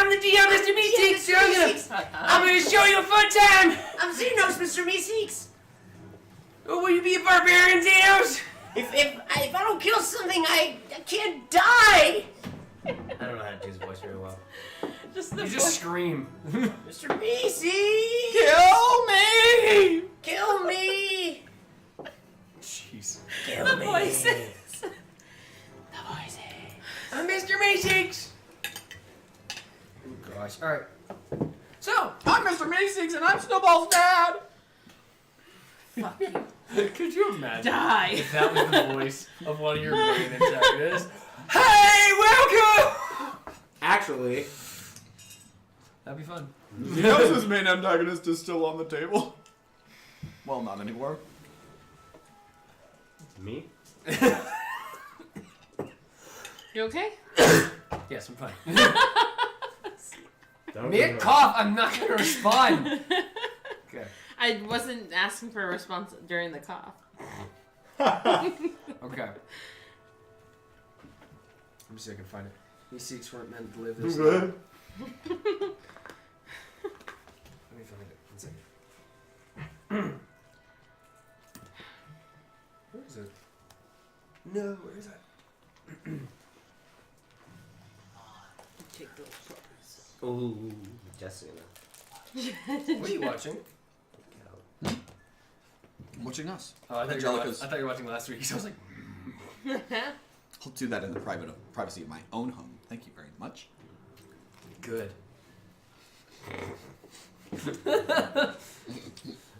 the DM, Mr. Meeseeks. I'm gonna show you a fun time. I'm Xenos, Mr. Meeseeks! Oh, will you be a barbarian, Xenos? If I don't kill something, I can't die! I don't know how to do his voice very well. Just the You just scream. Mr. Meeseeks! Kill me! Kill me! Jeez. Kill the me! voices. I'm Mr. Meeseeks. Oh gosh. All right. So, I'm Mr. Meeseeks and I'm Snowball's dad! Fuck you. Could you imagine Die. if that was the voice of one of your main antagonists? hey, welcome. Actually, That'd be fun. He knows his main antagonist is still on the table. Well, not anymore. me? You okay? Yes, I'm fine. Mid cough, I'm not gonna respond. Okay. I wasn't asking for a response during the cough. Okay. Let me see if I can find it. These Seeks weren't meant to live this long. Let me find it. 1 second. Where is it? No, where is that? Take those fuckers. Ooh, Jessica. What are you watching? Watching us. Oh, I thought Angelica's. you were watching last week. So I was like, I'll do that in the privacy of my own home. Thank you very much. good.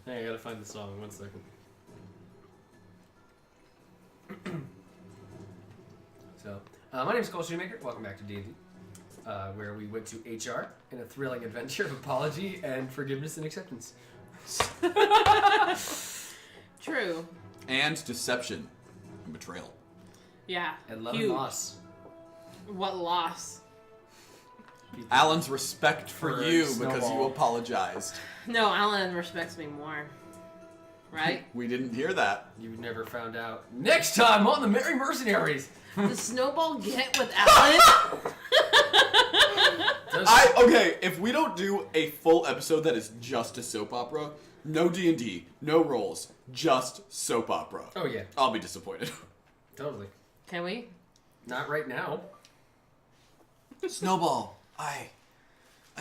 Hey, I gotta find the song. 1 second. So, my name is Cole Shoemaker. Welcome back to D&D, where we went to HR in a thrilling adventure of apology and forgiveness and acceptance. True. And deception and betrayal. Yeah. And love Huge. and loss. What loss? Alan's respect for For you because you Snowball. apologized. No, Alan respects me more. Right? We didn't hear that. You never found out. Next time on the Merry Mercenaries. Does Snowball get with Alan? Okay, if we don't do a full episode that is just a soap opera, no D&D, no rolls, just soap opera. Oh yeah, I'll be disappointed. totally. Can we? Not right now. Snowball, I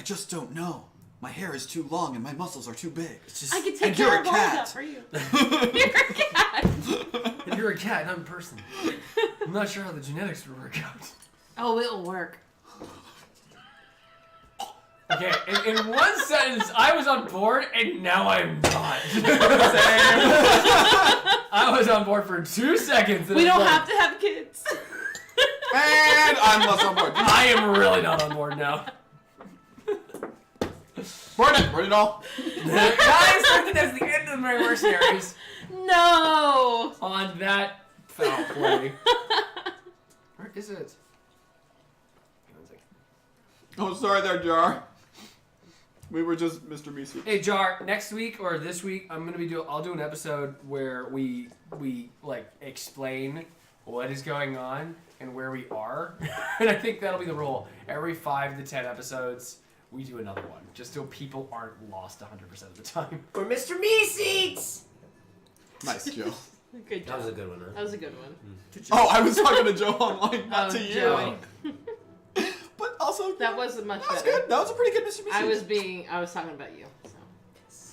just don't know. My hair is too long and my muscles are too big. It's just, I can take and you're care a of all of that cat. for you. You're a cat. And you're a cat, not a person. I'm not sure how the genetics would work out. Oh, it'll work. Okay, in one sentence, I was on board, and now I'm not. I was on board for 2 seconds. We don't have to have kids. And I'm less on board. I am really not on board now. Burn it all. Guys, I think that's the end of the Mercenaries. No. On that foul play. Where is it? Oh, sorry there, Jar. We were just Mr. Meeseeks. Hey Jar, next week or this week, I'll do an episode where we like explain what is going on and where we are, and I think that'll be the rule. Every 5 to 10 episodes, we do another one, just so people aren't lost 100% of the time. For Mr. Meeseeks! Nice, Joe. Good job. That was a good one, huh? That was a good one. Oh, I was talking to Joe online, not to you. Joey. But also, That was much that was better. good. That was a pretty good Mr. Meeseeks. I was talking about you. So.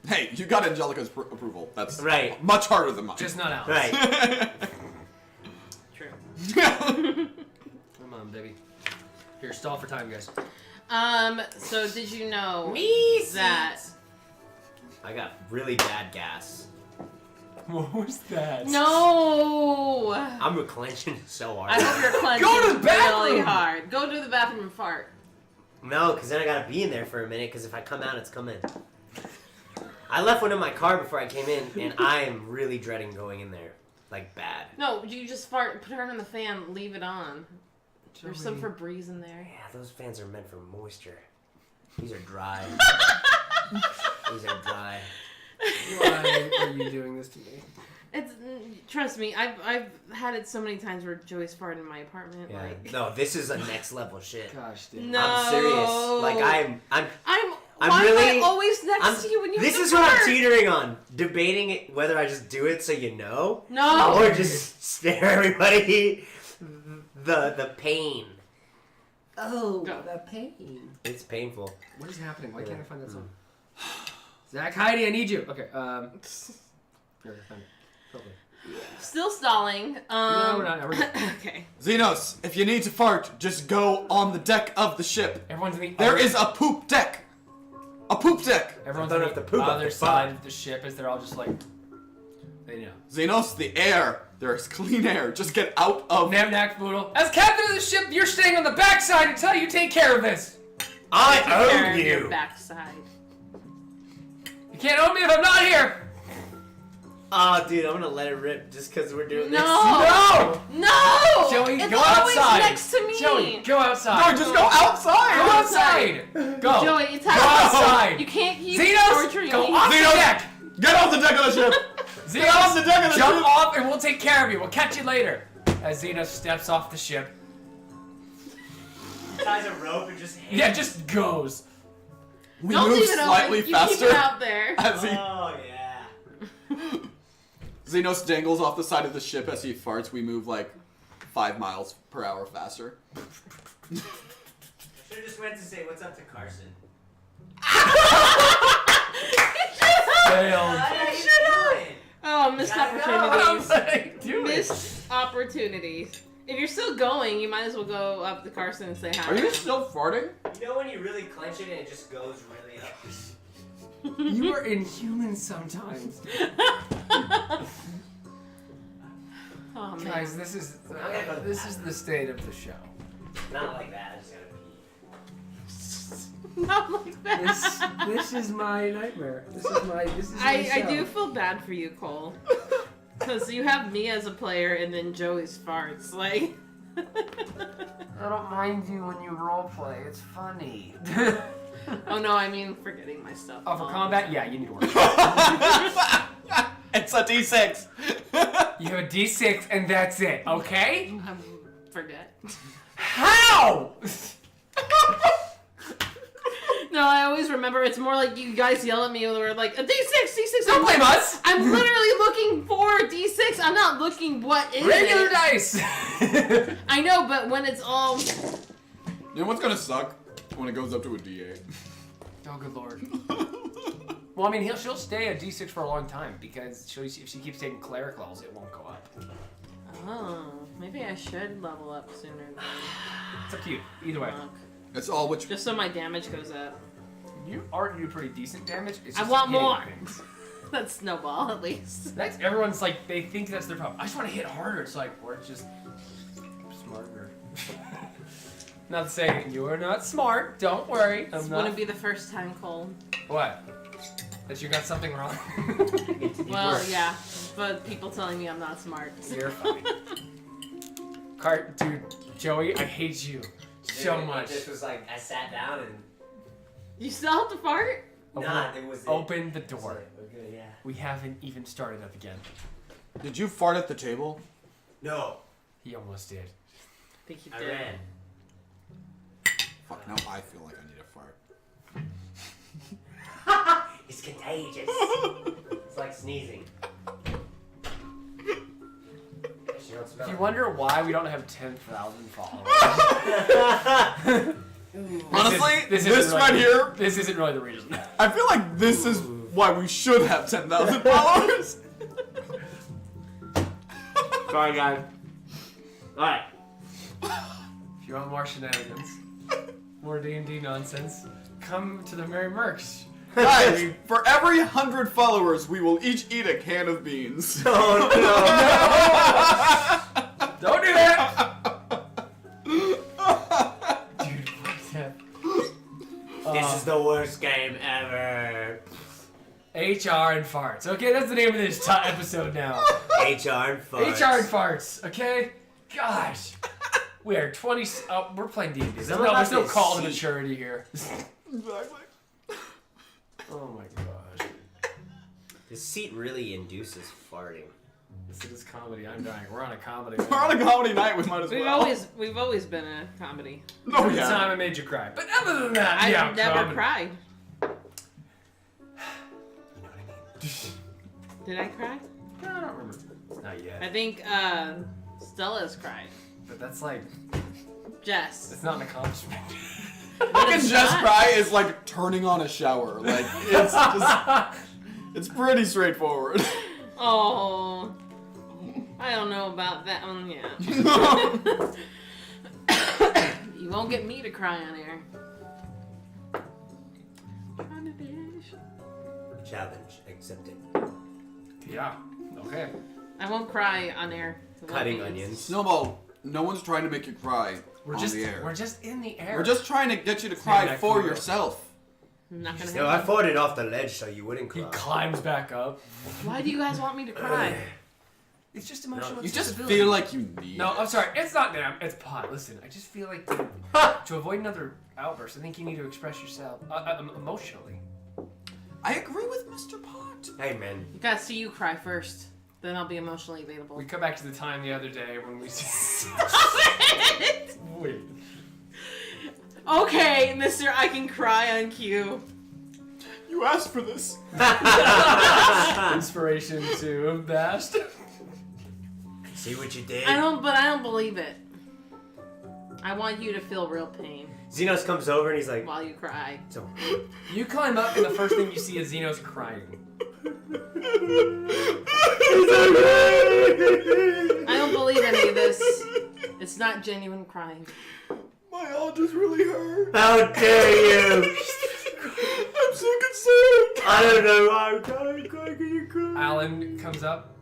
Hey, you got Angelica's approval. That's Right. much harder than mine. Just not Alex. Right. True. Come on, baby. Here, stall for time, guys. So did you know Meeseeks! that? I got really bad gas. What was that? No. I'm clenching so hard. I hope you're clenching Go to the bathroom! really hard. Go to the bathroom and fart. No, because then I gotta be in there for a minute, because if I come out, it's coming. I left one in my car before I came in, and I am really dreading going in there. Like, bad. No, you just fart, put it on the fan, leave it on. There's some Joey. Febreze in there. Yeah, those fans are meant for moisture. These are dry. These are dry. Why are you doing this to me? It's trust me, I've had it so many times where Joey's farted in my apartment. Yeah. Like No, this is a next level shit. Gosh, dude. no, I'm serious. Like, I'm why really- am I always next to you when you This have is to what I'm fart? teetering on. Debating it, whether I just do it so you know, No. or just spare everybody the pain. Oh, Go. the pain. It's painful. What is happening? Why can't I find that song? Zach, Heidi, I need you. Okay, here, I found it. Totally. Still stalling. No, we're not. We're good. Okay. Xenos, if you need to fart, just go on the deck of the ship. Everyone's in the There other, is a poop deck. A poop deck. Everyone's I on don't the have to poop, I have other to side fart. of the ship as they're all just like, they know. Xenos, the air. There is clean air. Just get out of. Namnak Boodle. As captain of the ship, you're staying on the backside until you take care of this. I Care own of your you. backside. You can't own me if I'm not here. Oh, dude, I'm gonna let it rip just because we're doing this. No. No. Joey, it's go always outside. next to me. Joey, go outside. No, just go outside. Go outside. Go. Joey, it's Go how outside. you can't keep Xenos, torturing go me. off the Xenos. deck. Get off the deck of the ship. Xenos, off the deck of the jump ship. off and we'll take care of you. We'll catch you later. As Xenos steps off the ship. Ties a rope and just hangs. Yeah, just goes. We Don't move leave it slightly open. You faster keep it out there. as he. Oh yeah. Xenos dangles off the side of the ship as he farts. We move like 5 miles per hour faster. I should've just went to say what's up to Carson. Failed. Oh, missed Gotta go. opportunities. Missed opportunities. If you're still going, you might as well go up to Carson and say hi. Are to you him. still farting? You know when you really clench it and it just goes really up? You are inhuman sometimes. Oh man. Guys, this is the state of the show. Not like that. I just gotta pee. Not like that. This is my nightmare. This is my I do feel bad for you, Cole. Because you have me as a player and then Joey's farts. Like. I don't mind you when you roleplay. It's funny. Oh no, I mean forgetting my stuff. Oh, for combat? Yeah, you need to work. It's a D6. You have a D6 and that's it, okay? Forget. How? No, I always remember it's more like you guys yell at me when we're like, a D6, D6. Don't I'm blame like, us. I'm literally looking for a D6. I'm not looking what is Regular it. dice. I know, but when it's all... You know what's gonna suck? When it goes up to a D8. Oh, good lord. Well, I mean, she'll stay a D6 for a long time because if she keeps taking cleric levels, it won't go up. Oh, maybe I should level up sooner than It's up to you. Either way. monk. It's all which. Just so my damage goes up. You already do pretty decent damage. It's I just want hitting more. things. That's snowball at least. That's everyone's like they think that's their problem. I just want to hit harder. It's like we're just smarter. Not saying you're not smart. Don't worry. This I'm wouldn't not. be the first time, Cole. What? That you got something wrong? Well, yeah, but people telling me I'm not smart. You're fine. Dude, Joey, I hate you so much. It just was like I sat down and You still have to fart? nah, it was Open the door. We're good, yeah. We haven't even started up again. Did you fart at the table? No, He almost did. I think you I did. ran. Fuck, now I feel like I need a fart. It's contagious. It's like sneezing. You don't smell If you it. wonder why we don't have 10,000 followers, Honestly, this isn't really- right here, this isn't really the reason. I feel like this is why we should have 10,000 followers. Sorry, guys. Alright. If you want more shenanigans, more D&D nonsense, come to the Merry Mercs. Guys, for every 100 followers, we will each eat a can of beans. Oh Don't do that! Dude, what's that? no! This is the worst game ever. HR and farts. Okay, that's the name of this episode now. HR and farts. HR and farts. Okay, gosh, we are 20. Oh, we're playing D&D. There's Someone no has call to to maturity here. Exactly. Oh my gosh, This seat really induces farting. this is comedy. I'm dying. We're on a comedy. We're on a comedy night, we might as well. We've always been a comedy. No, Every yeah. time I made you cry, but other than that, I've yeah, never comedy. cried. You know what I mean? Did I cry? No, I don't remember. Not I yet. think Stella's cried. But that's like, Jess. it's not an accomplishment. Fucking it's just not. cry is like turning on a shower. Like, it's just, it's pretty straightforward. Oh. I don't know about that one, yeah. You won't get me to cry on air. Trying to dish. Challenge accepted. Yeah. Okay. I won't cry on air. Cutting It won't be- onions. Snowball, no one's trying to make you cry We're on just the air. we're just in the air. We're just trying to get you to Damn cry that for cool. yourself. I'm not gonna No, I have fought it off the ledge so you wouldn't He cry. climbs back up. Why do you guys want me to cry? It's just emotional. You just accessibility. feel like you need No, it. I'm sorry. It's not damn. It's pot. Listen, I just feel like to avoid another outburst, I think you need to express yourself emotionally. I agree with Mr. Pot. Hey, man. You gotta see you cry first. Then I'll be emotionally available. We come back to the time the other day when we. Wait. Okay, Mr. I can cry on cue. You asked for this. Inspiration to Bashed. See what you did? I don't believe it. I want you to feel real pain Xenos comes over and he's like, while you cry. so, You climb up, and the first thing you see is Xenos crying. I don't believe any of this. It's not genuine crying. My arm just really hurt. how dare you? I'm so concerned. I don't know why I'm crying. Can you cry? Alan comes up.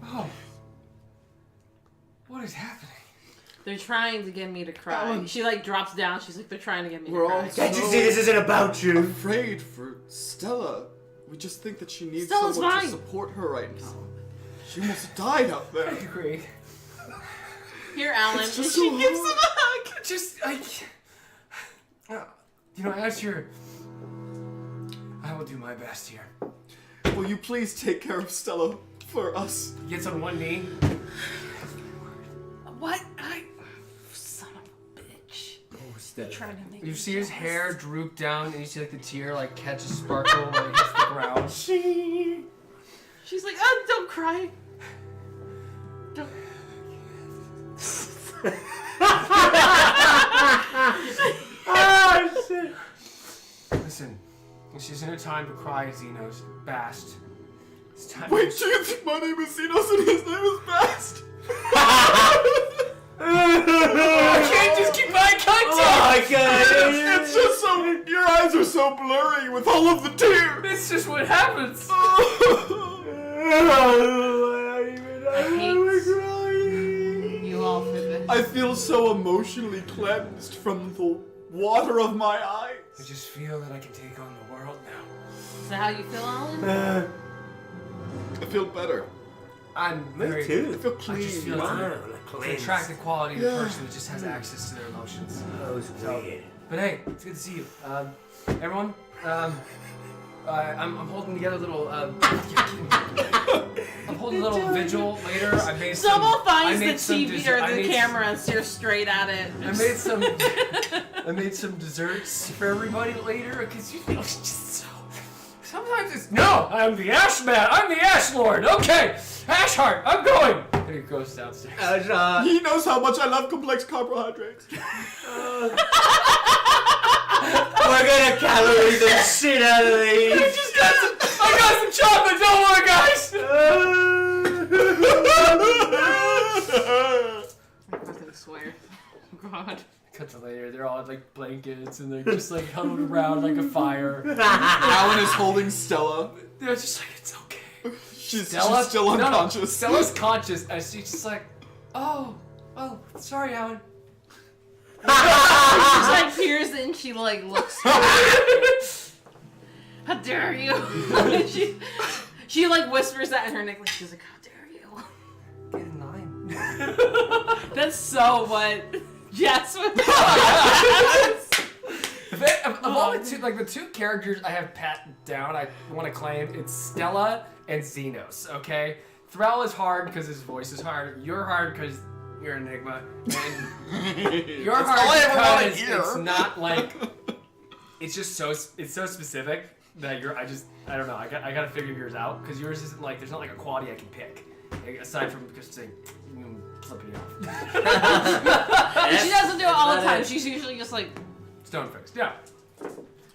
Oh. What is happening? They're trying to get me to cry. Alan. She like drops down. She's like, they're trying to get me to We're cry. all Can't you see this isn't about you? afraid for Stella. We just think that she needs Stella's someone fine. to support her right now. She almost died out I there. agree. Here, Alan. It's And just she so gives him hard. a hug. You know, as your. I will do my best here. Will you please take care of Stella for us? He gets on one knee. What? Son of a bitch. They're trying to make You me see his jealous. hair droop down, and you see like the tear like catch a sparkle when it hits the ground. She's like, oh, don't cry. Don't. Oh, shit. Listen, this isn't a time to cry, Xenos. Bast. It's time. Wait, do you think my name is Xenos and his name is Bast? I can't just keep eye contact. Oh my god! It's just so your eyes are so blurry with all of the tears. It's just what happens. I hate you all for this. I feel so emotionally cleansed from the water of my eyes. I just feel that I can take on the world now. Is that how you feel, Alan? I feel better. I'm Me very. too. I feel clean. I just feel Wow, it's like an attractive quality of the person that just has access to their emotions. That was weird. But hey, it's good to see you. Everyone, I'm holding together a little. I'm holding a little vigil later. I made some. Someone finds I the made some TV dessert- or I the made camera and stares straight at it. I made some. I made some desserts for everybody later because you know it's just so. Sometimes it's no. I'm the Ash Man. I'm the Ash Lord. Okay, Ash Heart. I'm going. And he goes downstairs. He knows how much I love complex carbohydrates. We're gonna calorie the shit out of these. I got some chocolate. Don't worry, guys. I fucking swear. God. Cut to later. They're all in like blankets and they're just like huddled around like a fire. Alan is holding Stella. They're just like it's okay. She's Stella? still No, no, unconscious. Stella's conscious and she's just like, oh, sorry, Alan. She's like peers and she like looks. How dare you? she like whispers that in her neck. Like she's like, how dare you? Get in line. That's so what Jasmine. Of all the two characters I have pat down, I want to claim it's Stella and Xenos. Okay, Thrall is hard because his voice is hard. You're hard because you're Enigma, and you're That's all I ever hard wanna because hear. it's not like it's just so specific that I don't know. I gotta figure yours out because yours isn't like there's not like a quality I can pick aside from just saying flipping you off. She doesn't do it all the time. She's usually just like. Stone fixed, yeah.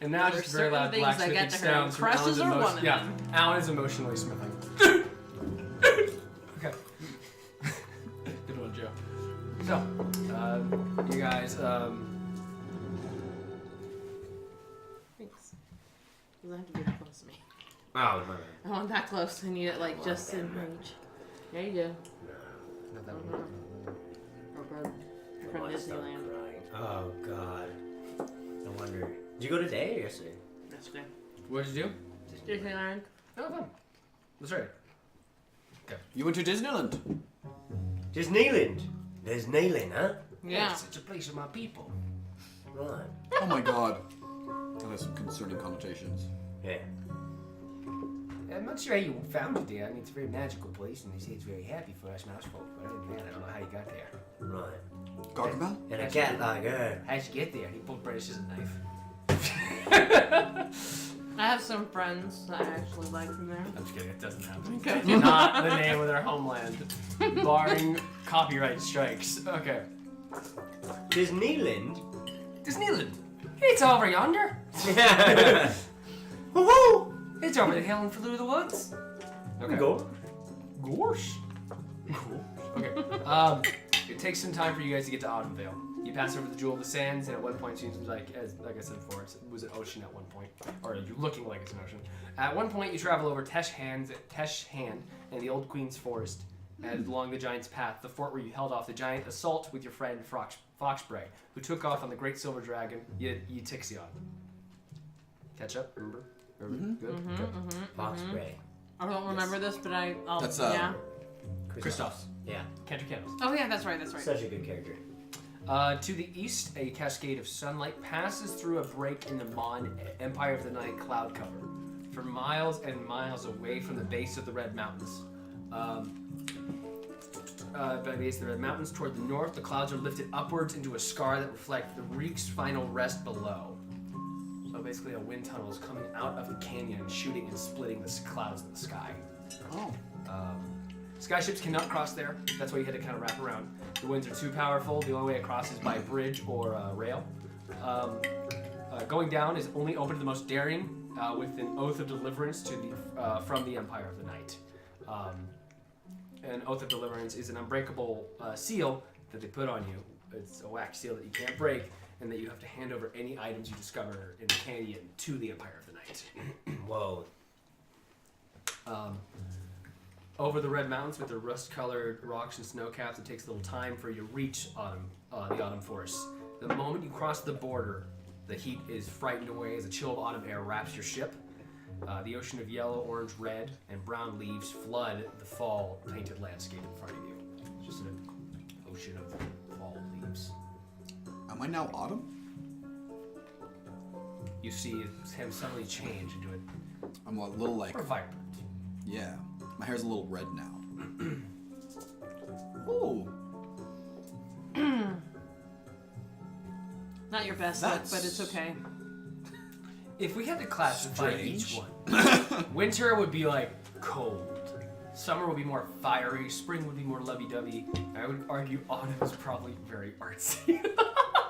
And now There's just very loud certain things that blacksmithing get to her. sounds from Presses Alan's are one of yeah, them. Alan is emotionally smithing. Okay. Good one, Joe. So, you guys, Thanks. Doesn't have to be that close to me. Oh, my bad. I want that close. I need it like just in reach. There you go. From Disneyland. Oh god. No wonder. Did you go today or yesterday? Yesterday. what did you do? Disneyland. Oh, fun. That's right. You went to Disneyland. Disneyland. There's Disneyland, huh? Yeah. It's such a place of my people. Right. Oh my god. That has some concerning connotations. Yeah. I'm not sure how you found it there. I mean, it's a very magical place, and they say it's very happy for us mouse folk. But other than that, I don't know how you got there. Right. Gargamel? And a cat like her. How'd you get there? He pulled British's a knife. I have some friends that I actually like from there. I'm just kidding. It doesn't happen. Okay. Not the name of their homeland, barring copyright strikes. Okay. Disneyland? Disneyland. It's over yonder. Yeah. Woohoo! It's over the hill and flew to the woods. Okay. Go. Gorsh. Cool. Okay. It takes some time for you guys to get to Autumnvale. You pass over the Jewel of the Sands, and at one point it seems like I said before, it was an ocean at one point, or you're looking like it's an ocean. At one point, you travel over Tesh Hand and the Old Queen's Forest, and along the Giant's Path, the fort where you held off the giant assault with your friend Foxbray, who took off on the Great Silver Dragon Yetixion. Catch up? Remember? Good. Foxbray. I don't remember this, but I'll. That's, yeah. Kristoff's. Yeah. Cantor Candles. Oh yeah, that's right. That's right. Such a good character. To the east, a cascade of sunlight passes through a break in the Mon Empire of the Night cloud cover. For miles and miles away from the base of the Red Mountains. By the base of the Red Mountains, toward the north, the clouds are lifted upwards into a scar that reflects the Reek's final rest below. So basically a wind tunnel is coming out of the canyon and shooting and splitting the clouds in the sky. Oh. Skyships cannot cross there. That's why you had to kind of wrap around. The winds are too powerful. The only way across is by bridge or rail. Going down is only open to the most daring, with an oath of deliverance to the from the Empire of the Night. an Oath of Deliverance is an unbreakable seal that they put on you. It's a wax seal that you can't break, and that you have to hand over any items you discover in the canyon to the Empire of the Night. Whoa. Over the Red Mountains with their rust-colored rocks and snow caps, it takes a little time for you to reach the Autumn Forest. The moment you cross the border, the heat is frightened away as a chilled autumn air wraps your ship. The ocean of yellow, orange, red, and brown leaves flood the fall-painted landscape in front of you. It's just an ocean of fall leaves. Am I now autumn? You see him suddenly change into I'm a little like... a vibrant. Yeah. My hair's a little red now. Ooh. Not your best look, That's- but it's okay. If we had to classify each Strange. one, winter would be like cold. Summer would be more fiery. Spring would be more lovey-dovey. I would argue autumn is probably very artsy.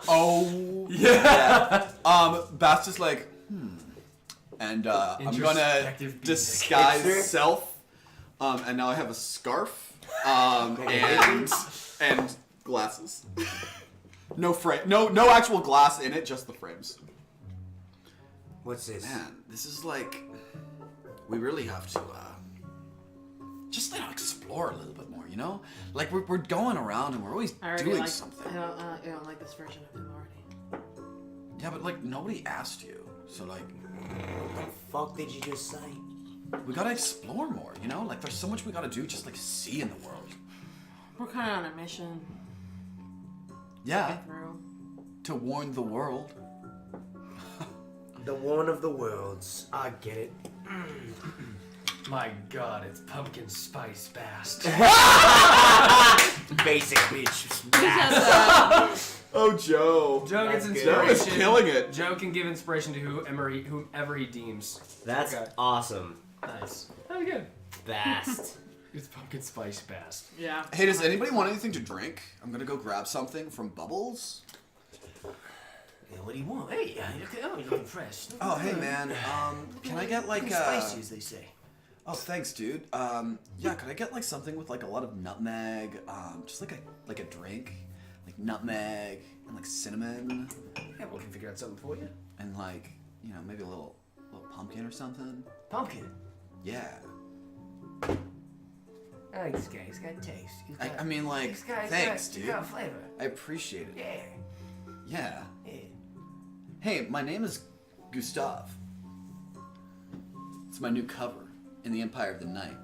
Oh. Yeah. Bast is like, And I'm gonna Introspective being disguise a kid. self. And now I have a scarf. And glasses. No frame. No actual glass in it. Just the frames. What's this? Man, this is like, we really have to just explore a little bit more, you know? Like we're going around and we're always I already doing like. something. I don't like this version of him already. Yeah, but like nobody asked you, so like What the fuck did you just say? we gotta explore more, you know? Like there's so much we gotta do, just like see in the world. We're kind of on a mission. Yeah, Get through. to warn the world. The one of the worlds. I get it. My God, it's pumpkin spice bast. Basic bitch. Oh, Joe. Joe gets That's good. Joe is inspiration. killing it. Joe can give inspiration to whomever he deems. That's Okay. awesome. Nice. Very good. Bast. It's pumpkin spice bast. Yeah. Hey, does anybody want anything to drink? I'm gonna go grab something from Bubbles. Yeah, what do you want? Hey, you're looking fresh. Oh, hey man. Can I get like spicy, as they say. Oh, thanks, dude. Yeah, could I get like something with like a lot of nutmeg? Just like a drink, like nutmeg and like cinnamon, Yeah, we can figure out something for you. and like maybe a little pumpkin or something. Pumpkin. Yeah. I like this guy. He's got taste. He's I mean like thanks, dude. He's got flavor. I appreciate it. Yeah. Yeah. Yeah. Hey, my name is Gustav. It's my new cover in the Empire of the Night.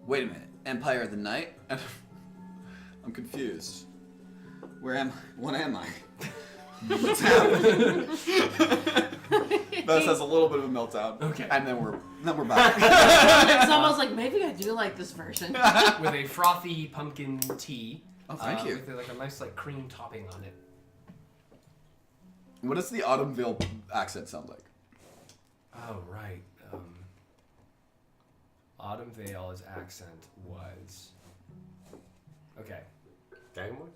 Wait a minute, Empire of the Night? I'm confused. Where am I? What am I? What's happening? Bess has a little bit of a meltdown. Okay. And then we're back. It's almost like maybe I do like this version. With a frothy pumpkin tea. Oh, thank you. With like a nice like cream topping on it. What does the Autumnville accent sound like? Oh right. Autumn Vale's accent was. Okay. Dragonborn?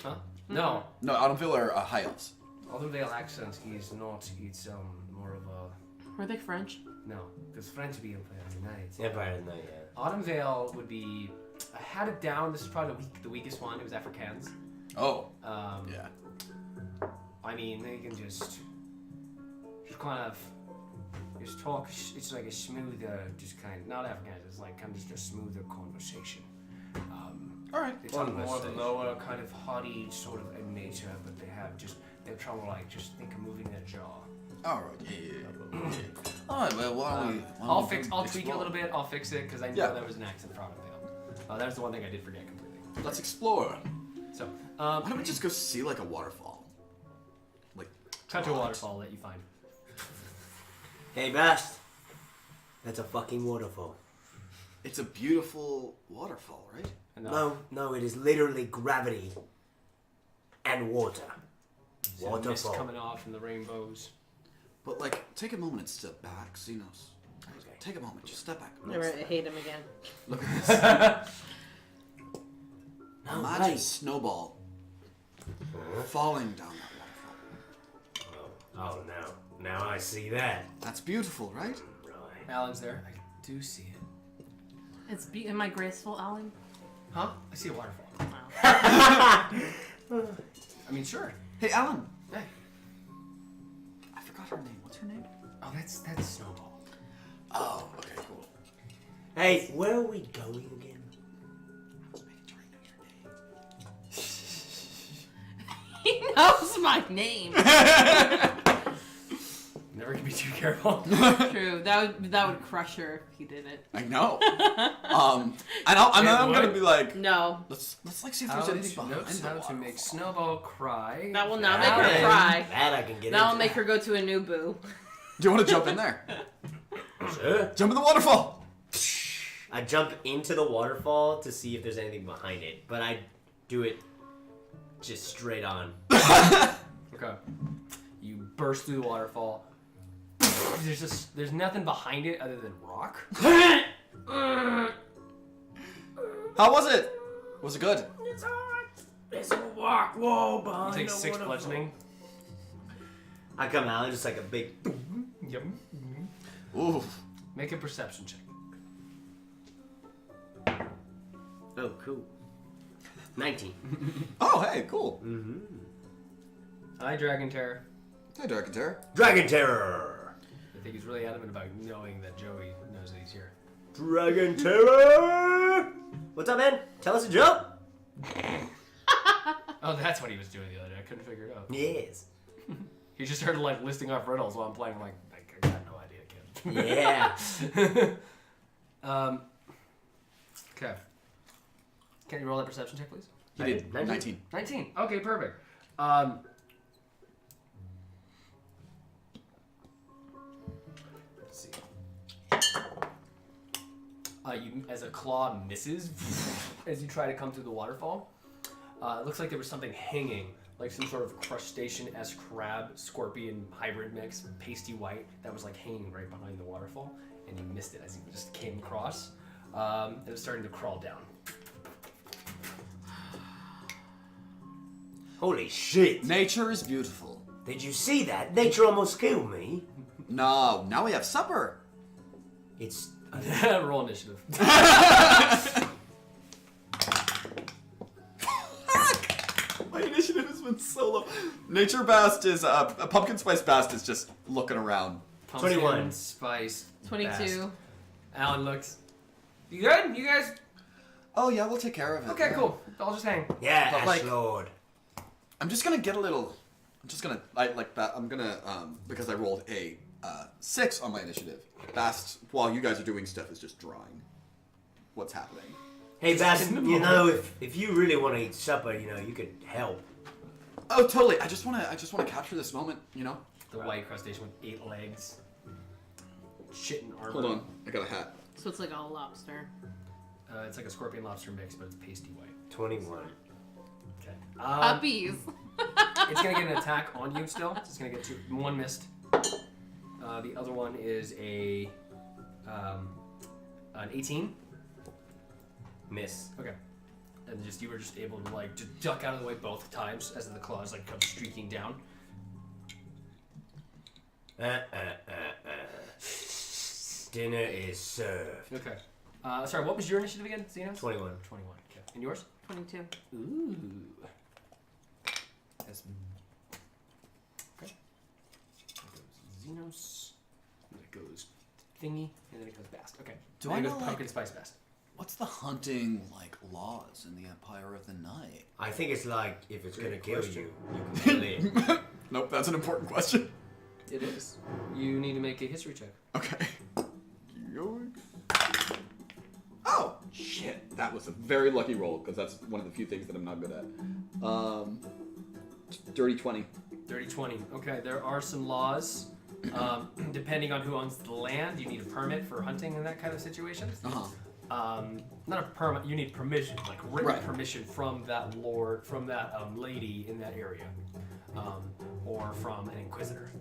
Huh? No. No, Autumnville are High Elves. Autumn Vale accent is not. It's more of a Were they French? no. Because French would be Empire of the Night. Empire of the Night, yeah. Autumn Vale would be. I had it down. This is probably the weakest one. It was Afrikaans. Oh, Yeah. I mean, they can just kind of just talk. It's like a smoother, just kind of not Afrikaans. It's like kind of just a smoother conversation. all right. They talk more of a lower, kind of haughty sort of in nature, but they're trying to like just think of moving their jaw. All right. Yeah. All right. Well, why don't we? I'll tweak it a explore? little bit. I'll fix it because I know Yeah. there was an accent for Autumn Vale. That was the one thing I did forget completely. Let's explore. So, Why don't we just go see like a waterfall? Like, cut to a waterfall that you find. Hey, Bast. That's a fucking waterfall. it's a beautiful waterfall, right? And, No, it is literally gravity and water. mist Waterfall. coming off from the rainbows. But like, take a moment and step back, so you know. Okay. Take a moment, just step back. I hate him again. Look at this. No, Imagine right. Snowball falling down that waterfall. Oh, now I see that. That's beautiful, right? Right. Alan's there. I do see it. Am I graceful, Alan? Huh? I see a waterfall. Wow. I mean, sure. Hey, Alan. Hey. I forgot her name. What's her name? Oh, that's Snowball. Oh, okay, cool. Hey, where are we going again? I was making sure I knew your name. He knows my name. Never can be too careful. True. That would crush her if he did it. I know. I'm gonna be like, No. let's like see if there's anything behind Notes the how to make Snowball cry. That will not make her Alan. cry. That I can get That will into. make her go to a new boo. Do you want to jump in there? Sure. Jump in the waterfall. I jump into the waterfall to see if there's anything behind it, but I do it just straight on. Okay. You burst through the waterfall. There's nothing behind it other than rock. How was it? Was it good? It's alright. There's a rock wall You behind take the 6 waterfall. bludgeoning. I come out and just like a big. Yep. Ooh. Make a perception check. Oh, cool. 19. Oh, hey, cool. Mm-hmm. Hi, Dragon Terror. Hey, Dark and Terror. Dragon Terror. I think he's really adamant about knowing that Joey knows that he's here. Dragon Terror. What's up, man? Tell us a joke. Oh, that's what he was doing the other day. I couldn't figure it out. Yes. He just started like listing off riddles while I'm playing. I'm like, I got no idea, kid. Yeah. Okay. Can you roll that perception check, please? He did 19. 19. Okay, perfect. Let's see. You, as a claw misses, as you try to come through the waterfall, it looks like there was something hanging, like some sort of crustacean-esque crab, scorpion hybrid mix, pasty white, that was like hanging right behind the waterfall, and you missed it as you just came across. It was starting to crawl down. Holy shit. Nature is beautiful. Did you see that? Nature almost killed me. No, now we have supper. It's. Roll initiative. My initiative has been so low. Nature Bast is a pumpkin spice Bast is just looking around. Pumpkin 21. Spice. 22. Bast. Alan looks. You good? You guys? Oh yeah, we'll take care of it. Okay, yeah. cool. I'll just hang. Yeah, But, like- Lord. I'm just gonna get a little. I'm just gonna like that. I'm gonna because I rolled a 6 on my initiative. Bast, while you guys are doing stuff, is just drawing what's happening. Hey, Bass, in the you moment. know, if you really want to eat supper, you know, you could help. Oh, totally. I just wanna capture this moment. You know. The white crustacean with 8 legs. Shit in armor. Hold on. I got a hat. So it's like a lobster. It's like a scorpion lobster mix, but it's pasty white. 21. Okay. Puppies. It's gonna get an attack on you still. So it's gonna get 2. 1 missed. The other one is an 18. Miss. Okay. And just you were just able to like just duck out of the way both times as the claws like come streaking down. Dinner is served. Okay. Sorry, what was your initiative again, Xenos? 21. 21. Okay. And yours? 22. Ooh. That's okay. That goes Xenos. And then it goes Thingy, and then it goes Bast. Okay. Do And I it know, goes like- Pumpkin Spice Bast. What's the hunting laws in the Empire of the Night? I think it's like, if it's going to Good kill question. you, you can kill it. Nope, that's an important question. It is. You need to make a history check. Okay. Oh shit! That was a very lucky roll because that's one of the few things that I'm not good at. Dirty 20. Dirty 20. Okay, there are some laws. Depending on who owns the land, you need a permit for hunting in that kind of situation. Not a permit, you need permission, like written Right. permission from that lord, from that lady in that area. Or from an inquisitor.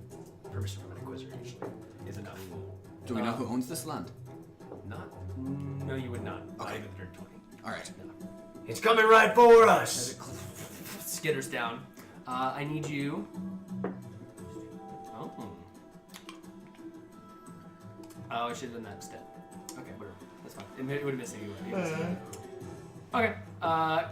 Permission from an inquisitor usually is enough. Do we know who owns this land? Not? No, you would not. Not Okay. even the Dirty 20. All right. No. It's coming right for As us. it skitters down. I need you. Oh. Oh, I should have done that instead. Okay, whatever. That's fine. It would have missed anyway. Okay.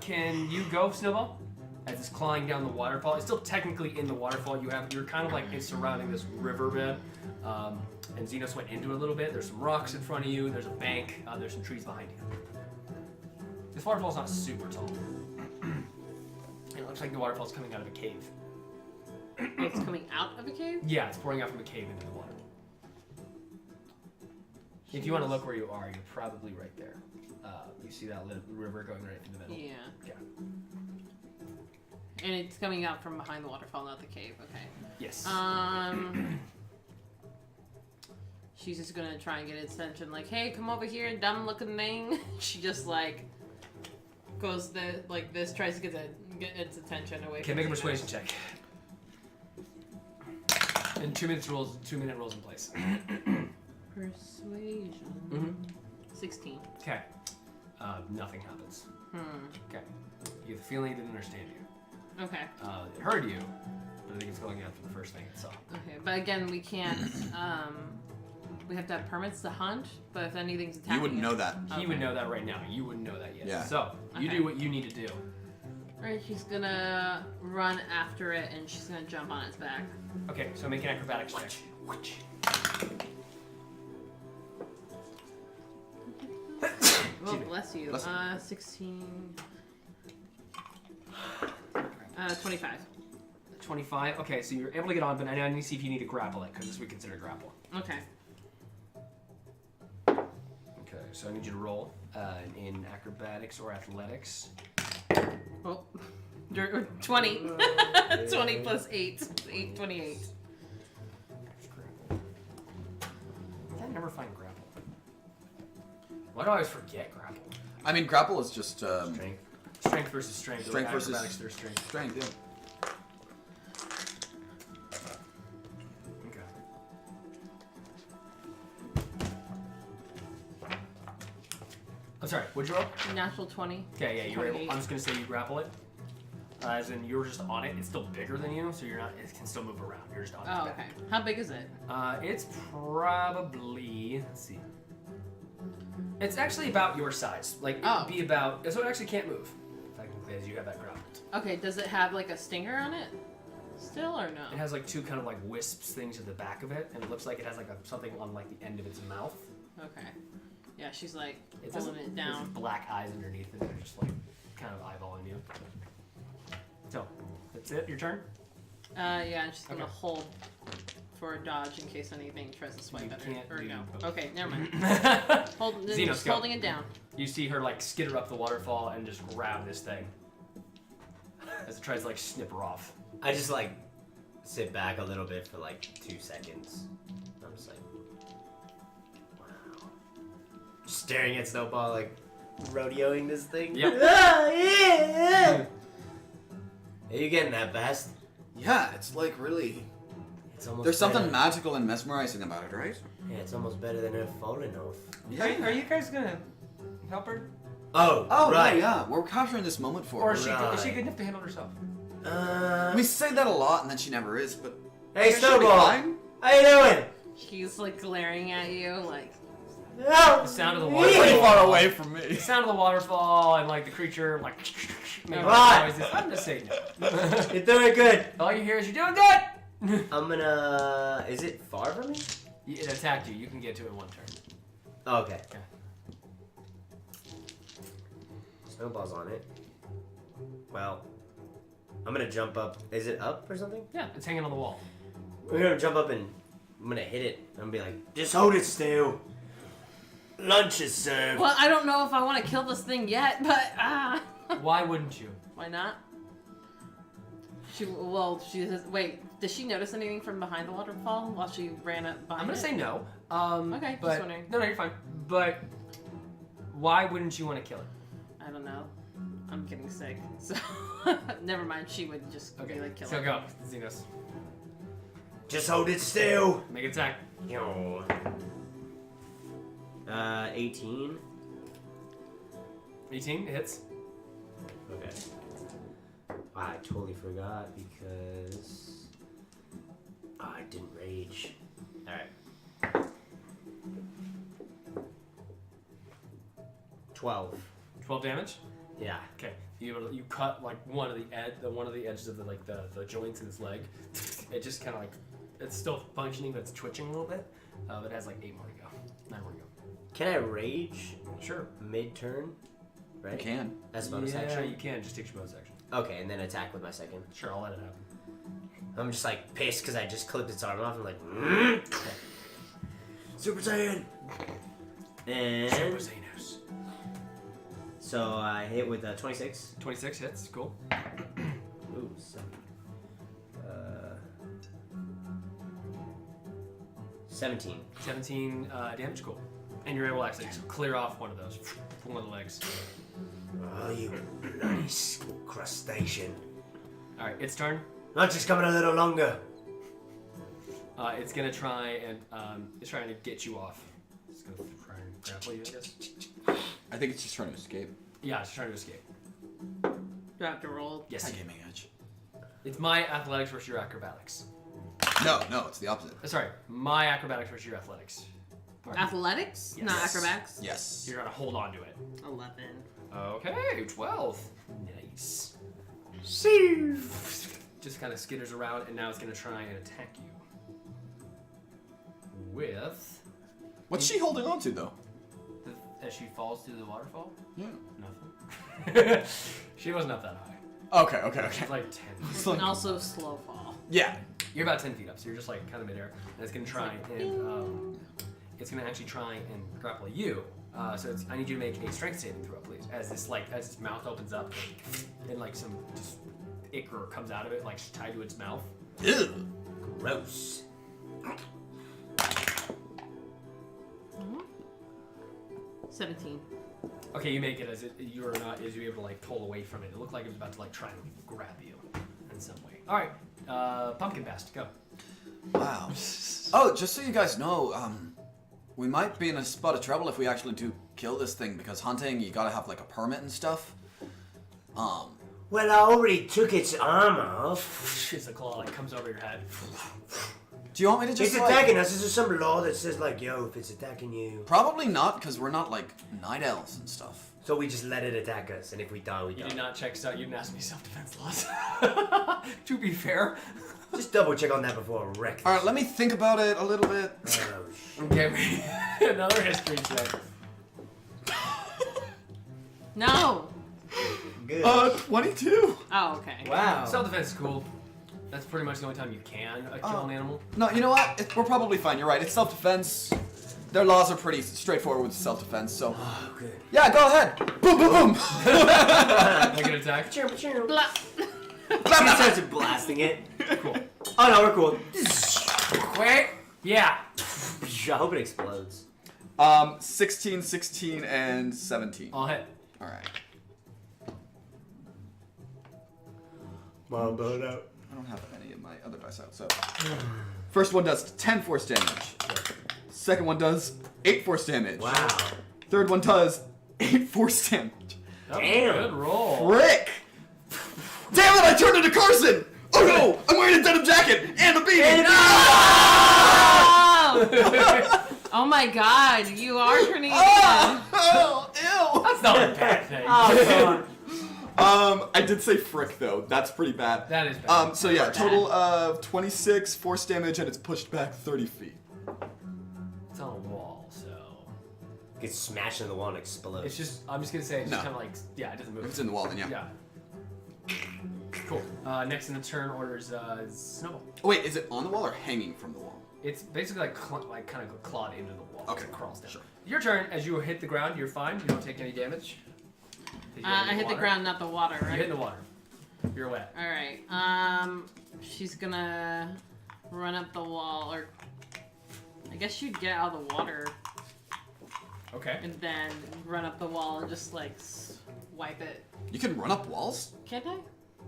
Can you go, Snowball? As it's clawing down the waterfall, it's still technically in the waterfall. You're kind of like it's surrounding this riverbed, and Xenos went into it a little bit. There's some rocks in front of you. There's a bank. There's some trees behind you. This waterfall's not super tall. It looks like the waterfall's coming out of a cave. It's coming out of a cave? Yeah, it's pouring out from a cave into the water. If you want to look where you are, you're probably right there. You see that river going right through the middle. Yeah. Yeah. And it's coming out from behind the waterfall, not the cave. Okay. Yes. She's just gonna try and get its attention. Like, hey, come over here, dumb looking thing. She just like goes like this, tries to get its attention away. Okay, make a persuasion check. And 2 minute rolls in place. Persuasion. 16. Okay. Nothing happens. Okay. You have the feeling it didn't understand you. Okay. It heard you, but I think it's going after the first thing it saw. Okay, but again, we can't. We have to have permits to hunt. But if anything's attacking, You wouldn't know that. He would know that right now. You wouldn't know that yet. Yeah. So you Okay. do what you need to do. Alright, she's gonna run after it and she's gonna jump on its back. Okay, so make an acrobatics check. Oh, bless you. Bless you. 16. 25. 25. Okay, so you're able to get on, but I need to see if you need to grapple it, because this we consider grapple. Okay. Okay, so I need you to roll in acrobatics or athletics. Oh. 20. 20 plus 8. 28. I never find grapple. Why do I always forget grapple? I mean, grapple is just Strength. Strength versus strength. Strength versus- acrobatics versus strength. strength. Yeah. Okay. I'm sorry, what'd you roll? Natural 20. Okay, yeah, you were able. 28. I'm just gonna say you grapple it. As in, you're just on it. It's still bigger than you, so you're not. It can still move around. You're just on its Oh, back. okay. How big is it? It's probably. Let's see. It's actually about your size. Like, it Oh. would be about. So it actually can't move. Technically, as you have that grappled. Okay, does it have like a stinger on it? Still or no? It has like two kind of like wisps things at the back of it, and it looks like it has like something on like the end of its mouth. Okay. Yeah, she's like It pulling doesn't- it There's down. black eyes underneath it. They're just like kind of eyeballing you. So, that's it. Your turn. Yeah, and she's gonna Okay. hold for a dodge in case anything tries to swipe You at her. can't Or do no. both. Okay, never mind. Hold, Xenos, just go. holding it down. You see her like skitter up the waterfall and just grab this thing as it tries to like snip her off. I just like sit back a little bit for like 2 seconds. I'm just like, wow. Just staring at Snowball like rodeoing this thing. Yep. Ah, yeah. Are you getting that fast? Yeah, it's like really. It's almost There's something better. magical and mesmerizing about it, right? Yeah, it's almost better than her falling off. Are you guys gonna help her, Oh, Oh, right. right. Yeah, we're capturing this moment for or her. is she Right. good enough to handle herself? We say that a lot, and then she never is. But Hey, she'll be Snowball. fine. How you doing? She's like glaring at you, like. The sound of the waterfall. Pretty far away from The me. sound of the waterfall and like the creature like making Right. noises. I'm just saying no. You're doing good. All you hear is you're doing good. I'm gonna. Is it far from me? It attacked you. You can get to it in one turn. Oh, okay. Okay. Snowball's on it. Well, I'm gonna jump up. Is it up or something? Yeah, it's hanging on the wall. We're gonna jump up and I'm gonna hit it. I'm gonna be like, just hold it still. Lunch is served. Well, I don't know if I want to kill this thing yet, but Why wouldn't you? why not? She says, wait. Does she notice anything from behind the waterfall while she ran up behind I'm gonna it? say no. Okay, just but, wondering. No, you're fine. But why wouldn't you want to kill it? I don't know. I'm getting sick, so never mind. She would just be like kill So it. go, Xenos. Just hold it still. Make an attack. Yo. 18. 18 hits. Okay. I totally forgot because I didn't rage. Alright. 12. 12 damage. Yeah. Okay. You cut like one of the edges of the joints in his leg. It just kind of like it's still functioning, but it's twitching a little bit. It has like 8 more to go. 9 more to go. Can I rage Sure. mid-turn? Right? You can. As a bonus Yeah, action? you can. Just take your bonus action. Okay, and then attack with my second. Sure, I'll let it happen. I'm just like pissed because I just clipped its arm off. I'm like, Super Saiyan! And Super Xenos. so I hit with 26. 26 hits. Cool. Ooh, 7. 17. 17 damage. Cool. And you're able to actually just clear off one of those from one of the legs. Oh, you bloody crustacean. All right, its turn. Not just coming a little longer. It's gonna try and it's trying to get you off. It's gonna try and grapple you, I guess. I think it's just trying to escape. Yeah, it's trying to escape. Do I have to roll? Yes. That gave me edge. It's my athletics versus your acrobatics. No, it's the opposite. Sorry, my acrobatics versus your athletics. Athletics, Yes. not acrobatics. Yes. You're gonna hold on to it. 11. Okay, 12. Nice. Just kind of skitters around, and now it's gonna try and attack you. With What's she holding on to though? as she falls through the waterfall. Yeah. Nothing. She wasn't up that high. Okay. She's like 10. It's And like- also slow fall. Yeah. You're about 10 feet up, so you're just like kind of midair, and it's gonna try and it's gonna actually try and grapple you. So I need you to make a strength saving throw, please. As its mouth opens up, and like some just ichor comes out of it, like tied to its mouth. Ew. Gross. 17. Okay, you make it as you're able to like pull away from it. It looked like it was about to like try and grab you in some way. All right, Pumpkin Bast, go. Wow. Oh, just so you guys know, we might be in a spot of trouble if we actually do kill this thing, because hunting, you gotta have like a permit and stuff. Well, I already took its arm off. It's a claw like comes over your head. Do you want me to just It's attacking us. Is there some law that says like, yo, if it's attacking you? Probably not, because we're not like night elves and stuff. So we just let it attack us, and if we die, we You die. did not check out. You didn't ask me self-defense laws. To be fair. Just double check on that before I wreck this. Alright, let me think about it a little bit. Oh, shit. Okay, another history check. No! Good. 22. Oh, okay. Wow. Self-defense is cool. That's pretty much the only time you can kill an animal. No, you know what? We're probably fine. You're right. It's self-defense. Their laws are pretty straightforward with self-defense, so... Oh, good. Yeah, go ahead. Boom, boom, boom. Make an attack. Blah. He starts blasting it. Cool. Oh no, we're cool. Wait. Yeah. I hope it explodes. 16, 16, and 17. I'll hit. Alright. Mom, burn out. I don't have any of my other dice out, so... First one does 10 force damage. Second one does 8 force damage. Wow. Third one does 8 force damage. Damn. Good roll. Frick! Damn it, I turned into Carson! Oh no! I'm wearing a denim jacket and a beanie! Oh my god, you are turning into Oh, ew! That's not a bad thing. I did say frick though. That's pretty bad. That is bad. So yeah, total of 26 force damage, and it's pushed back 30 feet. It's on a wall, so Gets smashed in the wall and explodes. it's just. I'm just gonna say it's just No. kind of like it doesn't If move. it's in the wall, then yeah. Yeah. Cool. Next in the turn order is Snowball. Oh, wait, is it on the wall or hanging from the wall? It's basically like kind of clawed into the wall. Okay, It crawls down. sure. Your turn. As you hit the ground, you're fine. You don't take any damage. Did you I hit the water? ground, not the water, You hit right? in the water. You're wet. Alright. She's gonna run up the wall, or I guess she'd get out of the water Okay. and then run up the wall and just like wipe it. You can run up walls? Can't I?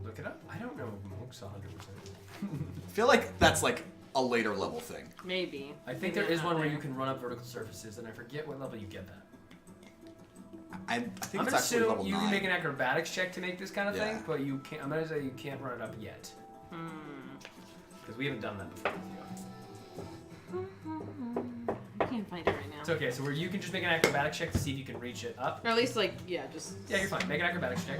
Look it up. I don't know monks 100%. I feel like that's like a later level thing. Maybe. I think there is one where you can run up vertical surfaces, and I forget what level you get that. I think I'm it's gonna actually assume level you 9. can make an acrobatics check to make this kind of Yeah. thing, but you can't. I'm gonna say you can't run it up yet because we haven't done that before with you. I can't find it right now. It's okay. So where you can just make an acrobatics check to see if you can reach it up. Or at least, like, yeah, just. Yeah, you're fine. Make an acrobatics check.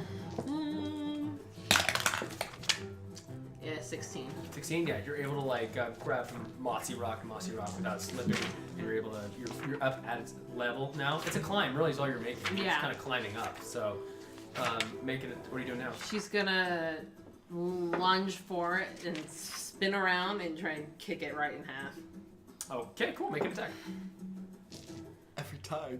Yeah, 16. 16. Yeah, you're able to like grab from mossy rock without slipping, and you're able to. You're up at its level now. It's a climb, really, is all you're making. Yeah. It's kind of climbing up. So, making it. What are you doing now? She's gonna lunge for it and spin around and try and kick it right in half. Okay, cool. Make an attack. Every time.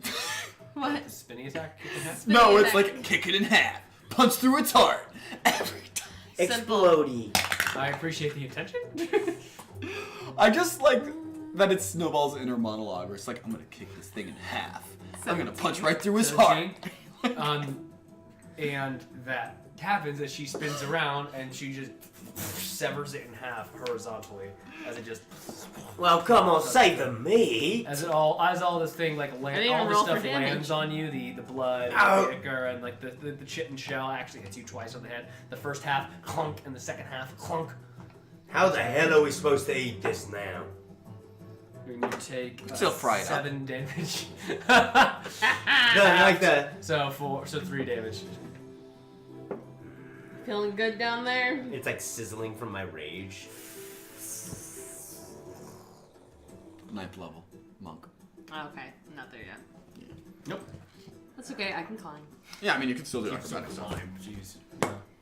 What? Spinning attack. Kick in half. No, it's like kick it in half, punch through its heart. Every time. Explodey. I appreciate the intention. I just like that it's Snowball's inner monologue where it's like, I'm gonna kick this thing in half. I'm gonna punch right through his heart. 17. And that happens as she spins around and she just severs it in half horizontally as it just Well, come on, save the me. as all this thing like I land, didn't all even the roll stuff for damage. lands on you, the blood, Ow. the ichor, and like the chitin shell actually hits you twice on the head. The first half clunk and the second half clunk. How the hell are we supposed to eat this now? And you take Still fry it up. 7 damage. No, like that. so 3 damage. Feeling good down there? It's like sizzling from my rage. 9th level monk. Okay, not there yet. Nope. That's okay, I can climb. Yeah, I mean you can still do Keep some acrobatics stuff. time. Jeez.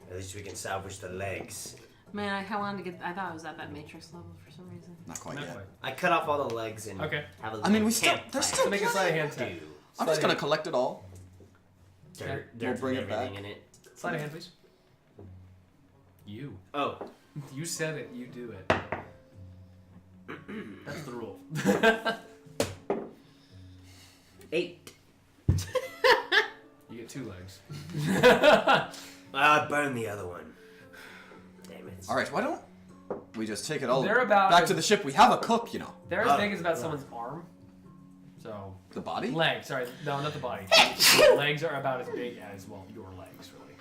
At least we can salvage the legs. Man, I wanted to get. I thought I was at that Matrix level for some reason. Not quite Not yet. quite. I cut off all the legs and Okay. have a I mean, we little still campfire. there's still So make a sleight of hand do. check. I'm just gonna collect it all. Dirt, We'll dirt bring and it back. everything in it. Sleight of hand, please. You. Oh, You said it. You do it. That's the rule. 8. You get 2 legs. I burned the other one. Damn it. All right, why don't we just take it all They're about back as- to the ship? We have a cook, you know. They're as big as about someone's arm. So The body? legs. Sorry, no, not the body. Legs are about as big as your legs, really.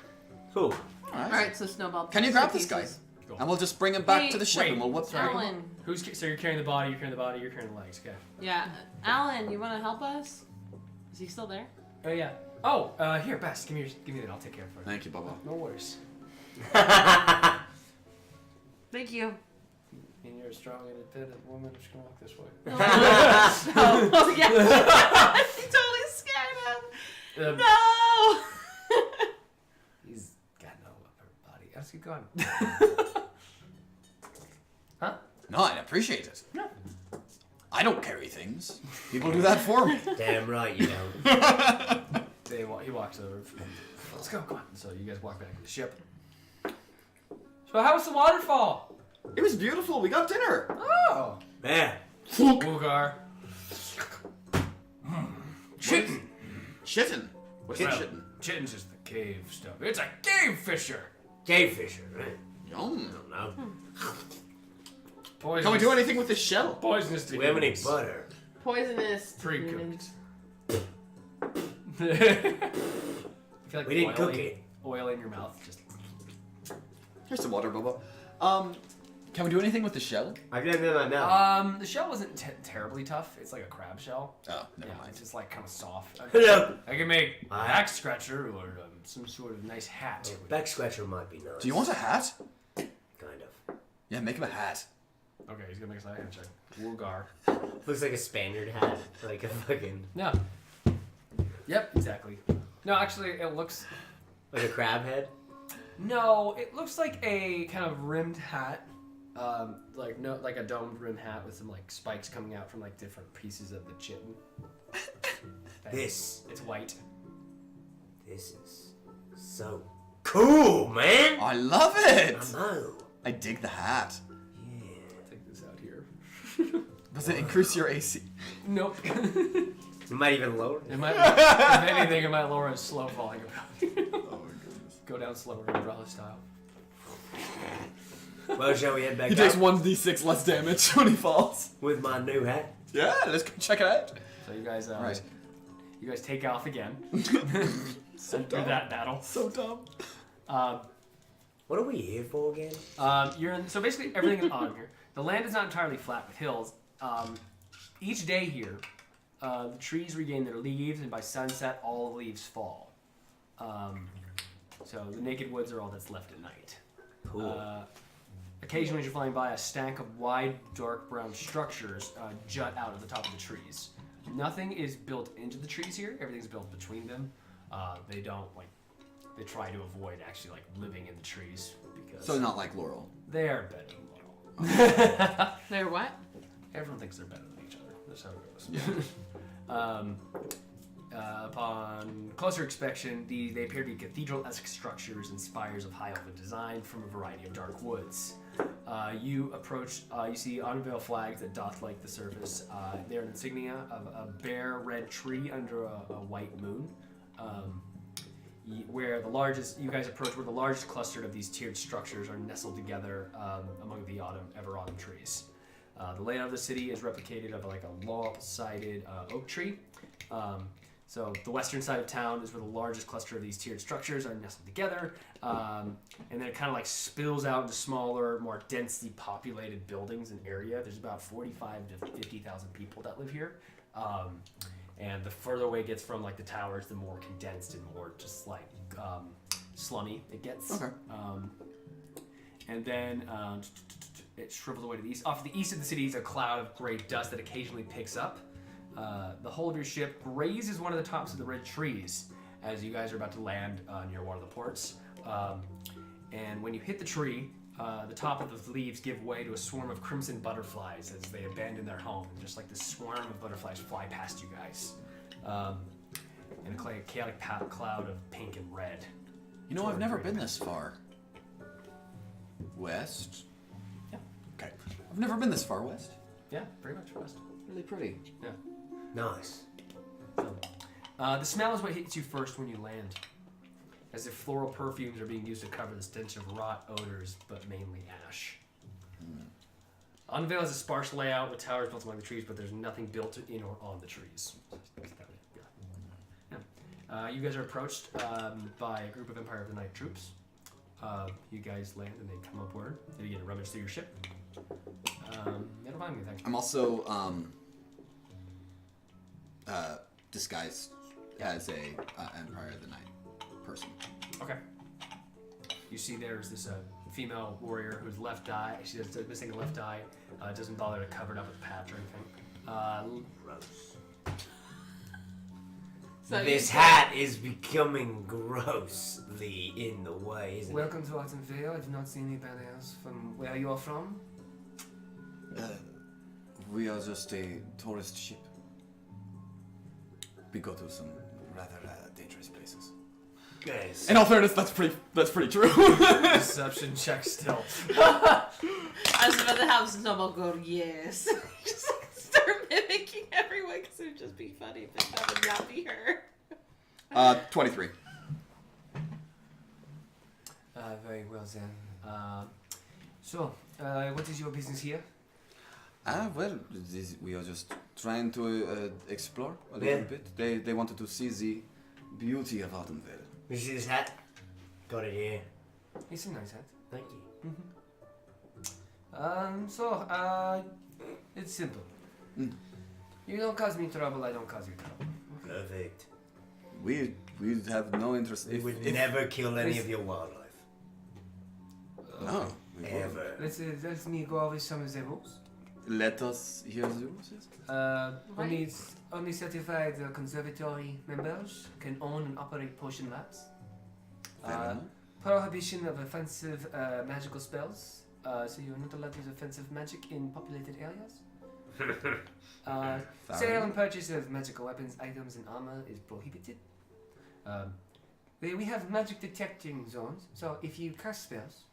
Cool. All Alright, so Snowball. Can you grab this guy? Cool. And we'll just bring him back Wait, to the ship wait. and we'll whoop through. Alan. So you're carrying the body. You're carrying the body. You're carrying the legs. Okay. Yeah. Alan, you want to help us? Is he still there? Oh yeah. Oh, here, Bess. Give me that. I'll take care of it. Thank you, Bubba. No worries. Thank you. And you're a strong, independent woman. I'm just gonna walk this way. Oh, yeah. He totally scared him. No! He's got no upper body. Let's keep going. Huh? No, I appreciate it. I don't carry things. People do that for me. Damn right you don't. He walks over. Let's go. Come on. So you guys walk back to the ship. So how was the waterfall? It was beautiful. We got dinner. Oh. Man. Woogar. Shittin'. Shittin'. What's Well, shittin'? Chitten's just the cave stuff. It's a cave fisher. Cave fisher, right? Yum. I don't know. Poisonous. Can we do anything with this shell? Poisonous to We have any humans. butter. Poisonous. Pre-cooked. I feel like We didn't cook oily- it. Oil in your mouth. Just. Here's some water, Bubba. Can we do anything with the shell? I didn't do that now. The shell wasn't terribly tough. It's like a crab shell. Oh, never Yeah, mind. it's just like kind of soft. Hello. I can make a Aye. back scratcher or some sort of nice hat. A back scratcher might be nice. Do you want a hat? Kind of. Yeah, make him a hat. Okay, he's gonna make a sleight of hand check. Woogar. Looks like a Spaniard hat. Like a fucking... No. Yep, exactly. No, actually, it looks. Like a crab head. No, it looks like a kind of rimmed hat. Like a domed rim hat with some like spikes coming out from like different pieces of the chitin. This. It's white. This is so cool, man. I love it. I know. I dig the hat. Yeah. Take this out here. Does it increase your AC? Nope. You might even lower it. It might, if anything, it might lower his slow falling ability. Oh my goodness. Go down slower, umbrella style. Well, shall we head back He takes up 1d6 less damage when he falls. with my new hat? Yeah, let's go check it out. So you guys, Right. you guys take off again. So Through dumb. that battle. So dumb. What are we here for again? You're in, so basically everything is on here. The land is not entirely flat with hills. Each day here, the trees regain their leaves, and by sunset, all the leaves fall. So the naked woods are all that's left at night. Cool. Occasionally, as you're flying by, a stack of wide, dark brown structures jut out of the top of the trees. Nothing is built into the trees here. Everything's built between them. They don't they try to avoid actually living in the trees because So not like Laurel. they are better than Laurel. They're what? Everyone thinks they're better than each other. That's how it goes. Upon closer inspection, they appear to be cathedral-esque structures and spires of high elven design from a variety of dark woods. You approach, you see Unveil flags that dot the surface. They're an insignia of a bare red tree under a white moon. Where the largest, you guys approach where the largest cluster of these tiered structures are nestled together among the ever autumn trees. The layout of the city is replicated of a long-sided oak tree. So the western side of town is where the largest cluster of these tiered structures are nestled together, and then it kind of spills out into smaller, more densely populated buildings and area. There's about 45 to 50,000 people that live here, and the further away it gets from the towers, the more condensed and more just slummy it gets. Okay. And then it shrivels away to the east. Off to the east of the city is a cloud of gray dust that occasionally picks up. The hull of your ship grazes one of the tops of the red trees as you guys are about to land near one of the ports. And when you hit the tree, the top of the leaves give way to a swarm of crimson butterflies as they abandon their home. Just this swarm of butterflies fly past you guys. And a chaotic cloud of pink and red. You know, I've never been this far. West? Yeah. Okay. I've never been this far west. Yeah, pretty much west. Really pretty. Yeah. Nice. The smell is what hits you first when you land, as if floral perfumes are being used to cover the stench of rot odors, but mainly ash. Unveil has a sparse layout with towers built among the trees, but there's nothing built in or on the trees. Yeah. You guys are approached by a group of Empire of the Night troops. You guys land and they come upward. They begin to rummage through your ship. They don't find anything. I'm also disguised as a Empire of the Night person. Okay. You see there's this female warrior whose left eye, she's missing a left eye, doesn't bother to cover it up with a patch or anything. Gross. So This hat is becoming grossly in the way, isn't Welcome to Autumnvale. I've not seen anybody else from where you are from. We are just a tourist ship. We go to some rather dangerous places. it? Yes. In all fairness, that's pretty true. Deception check still. I was about to have Snowball go, yes. Just start mimicking everyone because it would just be funny if that would not be her. 23. Very well then. So, what is your business here? Well, we are just trying to explore a little bit. They wanted to see the beauty of Autumnvale. You see this hat? Got it here. It's a nice hat. Thank you. It's simple. You don't cause me trouble, I don't cause you trouble. Perfect. We have no interest. We would never kill any of your wildlife. No. we won't. Ever. Let me go over some of the rules. Let us hear the rules. Only certified conservatory members can own and operate potion labs. Fair enough. Prohibition of offensive magical spells. So you're not allowed to use offensive magic in populated areas. Sale and purchase of magical weapons, items, and armor is prohibited. We have magic detecting zones, so if you cast spells,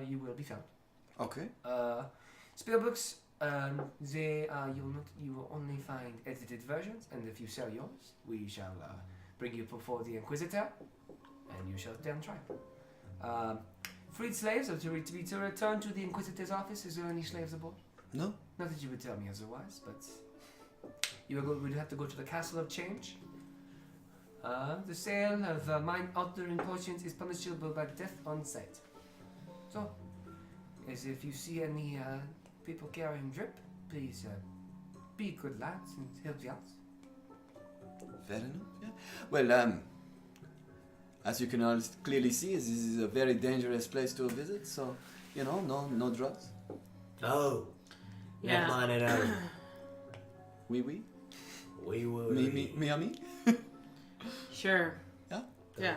you will be found. Okay. Spellbooks, you will only find edited versions, and if you sell yours, we shall bring you before the Inquisitor, and you shall stand trial. Freed slaves are to return to the Inquisitor's office. Is there any slaves aboard? No. Not that you would tell me otherwise, but you would have to go to the Castle of Change. The sale of mind-altering potions is punishable by death on sight. So, as if you see any people carrying drip, please be good lads and help you out. Fair enough. Yeah. Well, as you can all clearly see, this is a very dangerous place to visit. So, no drugs. Oh. Yeah. Never mind at all. Oui. We will. Me. Sure. Yeah. Yeah.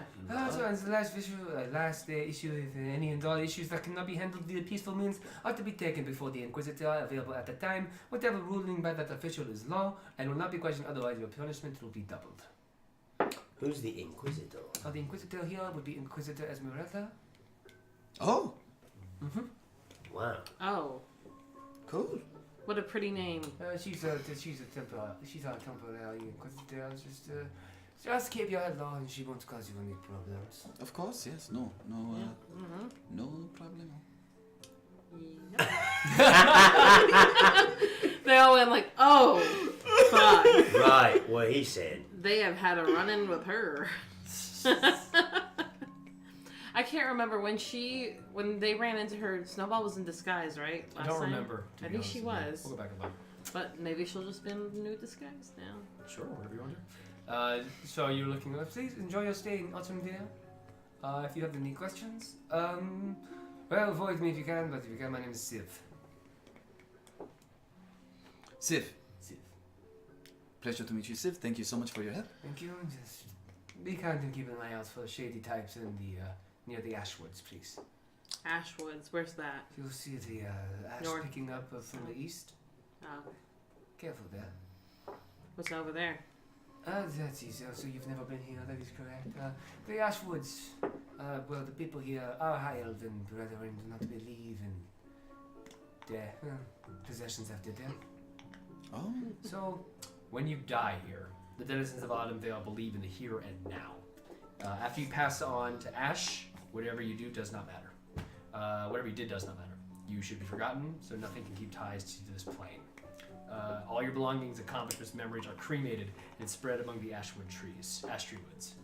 So, and the last issue is any and all issues that cannot be handled via peaceful means are to be taken before the Inquisitor, available at the time. Whatever ruling by that official is law and will not be questioned, otherwise your punishment will be doubled. Who's the Inquisitor? The Inquisitor here would be Inquisitor Esmeralda. Oh, Wow. Oh, cool. what a pretty name. She's our temporary Inquisitor. Just keep your head low and she won't cause you any problems. Of course, yes. No problem. They all went like, oh, fuck. Right, what he said. They have had a run-in with her. I can't remember when they ran into her. Snowball was in disguise, right? I don't Last time? remember. I think she was. We'll go back and look. But maybe she'll just be in new disguise now. Sure, whatever you want to do. So you're looking up. Please enjoy your stay in Autumndale. If you have any questions, well, avoid me if you can, but if you can, my name is Siv. Siv. Siv. Pleasure to meet you, Siv. Thank you so much for your help. Thank you. Just be kind and keep an eye out for shady types in the near the Ashwoods, please. Ashwoods, where's that? You'll see the ash North. picking up from the east. Oh, Careful there. what's over there? That's easy. So you've never been here, that is correct. The Ashwoods, well, the people here are high elven brethren, do not believe in their possessions after death. Oh. So, when you die here, the denizens of Autumndale believe in the here and now. After you pass on to Ash, whatever you do does not matter. Whatever you did does not matter. You should be forgotten, so nothing can keep ties to this plane. All your belongings, accomplishments, memories are cremated and spread among the ash tree woods.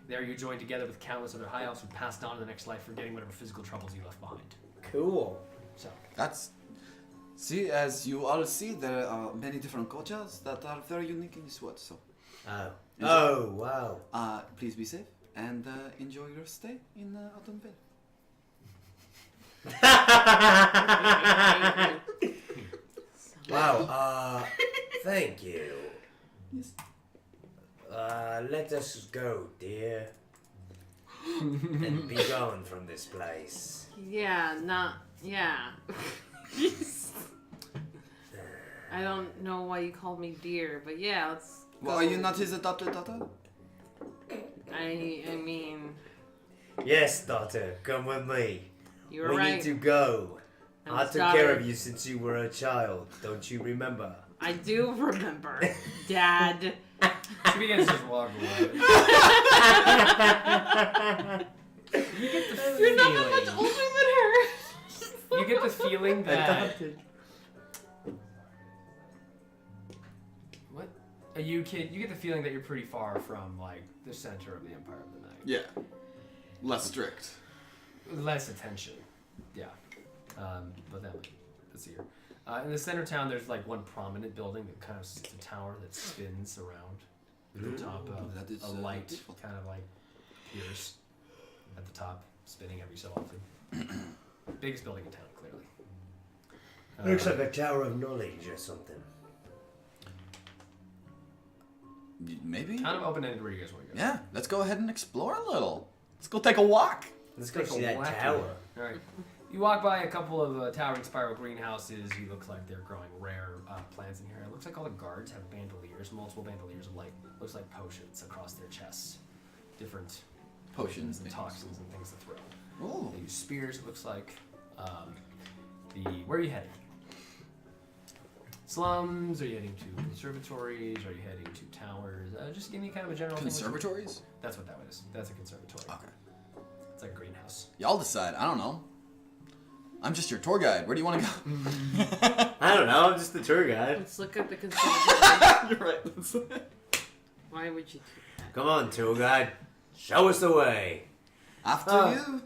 There you join together with countless other high elves who passed on to the next life, forgetting whatever physical troubles you left behind. Cool. So, See, as you all see, there are many different cultures that are very unique in this world. So, Oh, wow. please be safe and enjoy your stay in Autumnville. Wow, thank you. Yes. Let us go, dear. And be gone from this place. Yeah, yeah. I don't know why you called me dear, but yeah, let's Well, go. are you not his adopted daughter? I mean, Yes, daughter, come with me. you're We right. need to go. I'm I his took care daughter. of you since you were a child. Don't you remember? I do remember, Dad. she begins to just walk away. You get the You're not feeling. that much older than her. You get the feeling that what? You get the feeling that you're pretty far from like the center of the Empire of the Night. Yeah. Less strict. Less attention. Yeah. But that's here. In the center of town, there's like one prominent building that kind of sits a tower that spins around. At the top, that is, a light beautiful. kind of like appears at the top, spinning every so often. Biggest building in town, clearly. Looks like a tower of knowledge or something. Maybe. Kind of open-ended where you guys want to go. Yeah. Let's go ahead and explore a little. Let's go take a walk. Let's go Take a see that whack tower. All right. You walk by a couple of towering spiral greenhouses. You look like they're growing rare plants in here. It looks like all the guards have bandoliers, multiple bandoliers of like looks like potions across their chests, different Potions and and toxins and things to throw. Oh. They use spears. It looks like. Where are you heading? Slums? Are you heading to conservatories? Are you heading to towers? Just give me kind of a general thing. Conservatories? That's what that is. That's a conservatory. Okay. It's like a greenhouse. Y'all decide. I don't know. I'm just your tour guide. Where do you want to go? I don't know, I'm just the tour guide. Let's look at the conservatory. You're right. Why would you do that? Come on, tour guide. Show us the way. After you.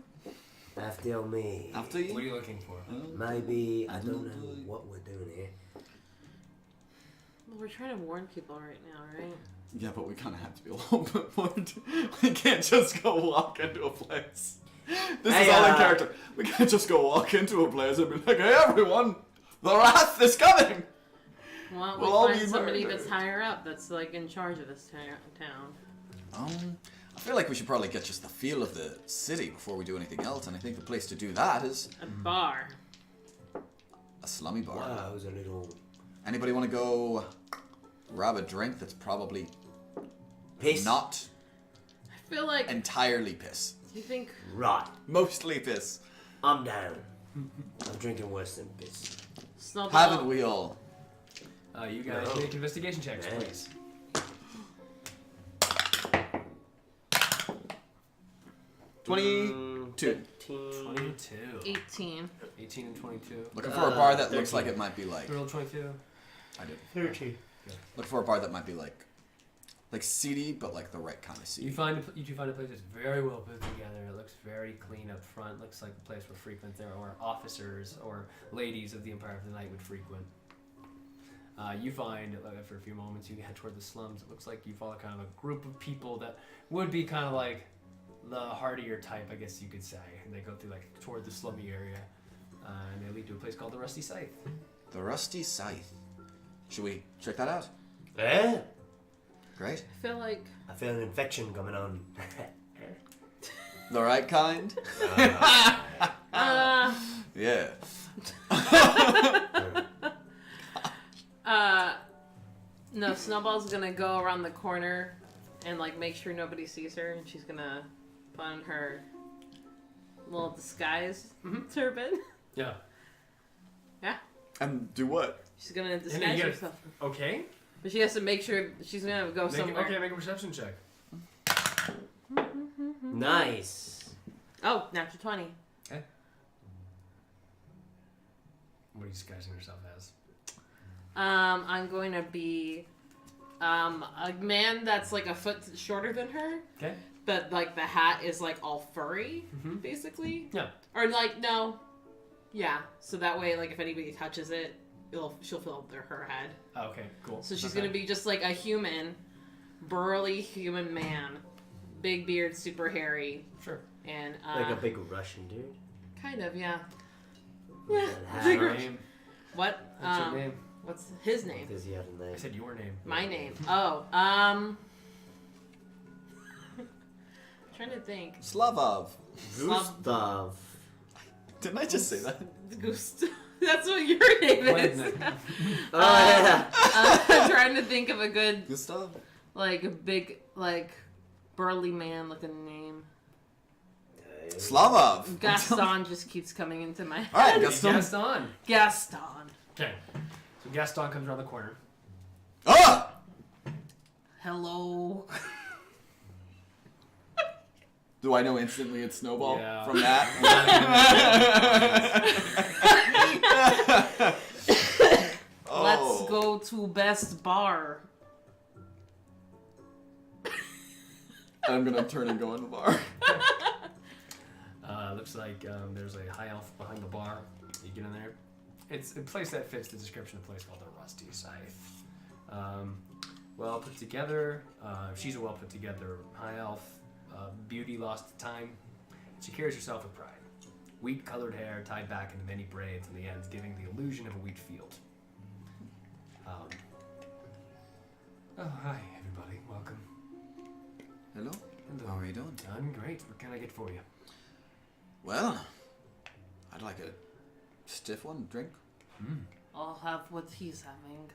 After me. After What are you. you looking for? Maybe, I don't don't know know. what we're doing here. Well, we're trying to warn people right now, right? Yeah, but we kind of have to be a little bit more. We can't just go walk into a place. This is all in character. We can't just go walk into a place and be like, "Hey, everyone, the wrath is coming." Well, We'll all find be somebody murdered. that's higher up, that's like in charge of this town. I feel like we should probably get just the feel of the city before we do anything else, and I think the place to do that is A bar. a slummy bar. Wow, it was a little Anybody want to go grab a drink that's probably piss. not I feel like. entirely piss? Do you think? Right. Mostly piss. I'm down. I'm drinking worse than piss. Snowball. Haven't we all? You guys No. make investigation checks, Man. please. 22. 22. 18. 18 and 22. Looking for a bar that looks 13. like it might be like. You rolled 22. I did. 30. Look for a bar that might be like seedy, but like the right kind of seedy. You do find a place that's very well put together. It looks very clean up front. Looks like a place where frequent there are officers or ladies of the Empire of the Night would frequent. You find after a few moments you head toward the slums. It looks like you follow kind of a group of people that would be kind of like the hardier type, I guess you could say. And they go through like toward the slummy area, and they lead to a place called the Rusty Scythe. The Rusty Scythe. Should we check that out? Eh? Great. I feel like. I feel an infection coming on. The right kind? Yeah. No, Snowball's gonna go around the corner and like make sure nobody sees her, and she's gonna put on her little disguise turban. Yeah. Yeah, And do what? she's gonna you disguise gotta- herself, Okay. but she has to make sure she's gonna go somewhere. Make a perception check. Nice. Oh, natural 20. What are you disguising yourself as? I'm going to be a man that's like a foot shorter than her, Okay. but like the hat is like all furry, basically. Yeah. Or like no, yeah. So that way, like if anybody touches it, she'll feel her head. Oh, okay. Cool. So she's Okay. gonna be just like a human, burly human man, big beard, super hairy, Sure. and Like a big Russian dude. kind of yeah. With Yeah. that hat Big Your on. name. What? What's your name? What's his name? Because he had a name. I said your name. My name. Oh, trying to think. Slavov. Gustav. Didn't I just say that? Gust. That's what your name What is. isn't it? Oh, yeah. I'm trying to think of a good, Gustav? like, a big, like, burly man looking name. Slavov. Gaston just keeps coming into my head. Alright, Gaston. Gaston. Gaston. Okay. So Gaston comes around the corner. Ah! Hello. Do I know instantly it's Snowball Yeah. from that? Let's go to best bar. I'm gonna turn and go in the bar. Looks like there's a high elf behind the bar. You get in there. It's a place that fits the description of a place called the Rusty Scythe. Well put together. She's a well put together high elf. Beauty lost to time. She carries herself with pride. Wheat colored hair tied back into many braids on the ends, giving the illusion of a wheat field. Oh, hi, everybody. Welcome. Hello? Hello. How are you doing? I'm great. What can I get for you? Well, I'd like a stiff one, drink. I'll have what he's having.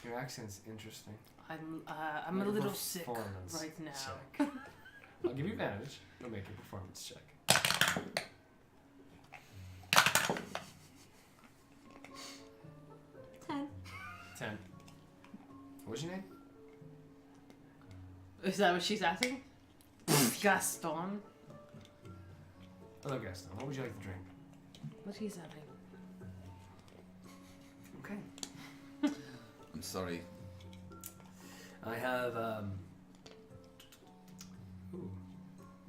Your accent's interesting. I'm Make a little sick performance right now. check. I'll give you advantage. You'll make a performance check. 10. What's your name? Is that what she's asking? Gaston. Hello, Gaston. What would you like to drink? What he's having? Okay. I'm sorry. I have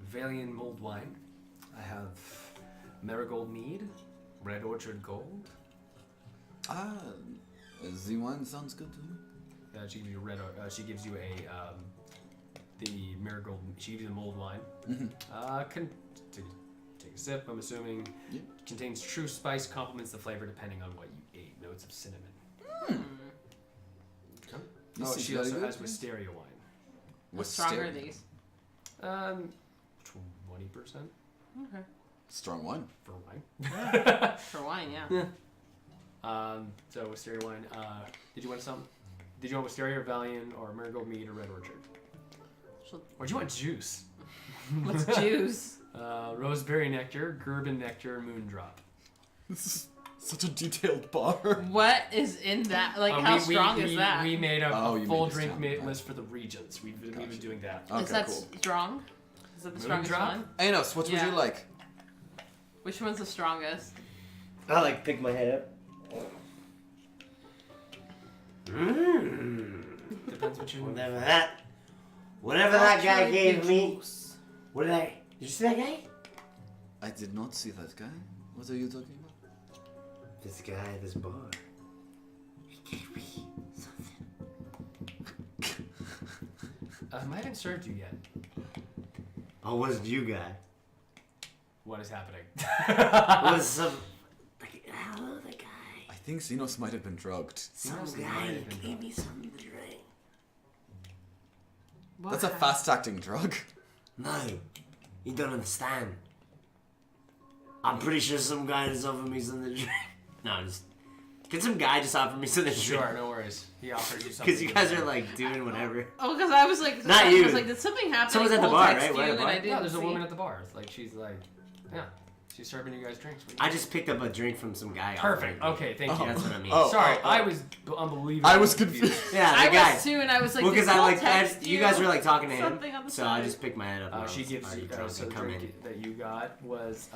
Valiant mulled wine. I have Marigold mead, Red Orchard Gold. Z1 sounds good to me. She gives you a red. She gives you a the marigold. She gives you the mulled wine. Take a sip. I'm assuming contains true spice, complements the flavor depending on what you ate. Notes of cinnamon. Okay. This is She very also good, has wisteria wine. What's stronger are these? 20%. Okay. Strong one. For wine. For wine, yeah. So wisteria wine. Did you want something? Did you want wisteria or Valiant or Marigold Mead or Red Orchard? Or do you want juice? What's juice? Roseberry nectar, Gerben nectar, Moondrop. This is such a detailed bar. What is in that? Like, how strong is that? We made a you full made this drink down, list for the regions. We've been doing that. Okay, Is that cool. strong? Is that the strongest Moondrop? one? Anos, what would Yeah. you like? Which one's the strongest? I like pick my head up. Depends what you want. Whatever that guy gave me. What did you see that guy? I did not see that guy. What are you talking about? This guy at this bar. He gave me something. I haven't served you yet. Oh, wasn't you guy? What is happening? Was some... I don't know the guy. I think Xenos might have been drugged. Some Might guy have been gave me something to drink. That's a fast-acting drug. No, you don't understand. I'm pretty sure some guy just offered me something to drink. No, just... Can some guy just offer me something to drink? Sure, no worries. He offered you something. Because you guys are like doing whatever. Oh, because I was like, Not I you. was like, did something happen? Someone's I at the cold bar, text right? you We're at a and bar? I didn't Yeah, there's a see. woman at the bar. Like, she's like, yeah. She's serving you guys drinks. I just picked up a drink from some guy. Perfect. Okay, thank you. That's what I mean. Oh. Sorry, I was unbelievable. I was confused. Yeah, the I guy. was too, and I was like, Well, because did I cold like text you guys were like talking to him, something on the so I side? just picked my head up. And I She was gives already you drunk so and the come in. drink that you got was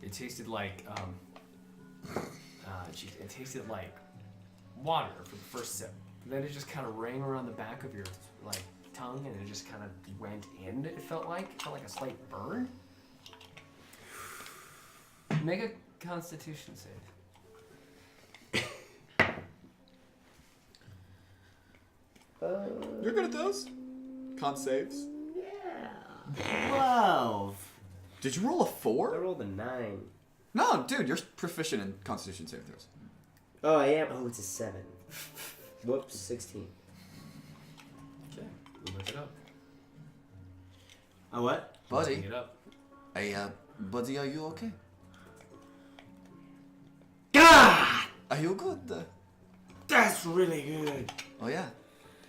it tasted like it tasted like water for the first sip. Then it just kind of rang around the back of your like tongue, and it just kind of went in. It felt like a slight burn. Make a Constitution save. You're good at those? Con saves. 12. Did you roll a I 4? rolled a 9. No, dude, you're proficient in Constitution save throws. Oh, I am. Oh, it's a 7. Whoops, 16. Okay, we'll look it up. A what? Buddy, Look it up. hey, buddy, are you okay? God! Are you good? That's really good. Oh yeah.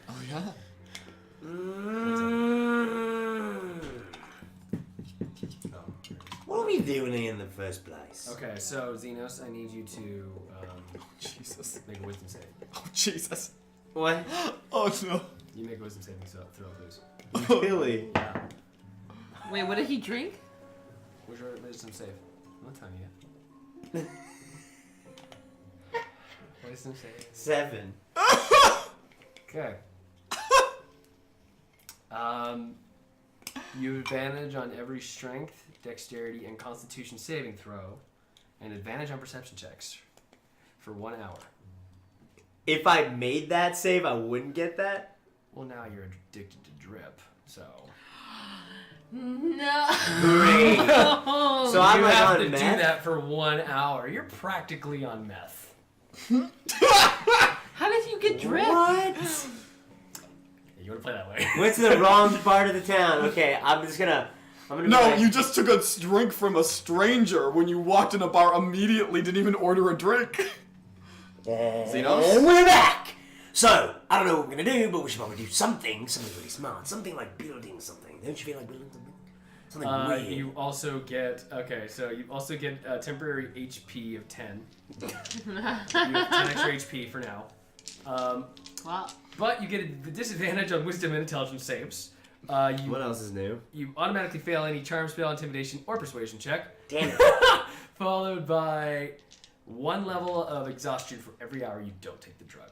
Oh yeah. What are we doing here in the first place? Okay, so Xenos, I need you to Jesus. make a wisdom save. Oh Jesus. What? Oh no. You make a wisdom saving throw, please. Really? Yeah. Wait, what did he drink? What's your wisdom save? I'm not telling you yet. Wisdom save. 7. Okay. You have advantage on every strength, dexterity, and constitution saving throw, and advantage on perception checks for 1 hour. If I made that save, I wouldn't get that? Well, now you're addicted to drip, so. No. Great. So So I'm you like have on to do meth? that for 1 hour. You're practically on meth. how did you get drip? What? You want to play that way? Went to the wrong part of the town. Okay, I'm gonna be No, like, you just took a drink from a stranger when you walked in a bar immediately, didn't even order a drink. Xenos? And we're back! So, I don't know what we're gonna do, but we should probably do something really smart. Something like building something. Don't you feel like building something? Something weird. You also get temporary HP of 10. You have 10 extra HP for now. Well, But you get a disadvantage on wisdom and intelligence saves. What else is new? You automatically fail any charm, spell, intimidation, or persuasion check, Damn it. followed by 1 level of exhaustion for every hour you don't take the drug.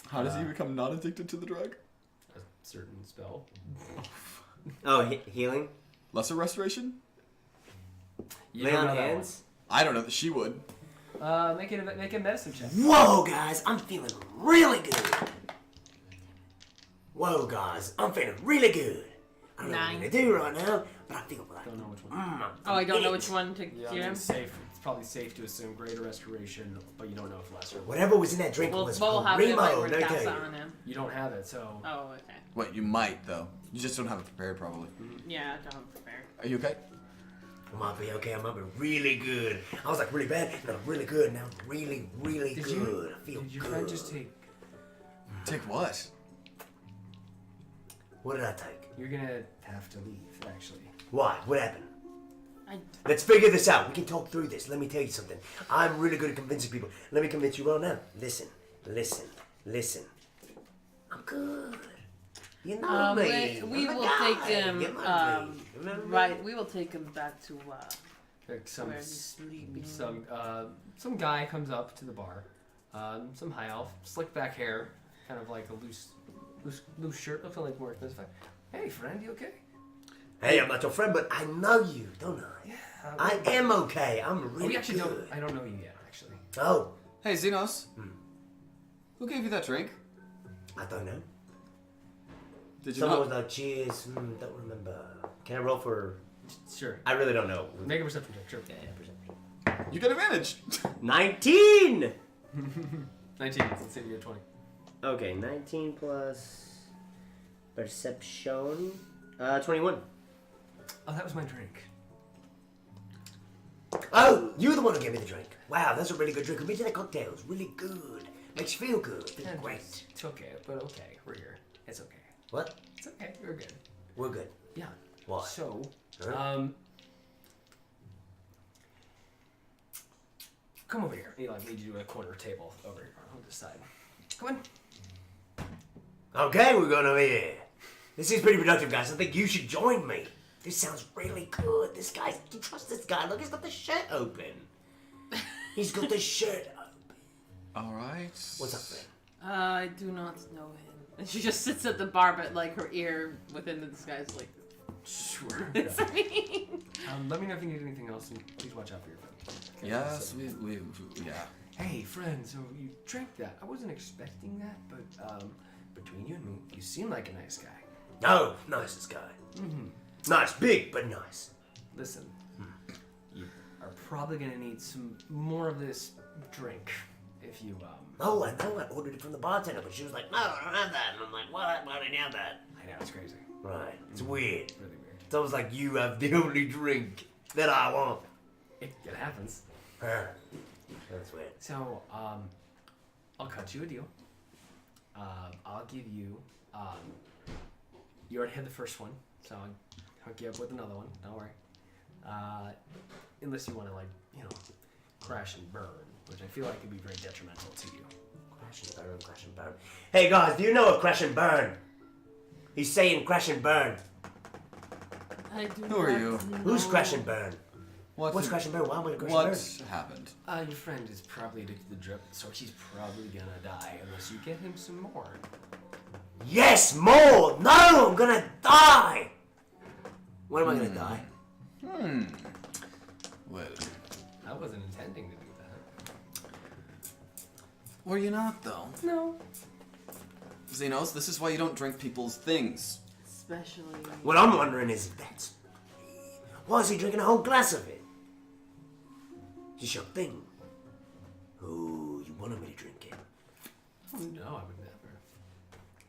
How does he become not addicted to the drug? A certain spell. Oh, healing? Lesser restoration? You Lay don't on know that hands? I don't know. She would. Make a medicine check. Whoa, guys, I'm feeling really good. Whoa, guys, I'm feeling really good. I don't know what I'm 9. gonna do right now, but I feel like. Don't know which one. Oh, I don't know which one to Yeah, I give mean, him. safe. It's probably safe to assume greater restoration, but you don't know if lesser. Whatever was in that drink We'll was have it if I primo, were to no cast tell that you. on him. You don't have it, so. Oh, okay. What, you might, though. You just don't have it prepared, probably. Yeah, I don't prepare. Are you okay? I might be okay, I might be really good. I was like really bad, and I'm really good, now I'm really, really good. I feel Did your good. friend just take? Take what? What did I take? You're gonna have to leave, actually. Why? What happened? I Let's figure this out. We can talk through this. Let me tell you something. I'm really good at convincing people. Let me convince you right now. Listen. I'm good. You know me. we I'm a will guy. take him. You know me. Remember me? Right, we will take him back to Like some where he's sleeping. some guy comes up to the bar. Some high elf, slick back hair, kind of like a loose shirt, looking like more expensive. Hey, friend, you okay? Hey, I'm not your friend, but I know you, don't I? Yeah. I am okay. I'm really we actually good. don't. I don't know you yet, actually. Oh, Hey, Xenos. Who gave you that drink? I don't know. Did you Someone not? was like, cheers. Don't remember. Can I roll for... Sure. I really don't know. Make a perception check. Sure. Yeah, perception. You get advantage. 19! 19. Let's say you get 20. Okay, 19 plus perception. 21. Oh, that was my drink. Oh, you're the one who gave me the drink. Wow, that's a really good drink. We made that cocktail. It's really good. Makes you feel good. Feels great. It's okay, but okay. We're here. It's okay. What? It's okay. We're good. We're good. Yeah. Why? So, Huh? come over here. He like leads you to a corner table over here on this side. Come on. Okay, we're going over here. This is pretty productive, guys. I think you should join me. This sounds really good. This guy, you trust this guy? Look, he's got the shirt open. He's got the shirt open. All right. What's up, friend? I do not know him. And she just sits at the bar, but like her ear within the disguise, like. Sure. It's me. Let me know if you need anything else, and please watch out for your friend. Okay, Yes, so- yeah. Hey, friend. So you drank that? I wasn't expecting that, but between you and me, you seem like a nice guy. Oh, nicest guy. Mm-hmm. Nice, big, but nice. Listen, you are probably gonna need some more of this drink if you Oh, I know. I ordered it from the bartender, but she was like, no, I don't have that. And I'm like, what? Why don't you have that? I know it's crazy. Right. It's weird. It's really weird. It's almost like you have the only drink that I want. It happens. Huh. That's weird. So I'll cut you a deal. I'll give you you already had the first one, so I'll hook you up with another one. Don't worry. Unless you want to crash and burn, which I feel like could be very detrimental to you. Crash and burn, crash and burn. Hey guys, do you know what crash and burn? He's saying crash and burn. I do Who are not you? know. Who's crash and burn? What? What's crash and burn? Why would it crash What and burn? happened? Your friend is probably addicted to the drip, so he's probably gonna die unless you get him some more. Yes, more! No, I'm gonna die! When am I gonna die? Well, I wasn't intending to do that. were you not, though? No. Xenos, this is why you don't drink people's things. Especially. What I'm wondering is if that's... Why is he drinking a whole glass of it? It's your thing. Oh, you wanted me to drink it. No, I would never.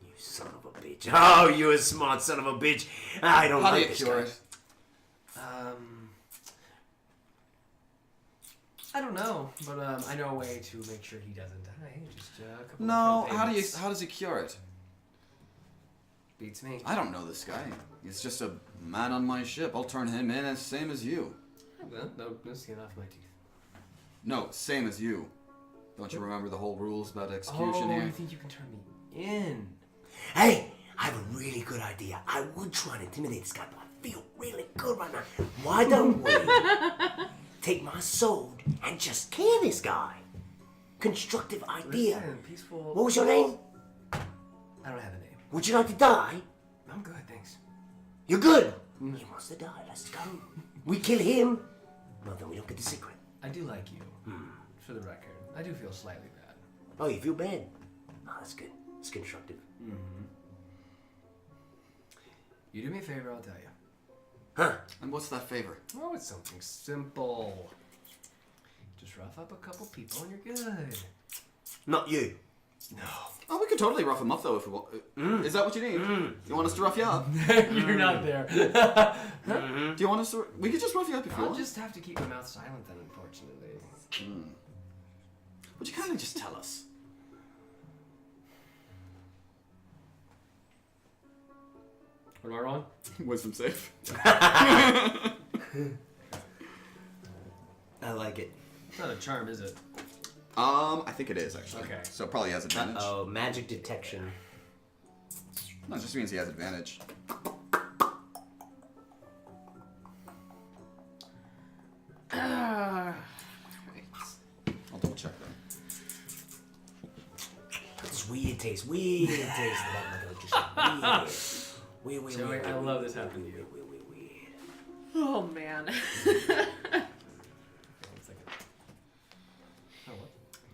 You son of a bitch. Oh, you a smart son of a bitch. I don't How do like you this cure guy. it? I don't know, but I know a way to make sure he doesn't die. Just a couple No, of how payments. does he cure it? Beats me. I don't know this guy. He's just a man on my ship. I'll turn him in as same as you. No skin off my teeth. No, same as you. Don't you remember the whole rules about execution Oh, here? you think you can turn me in? Hey, I have a really good idea. I would try and intimidate this guy, but I feel really good right now. Why don't we take my sword and just kill this guy? Constructive idea. Listen, peaceful. What was your name? I don't have a name. Would you like to die? I'm good, thanks. You're good. He wants to die. Let's go. We kill him. Well, then we don't get the secret. I do like you. for the record, I do feel slightly bad. Oh, you feel bad? Oh, that's good. It's constructive. Mm-hmm. You do me a favor, I'll tell you. Huh? And what's that favor? Oh, it's something simple. Just rough up a couple people and you're good. Not you. No. Oh, we could totally rough him up though if we want. Is that what you need? You want us to rough you up? You're not there. Do you want us to? We could just rough you up if you I'll want. just have to keep my mouth silent then, unfortunately. Would you kindly just tell us? What am I wrong? Wisdom save. I like it. It's not a charm, is it? I think it is actually. Okay. So it probably has advantage. Oh, magic detection. No, it just means he has advantage. I'll double check that. It's weird taste. Weird taste. Just weird. Weird. Joey, I love this happening to you. Weird. Oh man. One second. Oh, what?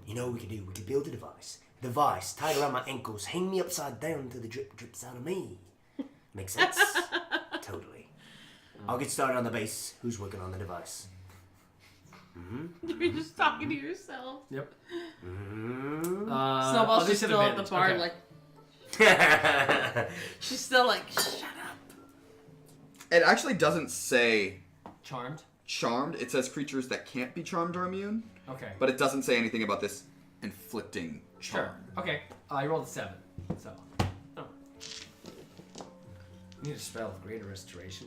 You know what we could do? We could build a device. Device tied around my ankles, hang me upside down until the drip drips out of me. Make sense? Totally. I'll get started on the base. Who's working on the device? You're just talking to yourself. Yep. Snowball's just still at the bar, okay. like she's still like, shut up. It actually doesn't say Charmed? charmed. It says creatures that can't be charmed or immune. Okay. But it doesn't say anything about this inflicting charm. Sure. Okay. I rolled a 7. So. Oh. You need a spell of greater restoration.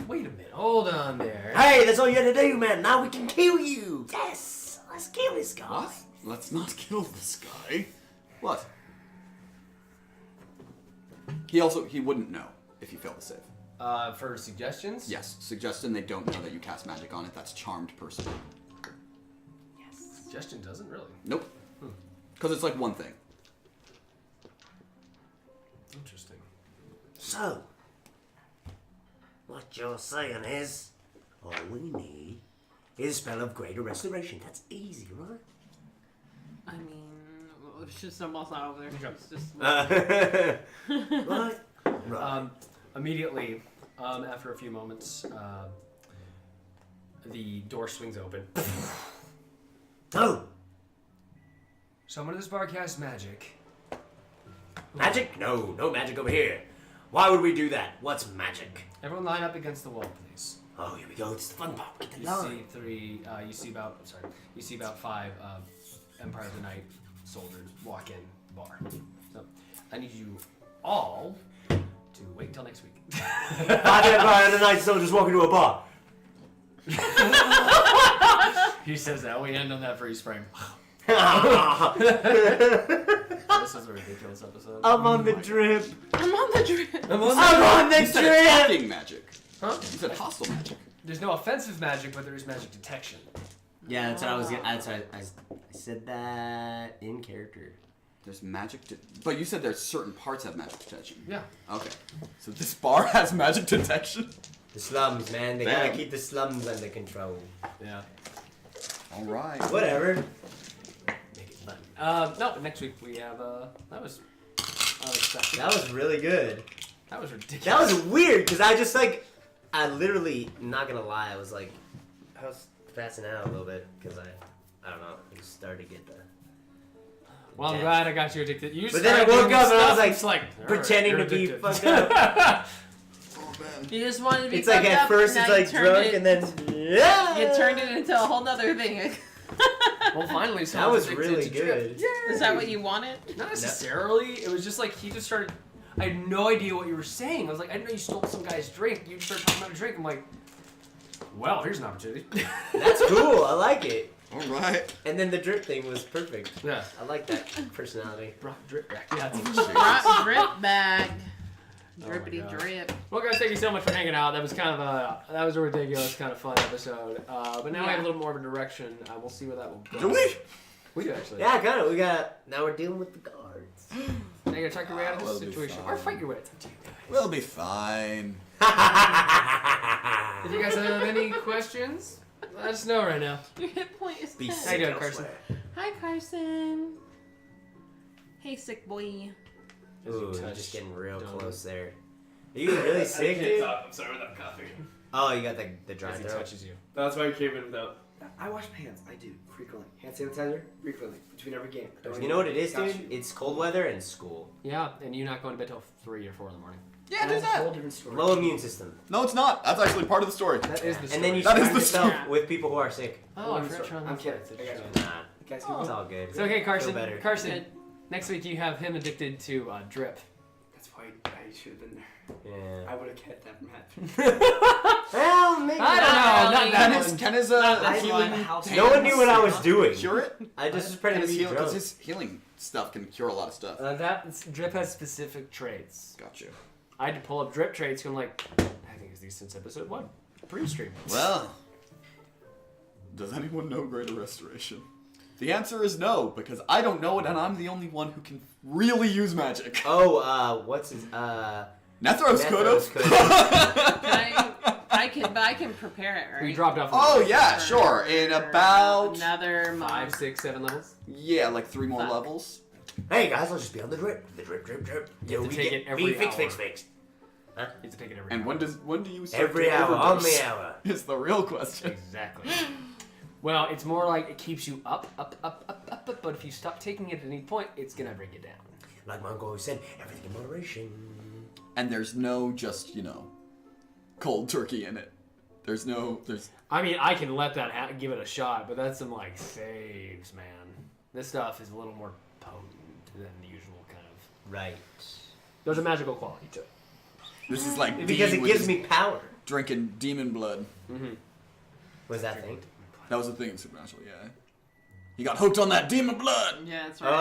Wait a minute. Hold on there. Hey, that's all you had to do, man. Now we can kill you. Yes. Let's kill this guy. What? Let's not kill this guy. What? He wouldn't know if you fail the save. For suggestions? Yes. Suggestion they don't know that you cast magic on it. That's charmed person. Yes. Suggestion doesn't really. Nope. Because it's like one thing. Interesting. So, what you're saying is, all we need is a spell of greater restoration. That's easy, right? I mean, it's just Snowball's not over there. It's just Right? Right. Immediately, after a few moments, the door swings open. Oh! Someone in this bar casts magic. Magic? No magic over here. Why would we do that? What's magic? Everyone line up against the wall, please. Oh, here we go. It's the fun part. Get the You line. see about 5 Empire of the Night soldiers walk in bar. So I need you all to wait until next week. I Empire of the Night Soldiers walk into a bar. He says that. We end on that freeze frame. This is a ridiculous episode. I'm on the drip. I'm on the drip. I'm on the You said drip. attacking magic. Huh? You said hostile magic. There's no offensive magic, but there is magic detection. Yeah, that's what I was. That's what I said that in character. There's magic, but you said there's certain parts have magic detection. Yeah. Okay. So this bar has magic detection. The slums, man. They gotta Damn. keep the slums under control. Yeah. All right. Whatever. Make it fun. No, next week we have that was unexpected. That was really good. That was ridiculous. That was weird because I just I literally, not gonna lie, I was passing out a little bit because I don't know, I just started to get the. Well, I'm Yeah. glad I got you addicted. You But then I started woke doing up and I stuff, was like, it's like pretending alright, to be you're fucked addicted. up. Oh man. You just wanted to be It's like fucked at up, first now it's you like turned drunk it- and then yeah. You turned it into a whole nother thing. Well, finally, That someone's was addicted really to drip. good. Is that what you wanted? Not necessarily. It was just like he just started. I had no idea what you were saying. I was like, I didn't know you stole some guy's drink. You just started talking about a drink. I'm like, well, here's an opportunity. That's cool. I like it. All right. And then the drip thing was perfect. Yeah. I like that personality. Brought drip back. Yeah. Brought drip bag. Oh my Drippity God. drip. Well, guys, thank you so much for hanging out. That was kind of that was a ridiculous, kind of fun episode. But now we have a little more of a direction. We'll see where that will go. Do we? We do actually. Yeah, kind of. Now we're dealing with the guards. Now you gotta talk your way out of this We'll be situation, fine. or fight your way. It's up to you guys. We'll be fine. If you guys have any questions, Let us know right now. Your hit point is Be 10. How you doing, sick Carson? elsewhere. Hi, Carson. Hey, sick boy. As you Ooh, you're touch just getting real Dome. close there. Are you really sick, dude? I'm sorry without coffee. Oh, you got the dry As he throat. touches you. That's why I came in without. I wash my hands. I do frequently. Hand sanitizer frequently between every game. You know what it is, Got dude? you. It's cold weather and school. Yeah, and you're not going to bed till 3 or 4 in the morning. Yeah, do That's a whole that. different story. Low immune system. No, it's not. That's actually part of the story. That is the story. And then you That is surround the yourself story. with people who are sick. Oh, I I'm forgot sorry. you're on I'm the kidding. flight. I got It's you. Nah, Guys, it's all good. okay, Feel Carson. better. Carson, Good. next week you have him addicted to drip. That's why I should have been there. Yeah. I would have kept that from happening. Well, maybe I don't not. know. Not that Ken is, one. Ken is That's healing. why the house- No one knew what I was doing. Cure it? I just was Ken pretty is healing drunk. because his healing stuff can cure a lot of stuff. Drip has specific traits. Got you. I had to pull up drip traits. I'm like, I think it's these since episode 1, pre-stream. Well, does anyone know Greater Restoration? The answer is no, because I don't know it, and I'm the only one who can really use magic. Oh, what's his, Nethros could Nethros have. I can prepare it, right? We dropped off. Oh yeah, Or- sure. In or about another month. 5, 6, 7 levels. yeah, like 3 more Fuck. levels. Hey guys, let's just be on the drip. The drip, drip, drip. You have to take it every we fix, hour. fix, fix. You have to take it every And hour. when do you start Every to hour, on overdose? the hour. Is the real question. Exactly. Well, it's more like it keeps you up, but if you stop taking it at any point, it's gonna bring you down. Like my uncle always said, everything in moderation. And there's no just cold turkey in it. There's. I mean, I can let that give it a shot, but that's some like saves, man. This stuff is a little more potent than the usual kind of. Right. There's a magical quality to it. This is like Because Dean it with gives his me power. drinking demon blood. What's that thing? That was the thing in Supernatural, yeah. He got hooked on that demon blood. Yeah, that's right.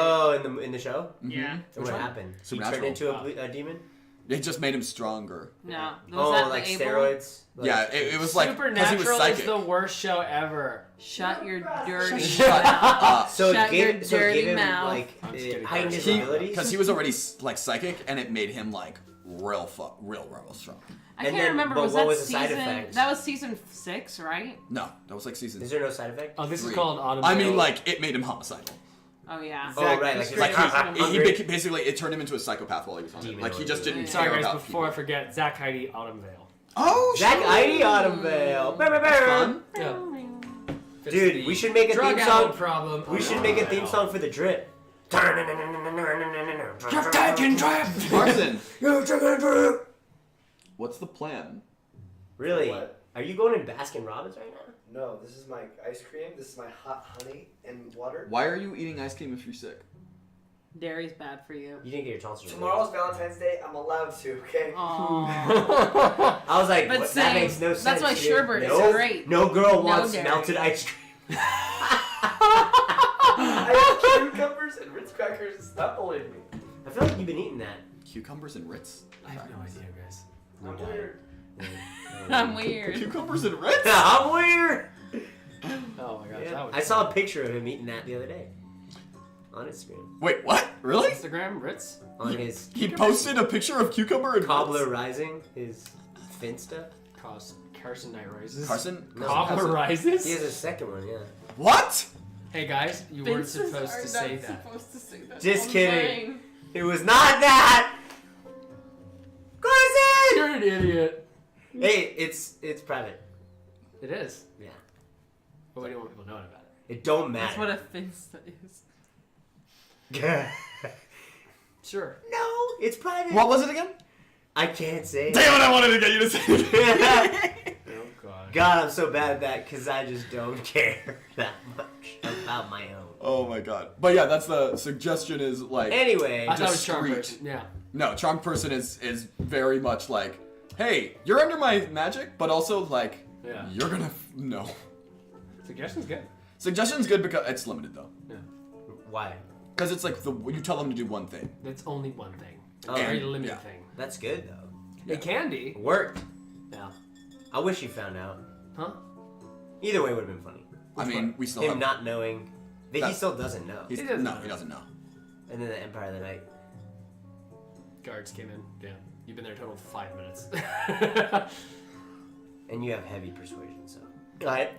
Oh, in the show? Yeah. So what happened? He turned Supernatural. into a demon? It just made him stronger. No. Was Oh, that like the Able? steroids? Like, Yeah, it was like because he was Supernatural is psychic. the worst show ever. Shut your dirty Shut mouth. up. So Shut it gave, your so it dirty gave him mouth. like I'm just kidding, heightened his Carson. abilities? Because he was already like psychic, and it made him like real strong. I And can't then- remember. but Was what that was the side season? effects? That was season 6, right? No, that was like season. Is there no side effect? Oh, this 3. is called Autumn. I mean, Veil. like it made him homicidal. Oh yeah. Oh, right, like, Like hungry. he basically it turned him into a psychopath while he was on it. Demon Like he just or- didn't Sorry, care guys. about Before I people. forget, Zach Heidi, Autumn Veil. Oh, Zach sure. Heidi Autumn Veil. Fun. Yeah. Dude, we should make a Drug theme addict song. problem. We should make a theme song for the drip. You're taking drip. Carson, You're taking drip. what's the plan? Really? What? Are you going in Baskin Robbins right now? No, this is my ice cream. This is my hot honey and water. Why are you eating ice cream if you're sick? Dairy's bad for you. You didn't get your tonsils removed. Tomorrow's Valentine's Day. I'm allowed to, okay? Aww. I was like, But what? same. That makes no sense. That's why dude. sherbet is no, great. No girl No wants dairy. melted ice cream. I have cucumbers and Ritz crackers. Stop bullying me. I feel like you've been eating that. Cucumbers and Ritz? I have no idea, guys. I'm weird. I'm weird. Cucumbers and Ritz? I'm weird. Oh my gosh, Yeah. that was. I saw a picture of him eating that the other day on Instagram. Wait, what? Really? Instagram Ritz. On his He posted a picture of cucumber and Cobbler Ritz? Rising, his Finsta. Carson Knight Rises. Carson? No. Cobbler Rises. He has a second one, yeah. What? Hey guys, you weren't supposed to say that. Supposed to say that. Just I'm kidding. saying. It was not that. Carson. You're an idiot. Hey, it's private. It is. Yeah. But we don't want people knowing about it. It don't That's matter. what a finsta is. Sure. No, it's private. What was it again? I can't say. Damn it, I wanted to get you to say it. Oh god. God, I'm so bad at that because I just don't care that much about my own. Oh my god. But yeah, that's the suggestion is like... Anyway, I thought it was charm Discreet. person. Yeah. No, Charmed Person is very much like, hey, you're under my magic, but also like, Yeah. you're gonna... No. Suggestion's good. Suggestion's good because it's limited though. Yeah. why? Because it's like you tell them to do one thing. That's only one thing. It's Oh. a very And- limited yeah. thing. That's good though. It can be. It worked. Yeah. I wish you found out. Huh? Either way would have been funny. I mean, we still Him have... not knowing. He That- still doesn't know. He's, He doesn't no, know. he doesn't know. And then the Empire of the Night. Guards came in. Yeah. You've been there a total of 5 minutes. And you have heavy persuasion, so. Go ahead.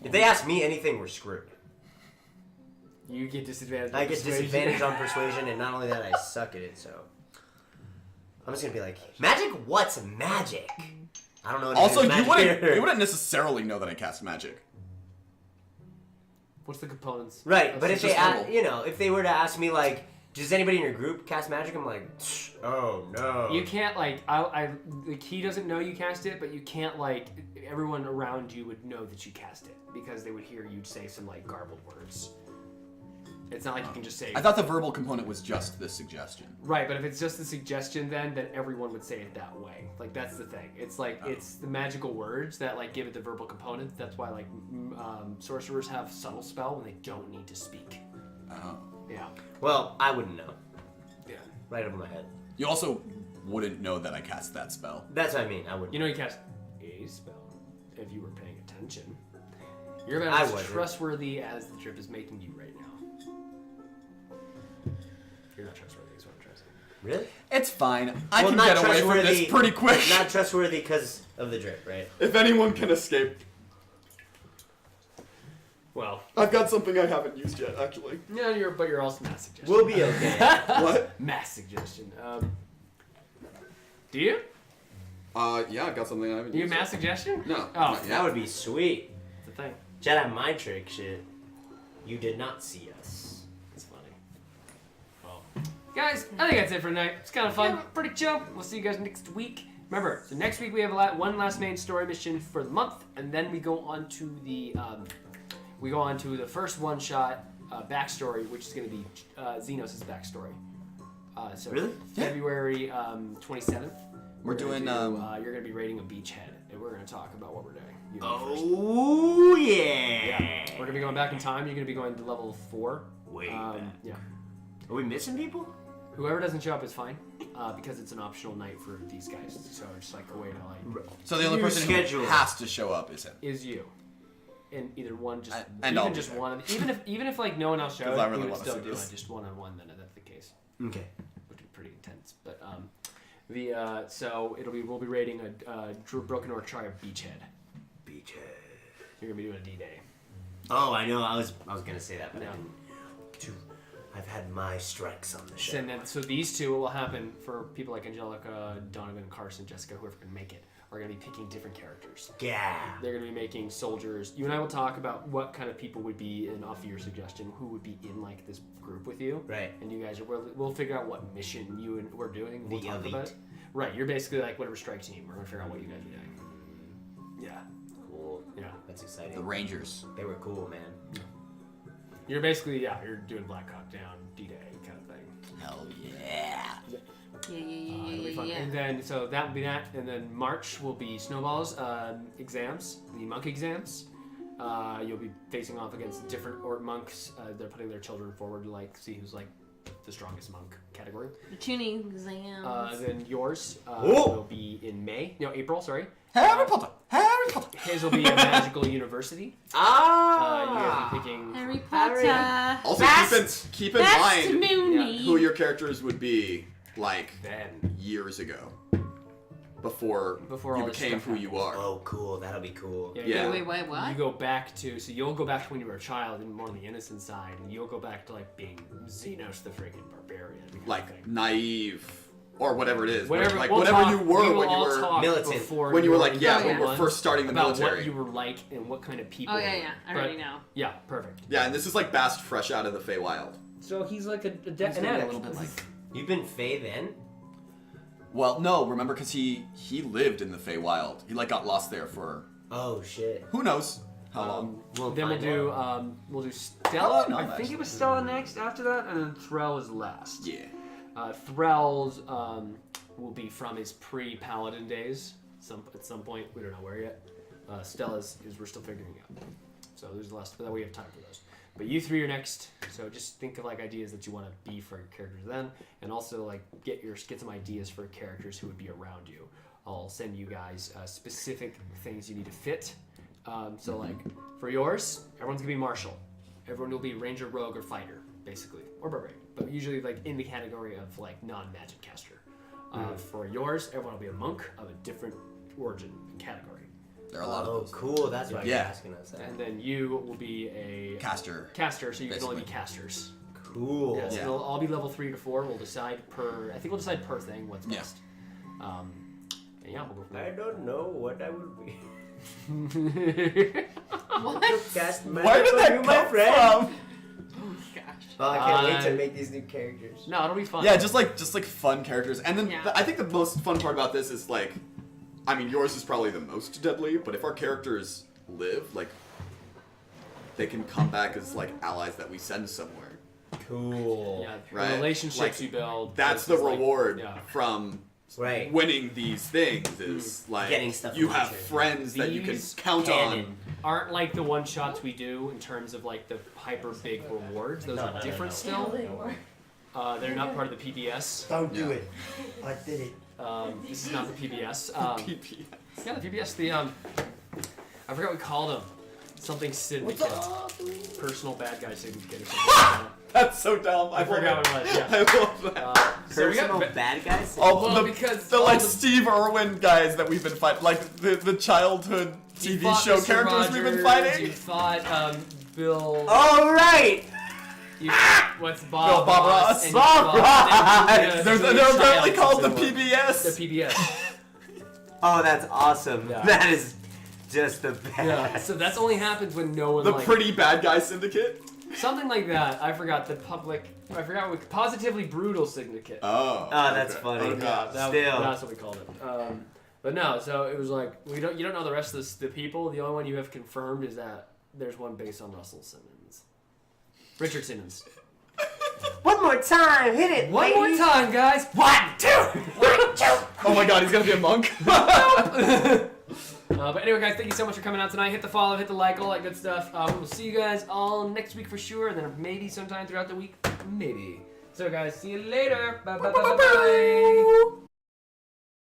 If they ask me anything, we're screwed. You get disadvantage. I get disadvantage on persuasion, and not only that, I suck at it. So I'm just gonna be like, magic? What's magic? I don't know. Also, anything you magic. wouldn't necessarily know that I cast magic. What's the components? Right, but if just they, verbal. if they were to ask me like, does anybody in your group cast magic? I'm like, oh no. You can't like like he doesn't know you cast it, but you can't like everyone around you would know that you cast it because they would hear you say some like garbled words. It's not like you can just say. I thought the verbal component was just the suggestion. Right, but if it's just the suggestion, then everyone would say it that way. Like that's the thing. It's like it's the magical words that like give it the verbal component. That's why like sorcerers have subtle spell when they don't need to speak. Oh. Yeah. Well, I wouldn't know. Yeah. Right over my head. You also wouldn't know that I cast that spell. That's what I mean. I wouldn't. You know you cast a spell if you were paying attention. You're I about as wasn't. trustworthy as the drip is making you right now. You're not trustworthy, is what I'm trying to say. Really? It's fine. I Well, can not get away from trustworthy- this pretty quick. Not trustworthy because of the drip, right? If anyone can escape. Well, I've got something I haven't used yet, actually. yeah, but you're also mass suggestion. We'll be okay. What? Mass suggestion. Do you? Yeah, I've got something I haven't Do you used mass yet. suggestion? No. Oh, not That yet. would be sweet. It's a thing. Jedi mind trick shit. You did not see us. It's funny. Well, guys, I think that's it for tonight. It's kind of fun, pretty chill. We'll see you guys next week. Remember, so next week we have one last main story mission for the month, and then we go on to the first one-shot backstory, which is going to be Xenos' backstory. So Really? February 27th. We're doing, you're going to be raiding a beachhead, and we're going to talk about what we're doing. You go first. Oh yeah. Yeah. We're going to be going back in time. You're going to be going to level 4. Way back. Yeah. Are we missing people? Whoever doesn't show up is fine, because it's an optional night for these guys. So it's like a way to like So the only New person schedule. who has to show up is him. is you, and either one just And I'll even be just there. one. Even if like no one else shows, I really you would wanna still see do this. it just one-on-one. Then if that's the case, Okay. which would be pretty intense. But so we'll be raiding a Broken Orchard beachhead. Beachhead. You're gonna be doing a D-Day. Oh, I know. I was gonna say that, but Yeah. I didn't. I've had my strikes on the show. And then, so these two, what will happen for people like Angelica, Donovan, Carson, Jessica, whoever can make it, are going to be picking different characters. Yeah. They're going to be making soldiers. You and I will talk about what kind of people would be, and off of your suggestion, who would be in like this group with you. Right. And you guys we'll figure out what mission you and we're doing. We'll The talk elite. about it. Right. You're basically like whatever strike team. We're going to figure out what you guys are doing. Yeah. Cool. Yeah. That's exciting. The Rangers. They were cool, man. You're basically, you're doing Black Hawk Down, D-Day kind of thing. Hell yeah. It'll be fun. And then, so that will be that. And then March will be Snowball's exams, the monk exams. You'll be facing off against different orc monks. They're putting their children forward to like see who's like the strongest monk category. The tuning exams. Then yours Oh! will be in April, sorry. Harry Potter. Harry Potter. His will be a magical university. You Ah. guys will be picking. Harry Potter. Also, keep in Best mind Mooney. who your characters would be like Then. years ago, before Before you all this became stuff who you are. Oh, cool. That'll be cool. Yeah. Wait, what? You go back to, so you'll go back to when you were a child and more on the innocent side, and you'll go back to like being Xenos the freaking barbarian. kind of Like thing. naive or whatever it is. Whatever, like we'll whatever talk- you we were will when you all were talk militant. before when you were like in yeah Oh, when yeah. we were first starting the about military. what you were like and what kind of people. Oh, yeah, you yeah. were. I already But- know. Yeah, perfect. Yeah, and this is like Bast fresh out of the Feywild. So he's like an He's gonna be a addict. little bit like. You've been Fae then? Well, no, remember because he lived in the Feywild. He like got lost there for Oh shit. who knows how long. Then we'll find do out. we'll do Stella. know, I think it was Stella next after that, and then Thrall is last. Yeah. Thrall's will be from his pre-Paladin days. At some point, we don't know where yet. Stella's is we're still figuring out. So there's the last, but we have time for those. But you three are next. So just think of like ideas that you want to be for your characters then, and also like get some ideas for characters who would be around you. I'll send you guys specific things you need to fit. So like for yours, everyone's gonna be martial. Everyone will be ranger, rogue, or fighter, basically, or barbarian. But usually like in the category of like non-magic caster. For yours, everyone will be a monk of a different origin and category. There are a lot of Oh, those. cool. That's why you're Yeah. asking us that. And then you will be a Caster. Caster, so you can only be basically. casters. Cool. Yes, Yeah. they'll all be level 3 to 4. We'll decide per. I think we'll decide per thing what's Yeah. best. And yeah, we'll go from I there. don't know what I would be. What? Cast Where did magic on that you, my come friend. from? Oh gosh. Well, I can't wait Uh, to make these new characters. No, it'll be fun. Yeah, just like fun characters. And then Yeah. I think the most fun part about this is like, I mean, yours is probably the most deadly, but if our characters live, like, they can come back as like allies that we send somewhere. Cool. Yeah, the Right? relationships Like, you build. That's this the is like- reward yeah. from Right. winning these things is like Getting stuff you from have each other. friends that you can These count canon. Aren't like the one shots we do in terms of like the hyper big rewards. Those are different still. They're not part of the PBS. Don't do Yeah. it. I did it. This is not the PBS. on. PPS. Yeah, the PBS. The I forgot what we called them. Something syndicate. Personal bad guy syndicate or something like that. That's so dumb. I forgot what it was. Yeah. I love that. So we got Personal bad guys? All well, the, because the all like the- Steve Irwin guys that we've been fighting, like the childhood You TV fought show Mr. characters we've been Rogers, fighting. You fought Bill. Oh, right! You, what's Bob? Bob Ross. and Bob you fought- Ross! They're Julia apparently Childs, called the something like- PBS. The PBS. Oh, that's awesome. Yeah. That is just the best. Yeah. So that's only happens when no one The like Pretty Bad Guy Syndicate. something like that. I forgot the public. I forgot what Positively Brutal Syndicate. Oh. that's okay. funny. Oh, God. Still. That's what we called it. But no, so it was like you don't know the rest of the people. The only one you have confirmed is that there's one based on Russell Simmons, Richard Simmons. One more time, hit it. One more ladies. time, guys. 1, 2, 1, 2. Oh my God, he's gonna be a monk. But anyway, guys, thank you so much for coming out tonight. Hit the follow, hit the like, all that good stuff. We'll see you guys all next week for sure, and then maybe sometime throughout the week, maybe. So, guys, see you later. Bye, bye, bye, bye, bye.